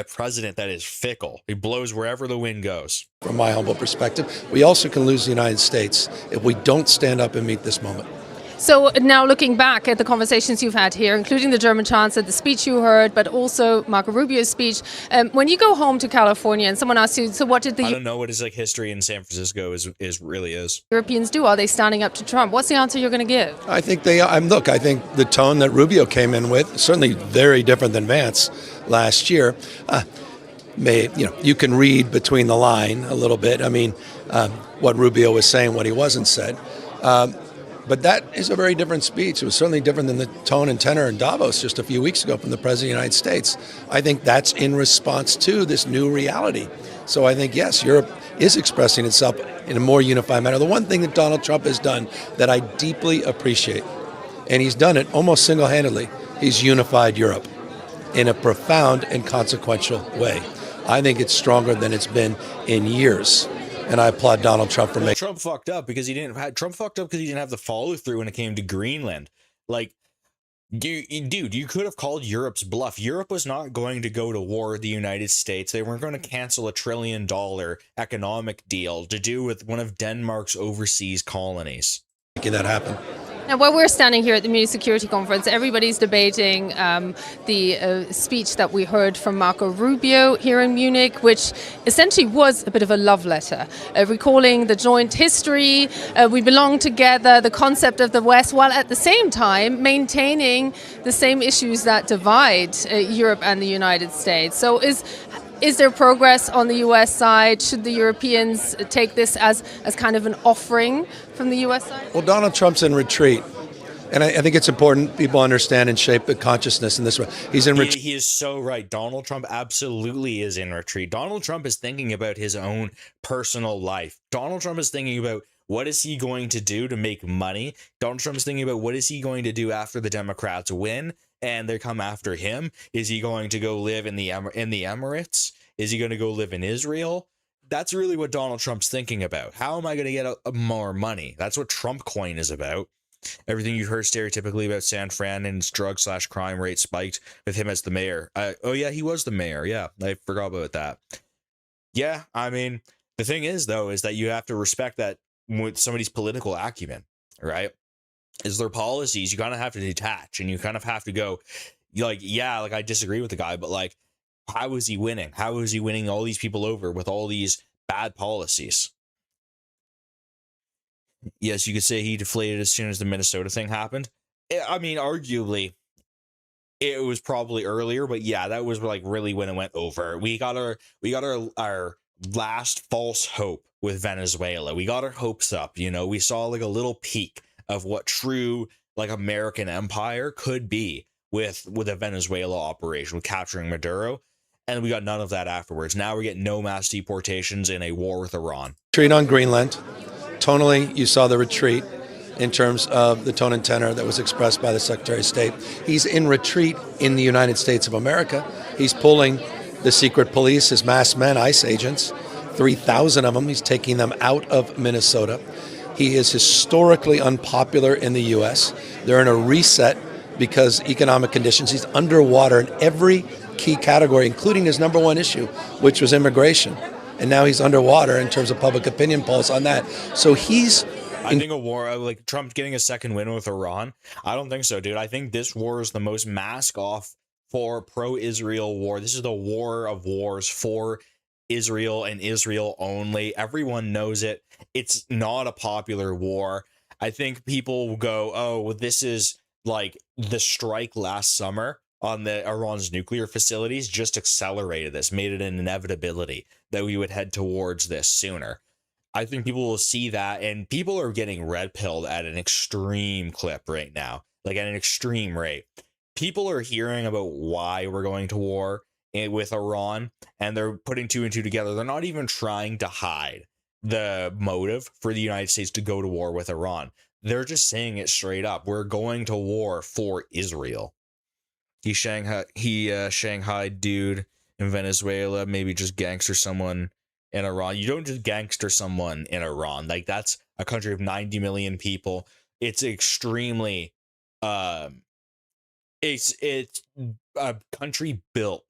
president that is fickle. He blows wherever the wind goes. From my humble perspective, we also can lose the United States if we don't stand up and meet this moment. So now looking back at the conversations you've had here, including the German chancellor, the speech you heard, but also Marco Rubio's speech, when you go home to California and someone asks you, so what did I don't know what his like history in San Francisco really is. Europeans do? Are they standing up to Trump? What's the answer you're going to give? I think they are. Look, I think the tone that Rubio came in with, certainly very different than Vance last year. You can read between the line a little bit. I mean, what Rubio was saying, what he wasn't said. But that is a very different speech. It was certainly different than the tone and tenor in Davos just a few weeks ago from the President of the United States. I think that's in response to this new reality. So I think, yes, Europe is expressing itself in a more unified manner. The one thing that Donald Trump has done that I deeply appreciate, and he's done it almost single-handedly, he's unified Europe in a profound and consequential way. I think it's stronger than it's been in years. And I applaud Donald Trump for making. Trump fucked up because he didn't have the follow through when it came to Greenland. Like, dude, you could have called Europe's bluff. Europe was not going to go to war with the United States. They weren't going to cancel $1 trillion economic deal to do with one of Denmark's overseas colonies. Making that happen. Now, while we're standing here at the Munich Security Conference, everybody's debating the speech that we heard from Marco Rubio here in Munich, which essentially was a bit of a love letter, recalling the joint history, we belong together, the concept of the West, while at the same time maintaining the same issues that divide Europe and the United States. So is there progress on the U.S. side? Should the Europeans take this as kind of an offering from the U.S. side? Well, Donald Trump's in retreat. And I think it's important people understand and shape the consciousness in this way. He's in retreat. He is so right. Donald Trump absolutely is in retreat. Donald Trump is thinking about his own personal life. Donald Trump is thinking about what is he going to do to make money. Donald Trump is thinking about what is he going to do after the Democrats win and they come after him. Is he going to go live in the Emirates? Is he going to go live in Israel? That's really what Donald Trump's thinking about. How am I going to get more money? That's what Trump coin is about. Everything you've heard stereotypically about San Fran and its drug/crime rate spiked with him as the mayor. Oh yeah, he was the mayor. Yeah, I forgot about that. Yeah, I mean, the thing is though, is that you have to respect that with somebody's political acumen, right? Is their policies, you kind of have to detach and you kind of have to go, like, yeah, like I disagree with the guy, but like, how is he winning? How is he winning all these people over with all these bad policies? Yes, you could say he deflated as soon as the Minnesota thing happened. I mean, arguably, it was probably earlier, but yeah, that was like really when it went over. We got our last false hope with Venezuela. We got our hopes up, you know. We saw like a little peak of what true like American empire could be with a Venezuela operation, with capturing Maduro. And we got none of that afterwards. Now we're getting no mass deportations in a war with Iran. Retreat on Greenland. Tonally, you saw the retreat in terms of the tone and tenor that was expressed by the Secretary of State. He's in retreat in the United States of America. He's pulling the secret police, his masked men, ICE agents, 3,000 of them. He's taking them out of Minnesota. He is historically unpopular in the U.S. They're in a reset because economic conditions. He's underwater in every key category, including his number one issue, which was immigration. And now he's underwater in terms of public opinion polls on that. So he's... I think a war, like Trump getting a second win with Iran, I don't think so, dude. I think this war is the most mask off for pro-Israel war. This is the war of wars for Israel and Israel only. Everyone knows it. It's not a popular war. I think people will go, oh, well, this is like the strike last summer on the Iran's nuclear facilities just accelerated this, made it an inevitability that we would head towards this sooner. I think people will see that, and people are getting red pilled at an extreme clip right now, like at an extreme rate. People are hearing about why we're going to war with Iran, and they're putting two and two together. They're not even trying to hide the motive for the United States to go to war with Iran. They're just saying it straight up. We're going to war for Israel. He Shanghai dude in Venezuela, maybe just gangster someone in Iran. You don't just gangster someone in Iran. Like, that's a country of 90 million people. It's extremely it's a country built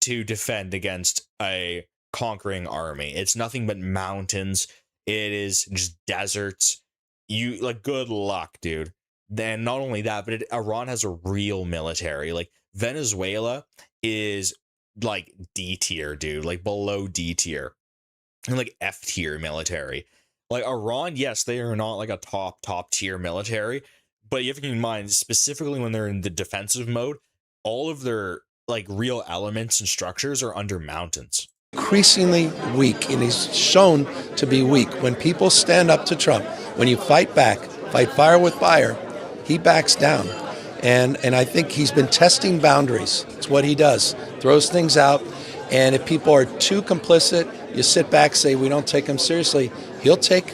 to defend against a conquering army. It's nothing but mountains. It is just deserts. You like, good luck, dude. Then not only that, but Iran has a real military. Like, Venezuela is like D tier, dude, like below D tier and like F tier military. Like, Iran, yes, they are not like a top tier military, but you have to keep in mind, specifically when they're in the defensive mode, all of their like real elements and structures are under mountains. Increasingly weak, and he's shown to be weak. When people stand up to Trump, when you fight back, fight fire with fire, he backs down. And I think he's been testing boundaries. It's what he does. Throws things out. And if people are too complicit, you sit back, say, we don't take him seriously. He'll take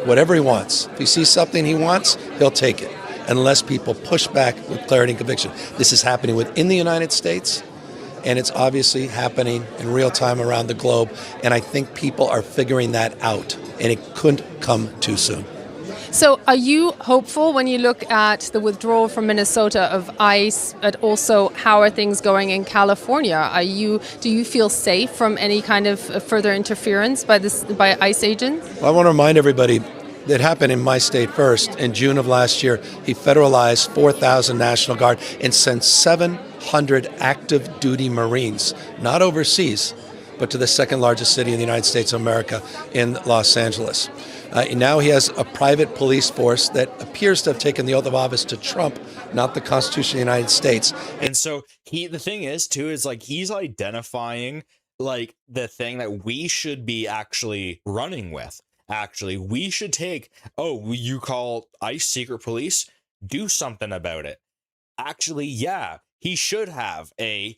whatever he wants. If he sees something he wants, he'll take it. Unless people push back with clarity and conviction. This is happening within the United States, and it's obviously happening in real time around the globe. And I think people are figuring that out, and it couldn't come too soon. So are you hopeful when you look at the withdrawal from Minnesota of ICE, but also how are things going in California? Do you feel safe from any kind of further interference by ICE agents? Well, I want to remind everybody that happened in my state first. In June of last year, he federalized 4,000 National Guard and sent 700 active duty Marines, not overseas, but to the second largest city in the United States of America, in Los Angeles. Now he has a private police force that appears to have taken the oath of office to Trump, not the Constitution of the United States. And so the thing is too, is like, he's identifying like the thing that we should be actually running with. Actually, we should take, you call ICE secret police? Do something about it. Actually, yeah, he should have a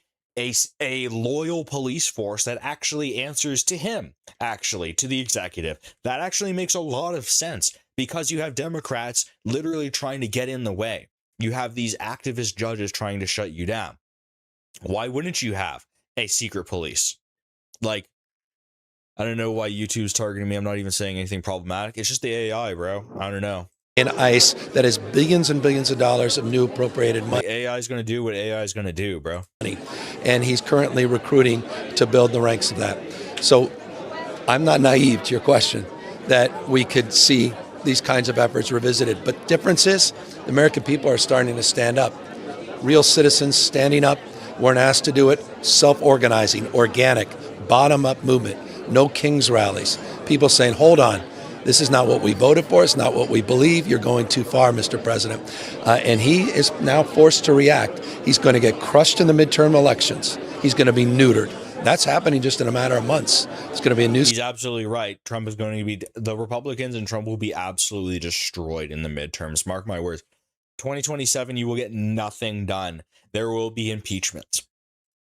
loyal police force that actually answers to him, actually, to the executive. That actually makes a lot of sense because you have Democrats literally trying to get in the way. You have these activist judges trying to shut you down. Why wouldn't you have a secret police? Like, I don't know why YouTube's targeting me. I'm not even saying anything problematic. It's just the AI, bro. I don't know. In ICE that is billions and billions of dollars of new appropriated money. The AI is going to do what AI is going to do, bro. And he's currently recruiting to build the ranks of that. So I'm not naive to your question that we could see these kinds of efforts revisited. But difference is the American people are starting to stand up. Real citizens standing up, weren't asked to do it, self-organizing, organic, bottom-up movement, no king's rallies. People saying, hold on. This is not what we voted for. It's not what we believe. You're going too far, Mr. President. And he is now forced to react. He's going to get crushed in the midterm elections. He's going to be neutered. That's happening just in a matter of months. It's going to be a new... He's absolutely right. Trump is going to be... The Republicans and Trump will be absolutely destroyed in the midterms. Mark my words. 2027, you will get nothing done. There will be impeachments.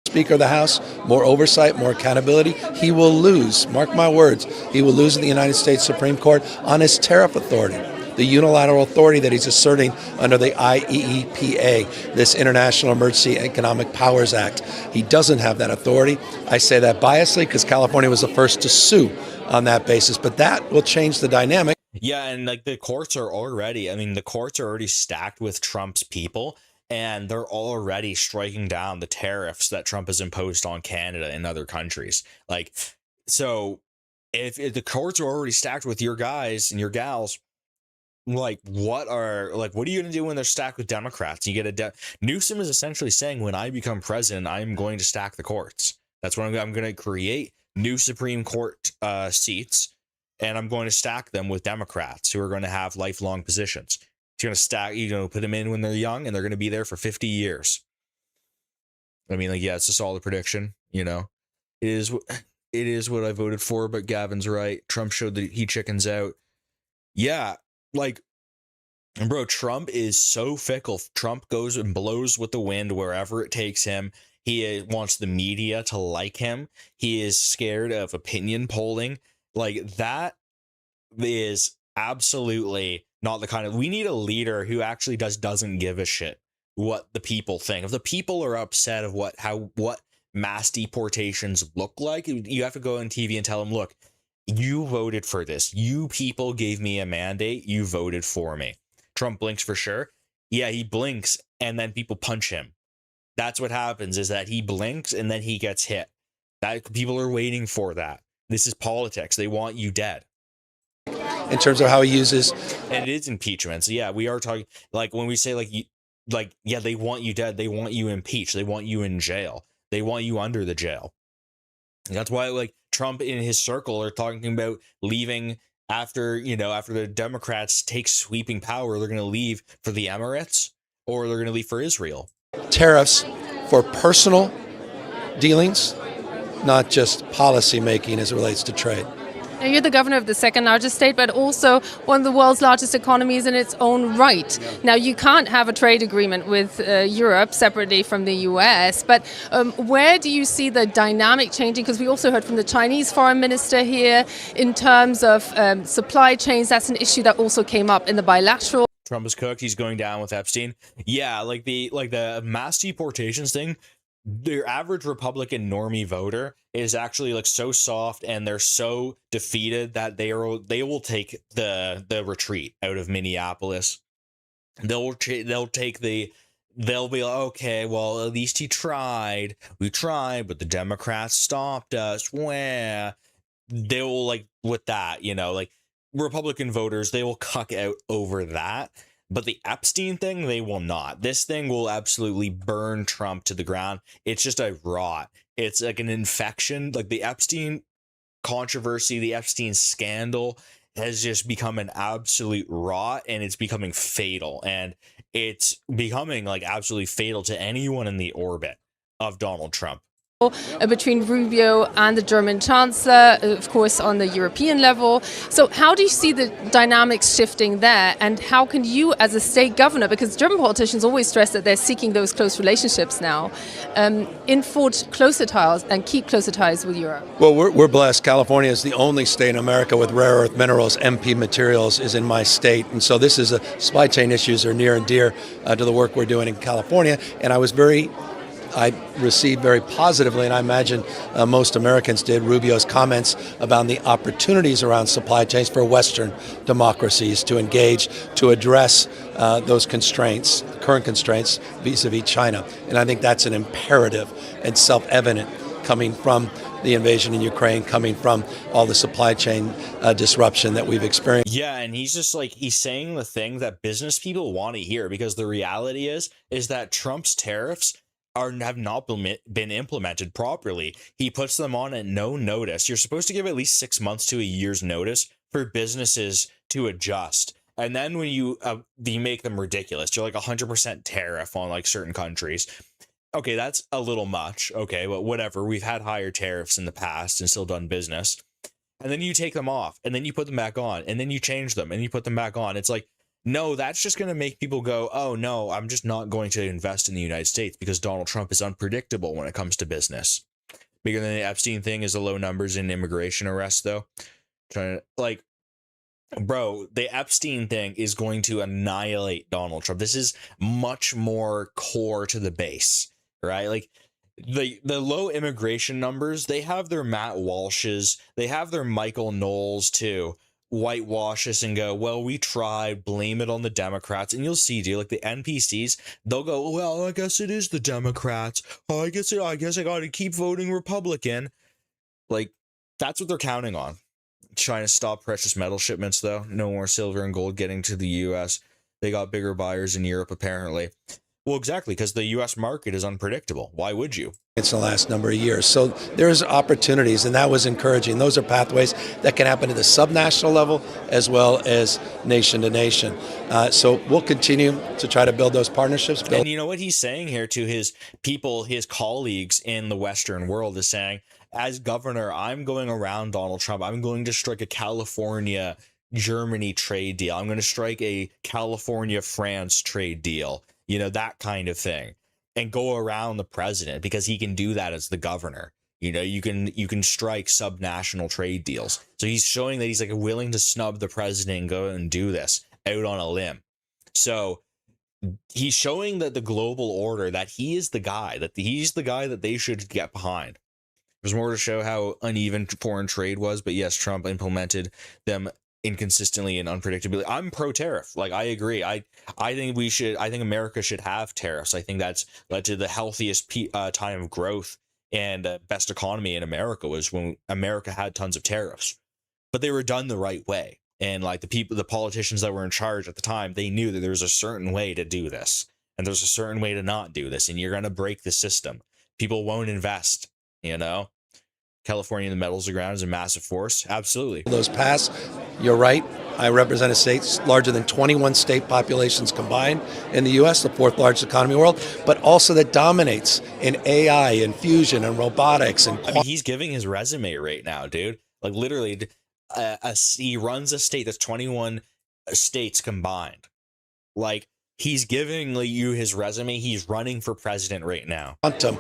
Speaker of the House, more oversight, more accountability. He will lose, mark my words, he will lose in the United States Supreme Court on his tariff authority, the unilateral authority that he's asserting under the IEEPA, this International Emergency Economic Powers Act. He doesn't have that authority. I say that biasly because California was the first to sue on that basis, but that will change the dynamic. Yeah, and like the courts are already, the courts are already stacked with Trump's people. And they're already striking down the tariffs that Trump has imposed on Canada and other countries. Like, so if the courts are already stacked with your guys and your gals, like, what are you going to do when they're stacked with Democrats? You get Newsom is essentially saying, when I become president, I'm going to stack the courts. That's what I'm going to create new Supreme Court seats, and I'm going to stack them with Democrats who are going to have lifelong positions. You're going to stack, put them in when they're young, and they're going to be there for 50 years. It's a solid prediction, It is what I voted for, but Gavin's right. Trump showed that he chickens out. Yeah, bro, Trump is so fickle. Trump goes and blows with the wind wherever it takes him. He wants the media to like him. He is scared of opinion polling. That is absolutely not the kind of... We need a leader who actually doesn't give a shit what the people think. If the people are upset of what mass deportations look like, you have to go on TV and tell them, look, you voted for this. You people gave me a mandate. You voted for me. Trump blinks for sure. Yeah, he blinks and then people punch him. That's what happens, is that he blinks and then he gets hit. That people are waiting for that. This is politics. They want you dead. In terms of how he uses, and it is impeachment. So yeah, we are talking when we say they want you dead, they want you impeached, they want you in jail, they want you under the jail. And that's why Trump in his circle are talking about leaving after the Democrats take sweeping power. They're going to leave for the Emirates, or they're going to leave for Israel. Tariffs for personal dealings, not just policy making as it relates to trade. Now, you're the governor of the second largest state, but also one of the world's largest economies in its own right. Now, you can't have a trade agreement with Europe separately from the US, but where do you see the dynamic changing? Because we also heard from the Chinese foreign minister here in terms of supply chains. That's an issue that also came up in the bilateral. Trump is cooked. He's going down with Epstein. Yeah, the mass deportations thing. Their average Republican normie voter is actually so soft, and they're so defeated that they will take the retreat out of Minneapolis. They'll be like, okay, well, at least we tried, but the Democrats stopped us. Where they will with that, Republican voters, they will cuck out over that. But the Epstein thing, they will not. This thing will absolutely burn Trump to the ground. It's just a rot. It's like an infection. The Epstein controversy, the Epstein scandal has just become an absolute rot, and it's becoming fatal. And it's becoming absolutely fatal to anyone in the orbit of Donald Trump. between Rubio and the German Chancellor, of course, on the European level. So how do you see the dynamics shifting there? And how can you, as a state governor, because German politicians always stress that they're seeking those close relationships now, enforce closer ties and keep closer ties with Europe? Well, we're blessed. California is the only state in America with rare earth minerals. MP Materials is in my state. And so this is supply chain issues are near and dear to the work we're doing in California. And I received very positively, and I imagine most Americans did, Rubio's comments about the opportunities around supply chains for Western democracies to engage, to address those constraints, current constraints vis-a-vis China. And I think that's an imperative and self-evident coming from the invasion in Ukraine, coming from all the supply chain disruption that we've experienced. Yeah, and he's just like, he's saying the thing that business people want to hear, because the reality is that Trump's tariffs have not been implemented properly. He puts them on at no notice. You're supposed to give at least 6 months to a year's notice for businesses to adjust. And then when you make them ridiculous, you're like 100% tariff on like certain countries. Okay, that's a little much. Okay, but whatever. We've had higher tariffs in the past and still done business. And then you take them off, and then you put them back on, and then you change them, and you put them back on. It's like, no, that's just going to make people go, oh, no, I'm just not going to invest in the United States because Donald Trump is unpredictable when it comes to business. Bigger than the Epstein thing is the low numbers in immigration arrests, though. Bro, the Epstein thing is going to annihilate Donald Trump. This is much more core to the base, right? Like, the low immigration numbers, they have their Matt Walshes, they have their Michael Knowles, too. Whitewash us and go, well, we tried, blame it on the Democrats. And you'll see, dude, like the NPCs, they'll go, well, I guess it is the Democrats. Oh, I guess I got to keep voting Republican. Like, that's what they're counting on. Trying to stop precious metal shipments, though. No more silver and gold getting to the U.S. They got bigger buyers in Europe, apparently. Well, exactly, because the U.S. market is unpredictable. Why would you? It's the last number of years. So there's opportunities, and that was encouraging. Those are pathways that can happen at the subnational level as well as nation to nation. So we'll continue to try to build those partnerships. And you know what he's saying here to his people, his colleagues in the Western world is saying, as governor, I'm going around Donald Trump. I'm going to strike a California-Germany trade deal. I'm going to strike a California-France trade deal. You know, that kind of thing, and go around the president because he can do that as the governor. You know, you can strike subnational trade deals. So he's showing that he's like willing to snub the president and go and do this out on a limb. So he's showing that the global order, that he is the guy, that he's the guy that they should get behind. There's more to show how uneven foreign trade was, but yes, Trump implemented them inconsistently and unpredictably. I'm pro-tariff. Like, I agree. I think America should have tariffs. I think that's led to the healthiest time of growth and best economy in America was when America had tons of tariffs, but they were done the right way. And like the politicians that were in charge at the time, they knew that there was a certain way to do this and there's a certain way to not do this. And you're going to break the system. People won't invest, you know. California, the metals of ground is a massive force. Absolutely. Those pass, you're right. I represent a state larger than 21 state populations combined in the U.S., the fourth largest economy in the world, but also that dominates in AI and fusion and robotics. And I mean, he's giving his resume right now, dude. Like literally, he runs a state that's 21 states combined. Like, he's giving you his resume. He's running for president right now. Quantum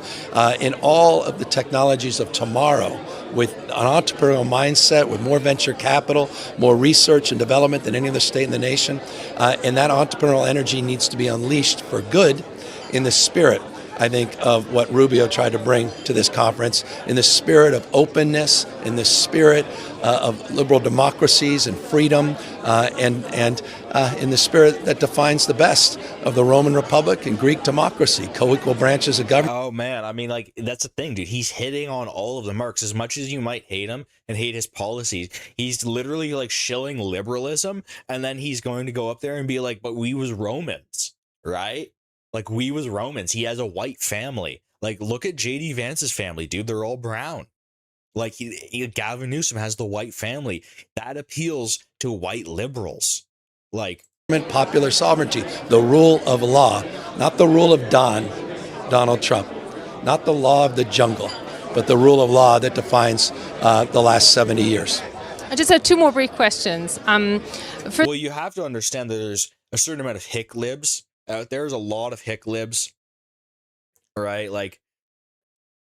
in all of the technologies of tomorrow with an entrepreneurial mindset, with more venture capital, more research and development than any other state in the nation. And that entrepreneurial energy needs to be unleashed for good in the spirit, I think, of what Rubio tried to bring to this conference, in the spirit of openness, in the spirit of liberal democracies and freedom, and in the spirit that defines the best of the Roman Republic and Greek democracy, co-equal branches of government. Oh, man. I mean, like, that's the thing, dude. He's hitting on all of the marks. As much as you might hate him and hate his policies, he's literally, like, shilling liberalism, and then he's going to go up there and be like, but we was Romans, right? Like, we was Romans. He has a white family. Like, look at J.D. Vance's family, dude. They're all brown. Like, Gavin Newsom has the white family. That appeals to white liberals. Like, popular sovereignty, the rule of law, not the rule of Donald Trump, not the law of the jungle, but the rule of law that defines the last 70 years. I just have two more brief questions. Well, you have to understand that there's a certain amount of hick libs out there. There's a lot of hick libs, right? Like,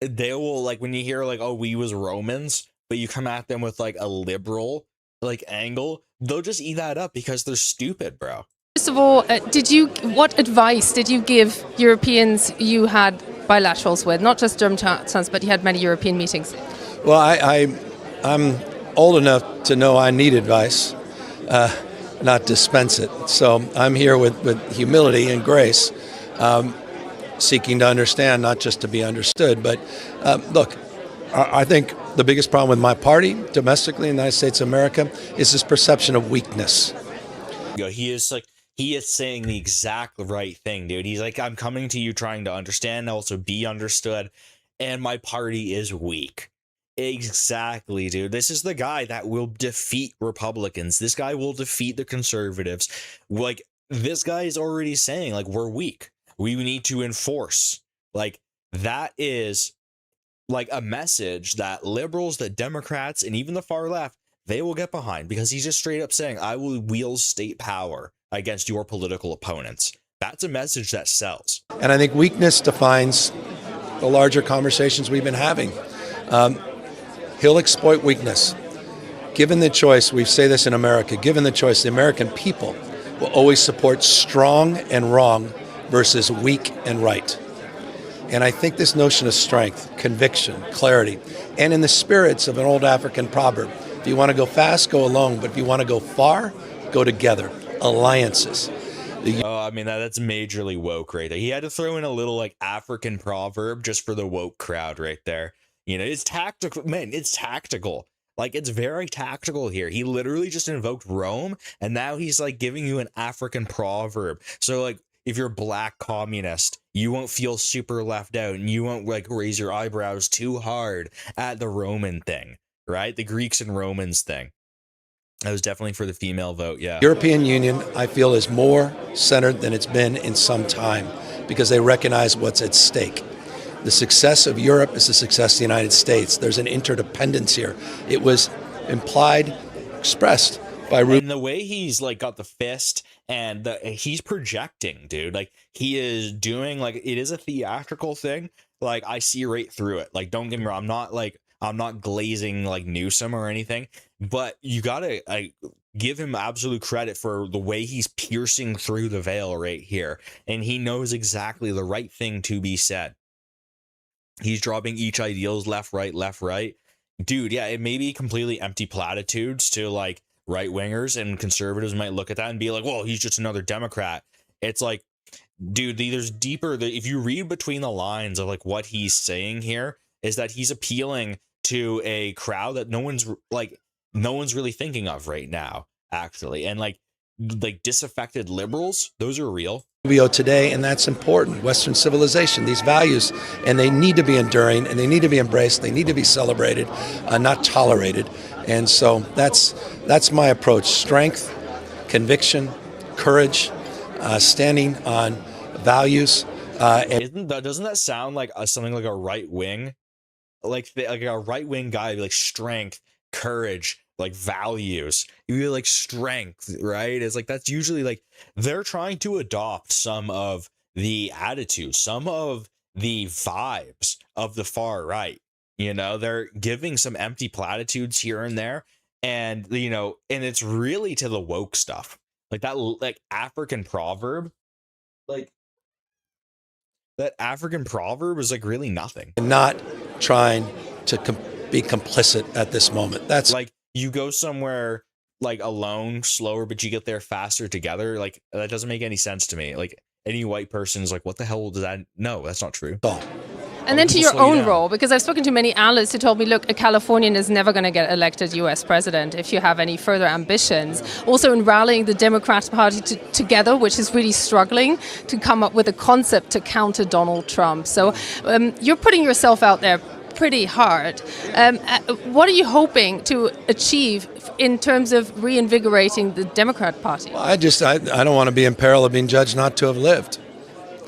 they will, like, when you hear, like, oh, we was Romans, but you come at them with, like, a liberal, like, angle, they'll just eat that up because they're stupid, bro. First of all, what advice did you give Europeans you had bilaterals with? Not just German chancellors, but you had many European meetings. Well, I'm old enough to know I need advice, not dispense it. So I'm here with humility and grace, seeking to understand, not just to be understood. But look, I think the biggest problem with my party domestically in the United States of America is this perception of weakness. He is saying the exact right thing, dude. He's like, I'm coming to you trying to understand, also be understood, and my party is weak. Exactly, dude. This is the guy that will defeat Republicans. This guy will defeat the conservatives. Like, this guy is already saying, like, we're weak. We need to enforce. Like, that is, like, a message that liberals, that Democrats, and even the far left, they will get behind, because he's just straight up saying, I will wield state power against your political opponents. That's a message that sells. And I think weakness defines the larger conversations we've been having. He'll exploit weakness. Given the choice, we say this in America, given the choice, the American people will always support strong and wrong versus weak and right. And I think this notion of strength, conviction, clarity, and in the spirits of an old African proverb, if you want to go fast, go alone, but if you want to go far, go together. Alliances. Oh, I mean, that's majorly woke right there. He had to throw in a little, like, African proverb just for the woke crowd right there. You know, it's tactical, man, it's tactical. Like, it's very tactical here. He literally just invoked Rome, and now he's, like, giving you an African proverb. So, like, if you're a black communist, you won't feel super left out, and you won't, like, raise your eyebrows too hard at the Roman thing, right? The Greeks and Romans thing. That was definitely for the female vote, yeah. European Union, I feel, is more centered than it's been in some time because they recognize what's at stake. The success of Europe is the success of the United States. There's an interdependence here. It was implied, expressed by Ruth. And the way he's, like, got the fist and he's projecting, dude. Like, he is doing, like, it is a theatrical thing. Like, I see right through it. Like, don't get me wrong. I'm not glazing, like, Newsom or anything, but you gotta give him absolute credit for the way he's piercing through the veil right here, and he knows exactly the right thing to be said. He's dropping each ideals left, right. Dude, yeah, it may be completely empty platitudes to, like, right-wingers, and conservatives might look at that and be like, well, he's just another Democrat. It's like, dude, there's deeper, if you read between the lines of, like, what he's saying here, is that he's appealing to a crowd that no one's really thinking of right now, actually. And like disaffected liberals, those are real. Today, and that's important. Western civilization, these values, and they need to be enduring, and they need to be embraced, they need to be celebrated, not tolerated. And so that's my approach. Strength, conviction, courage, standing on values. Doesn't that sound like something like a right wing? Like a right wing guy, like strength, courage, like values. You be like strength, right? It's like that's usually like they're trying to adopt some of the attitudes, some of the vibes of the far right. You know, they're giving some empty platitudes here and there, and you know, and it's really to the woke stuff, like that, like African proverb, like. That African proverb is like really nothing. Not trying to be complicit at this moment. That's like you go somewhere like alone, slower, but you get there faster together. Like that doesn't make any sense to me. Like any white person is like, what the hell does that? No, that's not true. And then to your own role, because I've spoken to many analysts who told me, look, a Californian is never going to get elected US president if you have any further ambitions. Also in rallying the Democratic Party together, which is really struggling to come up with a concept to counter Donald Trump. So you're putting yourself out there pretty hard. What are you hoping to achieve in terms of reinvigorating the Democrat Party? Well, I don't want to be in peril of being judged not to have lived.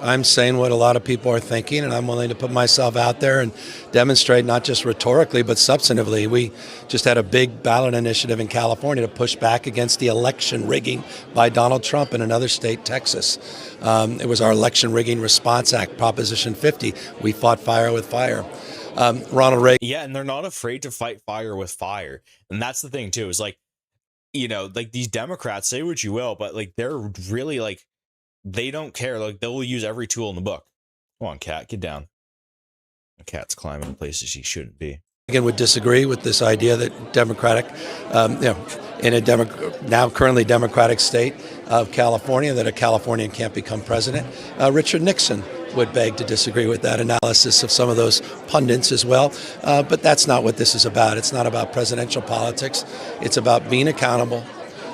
I'm saying what a lot of people are thinking, and I'm willing to put myself out there and demonstrate not just rhetorically, but substantively. We just had a big ballot initiative in California to push back against the election rigging by Donald Trump in another state, Texas. It was our Election Rigging Response Act, Proposition 50. We fought fire with fire. Ronald Reagan. Yeah, and they're not afraid to fight fire with fire. And that's the thing, too, is like, you know, like these Democrats, say what you will, but like they're really like, they don't care. Like they'll use every tool in the book. Come on, cat, get down. The cat's climbing places he shouldn't be. Again, would disagree with this idea that Democratic, in a now currently Democratic state of California, that a Californian can't become president. Richard Nixon would beg to disagree with that analysis of some of those pundits as well. But that's not what this is about. It's not about presidential politics. It's about being accountable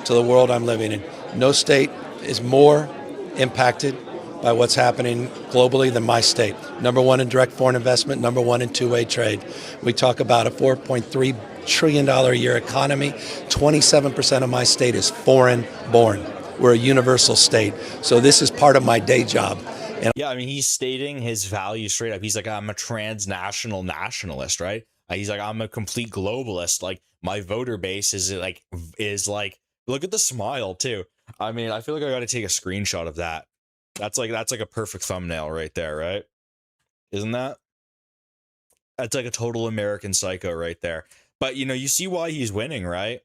to the world I'm living in. No state is more impacted by what's happening globally than my state. Number one in direct foreign investment, number one in two-way trade. We talk about a $4.3 trillion a year economy. 27% of my state is foreign born. We're a universal state. So this is part of my day job. And yeah, I mean, he's stating his values straight up. He's like, I'm a transnational nationalist, right? He's like, I'm a complete globalist. Like my voter base is like, look at the smile too. I mean, I feel like I got to take a screenshot of that. That's like a perfect thumbnail right there, right? Isn't that? That's like a total American psycho right there. But you know, you see why he's winning, right?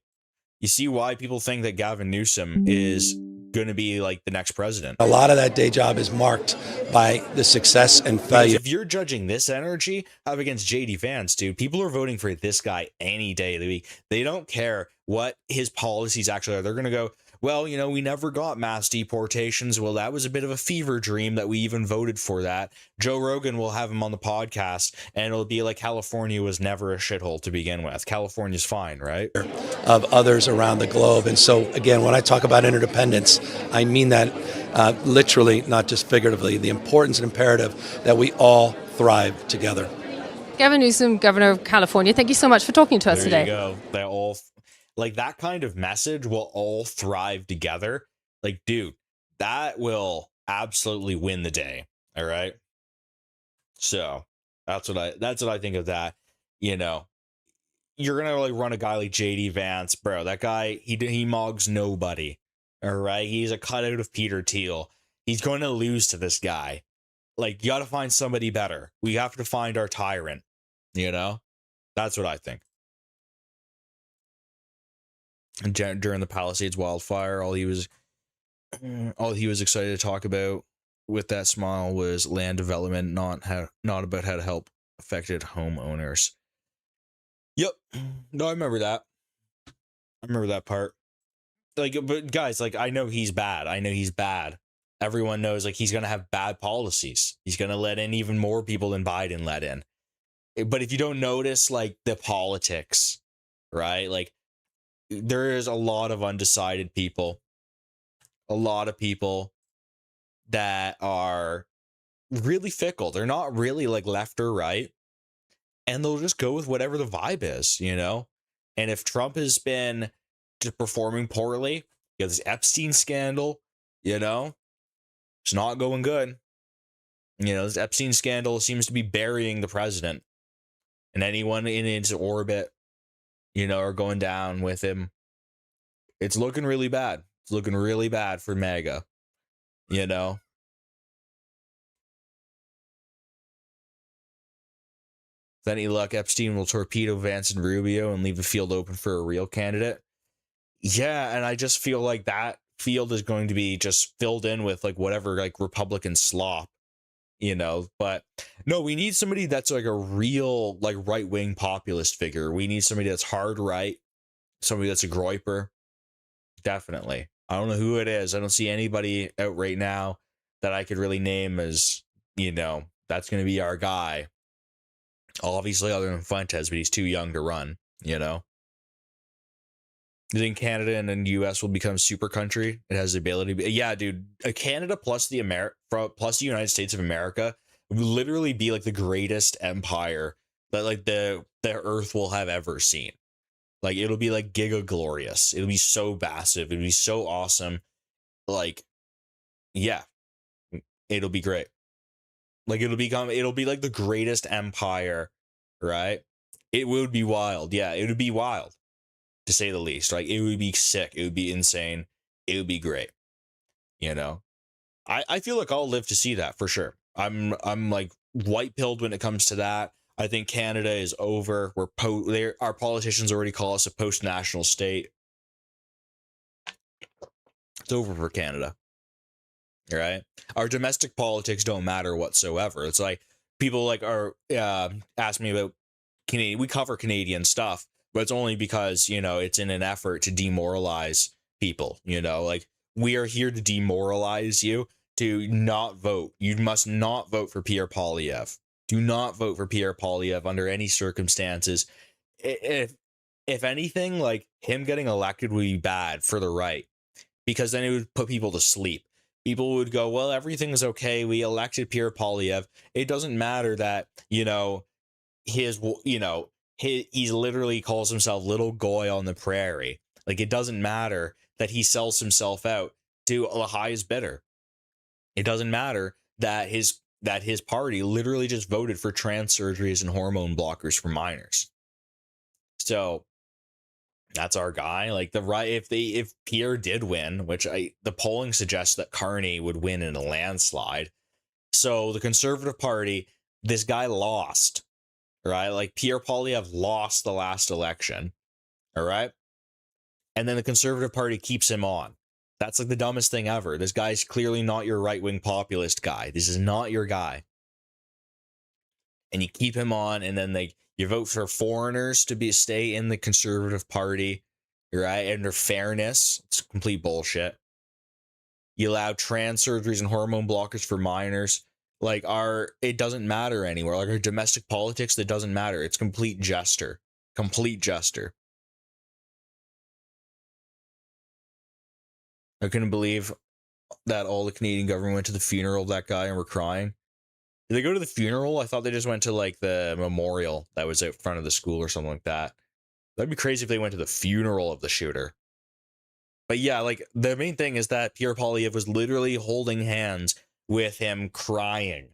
You see why people think that Gavin Newsom is going to be like the next president. a lot of that day job is marked by the success and failure. If you're judging this energy up against JD Vance, dude, people are voting for this guy any day of the week. They don't care what his policies actually are. They're going to go, well, you know, we never got mass deportations. Well, that was a bit of a fever dream that we even voted for that. Joe Rogan will have him on the podcast, and it'll be like California was never a shithole to begin with. California's fine, right? Of others around the globe. And so, again, when I talk about interdependence, I mean that literally, not just figuratively, the importance and imperative that we all thrive together. Gavin Newsom, Governor of California, thank you so much for talking to us today. There you go. They all, like, that kind of message will all thrive together. Like, dude, that will absolutely win the day. All right. So that's what I think of that. You know, you're gonna like run a guy like JD Vance, bro. That guy, he mogs nobody. All right, he's a cutout of Peter Thiel. He's going to lose to this guy. Like, you got to find somebody better. We have to find our tyrant. You know, that's what I think. And during the Palisades wildfire, all he was excited to talk about with that smile was land development, not about how to help affected homeowners. Yep. No, I remember that. I remember that part. Like, but guys, like, I know he's bad. Everyone knows, like, he's going to have bad policies. He's going to let in even more people than Biden let in. But if you don't notice, like, the politics, right? Like, there is a lot of undecided people. A lot of people that are really fickle. They're not really, like, left or right. And they'll just go with whatever the vibe is, you know? And if Trump has been just performing poorly, you have this Epstein scandal, you know? It's not going good. You know, this Epstein scandal seems to be burying the president. And anyone in his orbit, you know, are going down with him. It's looking really bad. It's looking really bad for MAGA, you know? With any luck, Epstein will torpedo Vance and Rubio and leave the field open for a real candidate. Yeah, and I just feel like that field is going to be just filled in with like whatever like Republican slop, you know. But no, we need somebody that's like a real like right-wing populist figure. We need somebody that's hard right, somebody that's a groiper. Definitely. I don't know who it is. I don't see anybody out right now that I could really name as, you know, that's going to be our guy. Obviously, other than Fuentes, but he's too young to run, you know. You think Canada and then the US will become super country? It has the ability to be, yeah, dude. Canada plus the United States of America would literally be like the greatest empire that like the earth will have ever seen. Like, it'll be like giga glorious. It'll be so massive. It'll be so awesome. Like, yeah. it'll be great. Like it'll be like the greatest empire, right? It would be wild. Yeah, it would be wild, to say the least. Like it would be sick. It would be insane. It would be great. You know? I feel like I'll live to see that for sure. I'm like white pilled when it comes to that. I think Canada is over. Our politicians already call us a post-national state. It's over for Canada. Right? Our domestic politics don't matter whatsoever. It's like people like are ask me about Canadian. We cover Canadian stuff, but it's only because, you know, it's in an effort to demoralize people. You know, like we are here to demoralize you to not vote. You must not vote for Pierre Poilievre. Do not vote for Pierre Poilievre under any circumstances. If anything, like him getting elected would be bad for the right, because then it would put people to sleep. People would go, well, everything's okay. We elected Pierre Poilievre. It doesn't matter that, you know, he literally calls himself Little Goy on the Prairie. Like, it doesn't matter that he sells himself out to the highest bidder. It doesn't matter that his party literally just voted for trans surgeries and hormone blockers for minors. So that's our guy. Like the right, if Pierre did win, which the polling suggests that Carney would win in a landslide. So the Conservative Party, this guy lost, right? Like Pierre Poilievre lost the last election, all right? And then the Conservative Party keeps him on. That's like the dumbest thing ever. This guy's clearly not your right-wing populist guy. This is not your guy. And you keep him on, and then you vote for foreigners to stay in the Conservative Party, right? Under fairness. It's complete bullshit. You allow trans surgeries and hormone blockers for minors. Like it doesn't matter anymore. Like our domestic politics, that doesn't matter. It's complete jester. Complete jester. I couldn't believe that all the Canadian government went to the funeral of that guy and were crying. Did they go to the funeral? I thought they just went to like the memorial that was out front of the school or something like that. That'd be crazy if they went to the funeral of the shooter. But yeah, like the main thing is that Pierre Poilievre was literally holding hands with him crying.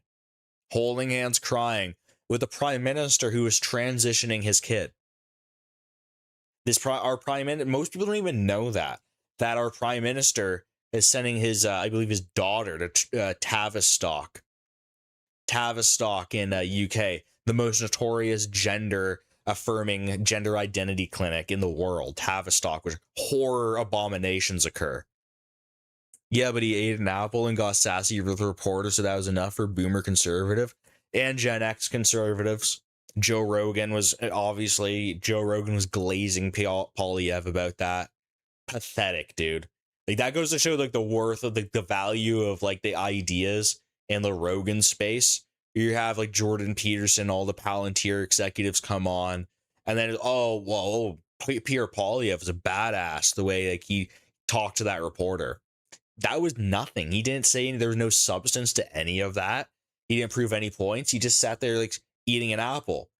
Holding hands crying with the prime minister who was transitioning his kid. Our prime minister, most people don't even know that our prime minister is sending his, I believe his daughter to Tavistock in UK, the most notorious gender-affirming gender identity clinic in the world, Tavistock, where horror abominations occur. Yeah, but he ate an apple and got sassy with the reporter, so that was enough for boomer conservative and Gen X conservatives. Joe Rogan was glazing Poilievre about that. Pathetic, dude. Like that goes to show like the worth of the value of like the ideas in the Rogan space. You have like Jordan Peterson, all the Palantir executives come on, and then Pierre Poilievre was a badass the way like he talked to that reporter. That was nothing. He didn't say there was no substance to any of that. He didn't prove any points. He just sat there like eating an apple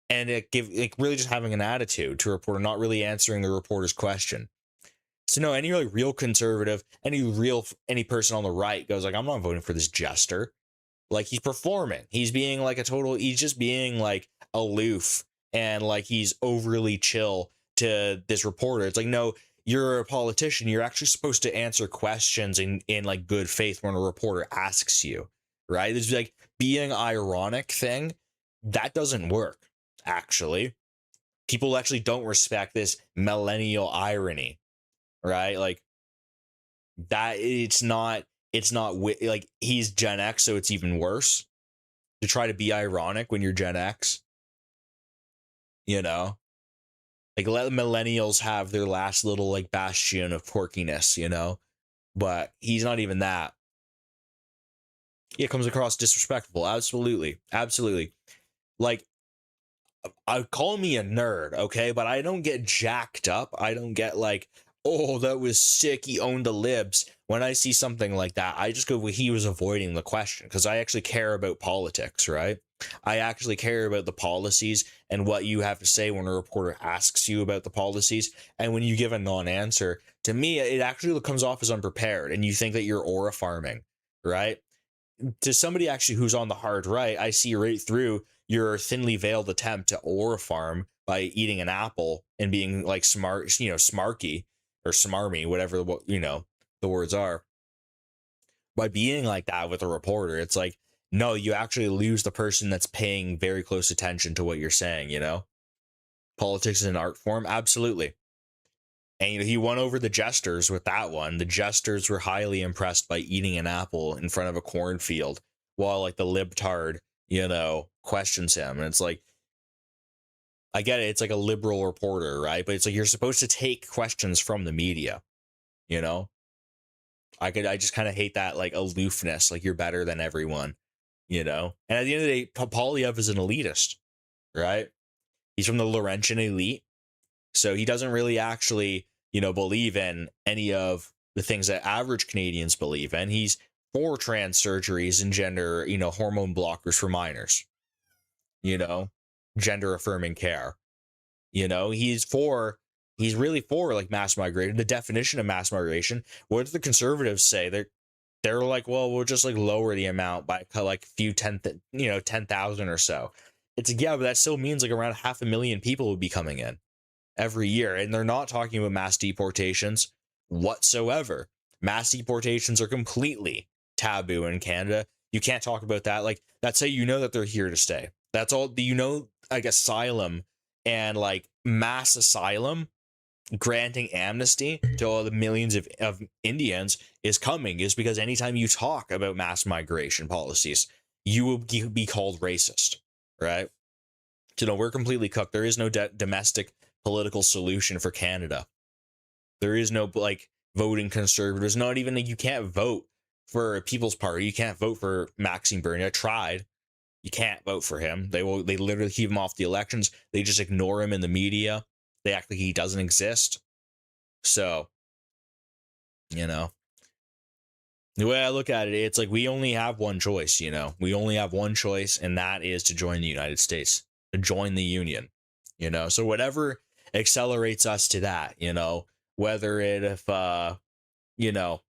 and really just having an attitude to a reporter, not really answering the reporter's question. So no, any like real conservative, any person on the right goes like, I'm not voting for this jester. Like he's performing. He's being like he's just being like aloof and like he's overly chill to this reporter. It's like, no, you're a politician. You're actually supposed to answer questions in like good faith when a reporter asks you, right? This is like being ironic thing. That doesn't work, actually. People actually don't respect this millennial irony. Right? Like that it's not like he's Gen X, so it's even worse to try to be ironic when you're Gen X. You know? Like let millennials have their last little like bastion of quirkiness, you know? But he's not even that. It comes across disrespectful. Absolutely. Absolutely. Like call me a nerd, okay? But I don't get jacked up. I don't get like, oh, that was sick, he owned the libs. When I see something like that, I just go, well, he was avoiding the question, because I actually care about politics, right? I actually care about the policies and what you have to say when a reporter asks you about the policies. And when you give a non-answer, to me, it actually comes off as unprepared, and you think that you're aura farming, right? to somebody actually who's on the hard right, I see right through your thinly veiled attempt to aura farm by eating an apple and being like smart, you know, smarky or smarmy, whatever you know the words are. By being like that with a reporter, it's like, no, you actually lose the person that's paying very close attention to what you're saying, you know? Politics is an art form, absolutely. And you know, he won over the jesters with that one. The jesters were highly impressed by eating an apple in front of a cornfield while like the libtard, you know, questions him. And it's like, I get it, it's like a liberal reporter, right? But it's like you're supposed to take questions from the media, you know? I just kind of hate that like aloofness, like you're better than everyone, you know? And at the end of the day, Polyev is an elitist, right? He's from the Laurentian elite. So he doesn't really actually, you know, believe in any of the things that average Canadians believe in. He's for trans surgeries and gender, you know, hormone blockers for minors, you know, gender affirming care. You know, he's really for like mass migration. The definition of mass migration, what do the conservatives say? They're like, well, we'll just like lower the amount by like few 10,000 or so. It's yeah, but that still means like around 500,000 people would be coming in every year. And they're not talking about mass deportations whatsoever. Mass deportations are completely taboo in Canada. You can't talk about that. Like, that's how you know that they're here to stay. That's all, you know, like asylum and like mass asylum, granting amnesty to all the millions of Indians is coming, is because anytime you talk about mass migration policies, you will be called racist, right? So no, we're completely cooked. There is no domestic political solution for Canada. There is no like voting conservatives. Not even you can't vote for a People's Party. You can't vote for Maxime Bernier. I tried. You can't vote for him. They literally keep him off the elections. They just ignore him in the media. They act like he doesn't exist. So, you know, the way I look at it, it's like we only have one choice, you know. We only have one choice, and that is to join the United States, to join the Union, you know. So whatever accelerates us to that, you know, whether you know,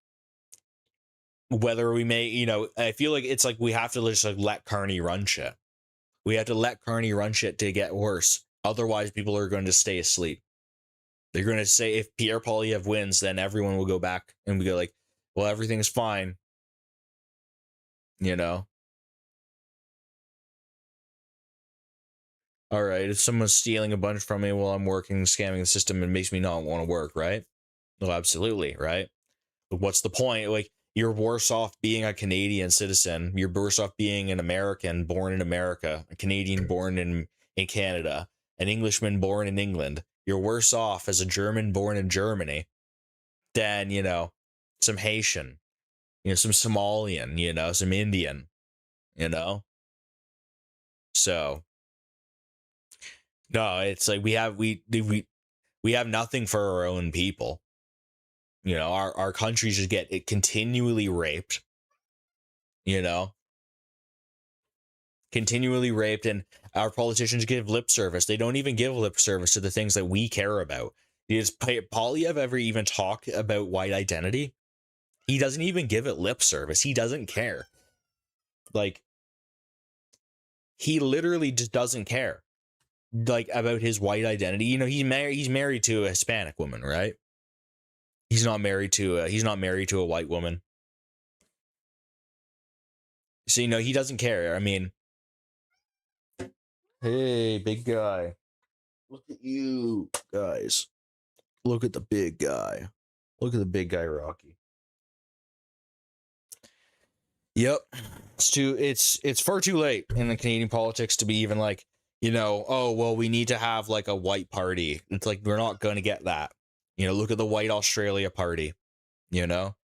whether we may, you know, I feel like it's like we have to just like let Carney run shit. We have to let Carney run shit to get worse. Otherwise, people are going to stay asleep. They're going to say if Pierre Poilievre wins, then everyone will go back and we go like, well, everything's fine. You know? All right, if someone's stealing a bunch from me while I'm working, scamming the system, it makes me not want to work, right? Well, absolutely, right? But what's the point? Like, you're worse off being a Canadian citizen. You're worse off being an American born in America, a Canadian born in Canada, an Englishman born in England. You're worse off as a German born in Germany than, you know, some Haitian, you know, some Somalian, you know, some Indian, you know? So, no, it's like we have nothing for our own people. You know, our countries just get it continually raped, you know, continually raped, and our politicians give lip service. They don't even give lip service to the things that we care about. Does Poilievre ever even talk about white identity? He doesn't even give it lip service. He doesn't care. Like, he literally just doesn't care, like, about his white identity. You know, he's married to a Hispanic woman, right? He's not married to a white woman. So, you know, he doesn't care. I mean, hey, big guy. Look at you guys. Look at the big guy. Look at the big guy, Rocky. Yep. It's far too late in the Canadian politics to be even like, you know, oh, well, we need to have like a white party. It's like, we're not going to get that. You know, look at the white Australia party, you know?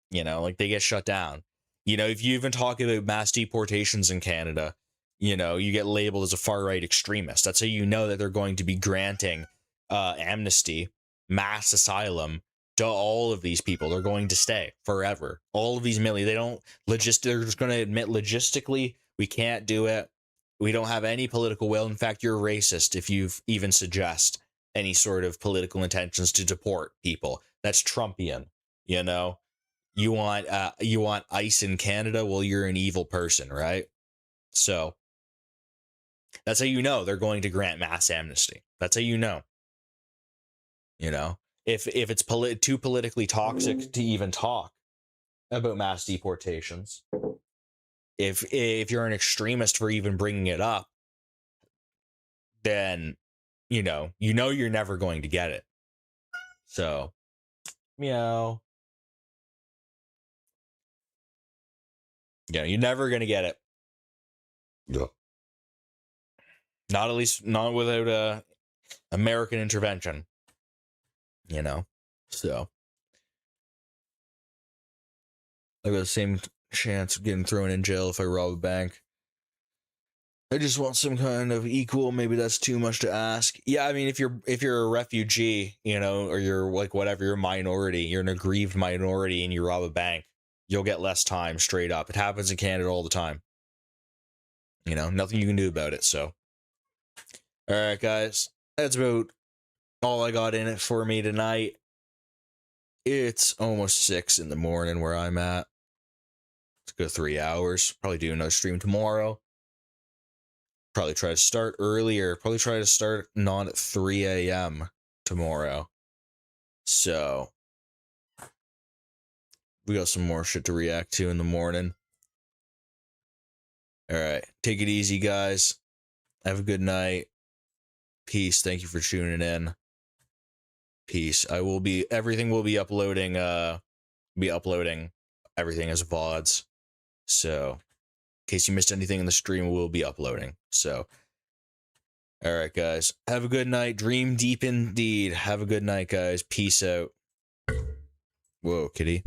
You know, like they get shut down. You know, if you even talk about mass deportations in Canada, you know, you get labeled as a far-right extremist. That's how you know that they're going to be granting amnesty, mass asylum to all of these people. They're going to stay forever. All of these million, they're just going to admit logistically, we can't do it. We don't have any political will. In fact, you're racist if you even suggest any sort of political intentions to deport people. That's Trumpian, you know? You want ICE in Canada? Well, you're an evil person, right? So that's how you know they're going to grant mass amnesty. That's how you know. You know, if it's too politically toxic to even talk about mass deportations, if you're an extremist for even bringing it up, then you know you're never going to get it. So, meow. Yeah, you're never gonna get it. Yeah. Not at least not without American intervention. You know, so I got the same chance of getting thrown in jail if I rob a bank. I just want some kind of equal. Maybe that's too much to ask. Yeah, I mean, if you're a refugee, you know, or you're like whatever, you're a minority, you're an aggrieved minority, and you rob a bank, you'll get less time straight up. It happens in Canada all the time. You know, nothing you can do about it. So, all right, guys, that's about all I got in it for me tonight. It's almost 6 in the morning where I'm at. Let's go 3 hours. Probably do another stream tomorrow. Probably try to start earlier. Probably try to start not at 3 a.m. tomorrow. So, we got some more shit to react to in the morning. All right. Take it easy, guys. Have a good night. Peace. Thank you for tuning in. Peace. Everything will be uploading, everything as VODs. So, in case you missed anything in the stream, we'll be uploading. So, all right, guys. Have a good night. Dream deep indeed. Have a good night, guys. Peace out. Whoa, kitty.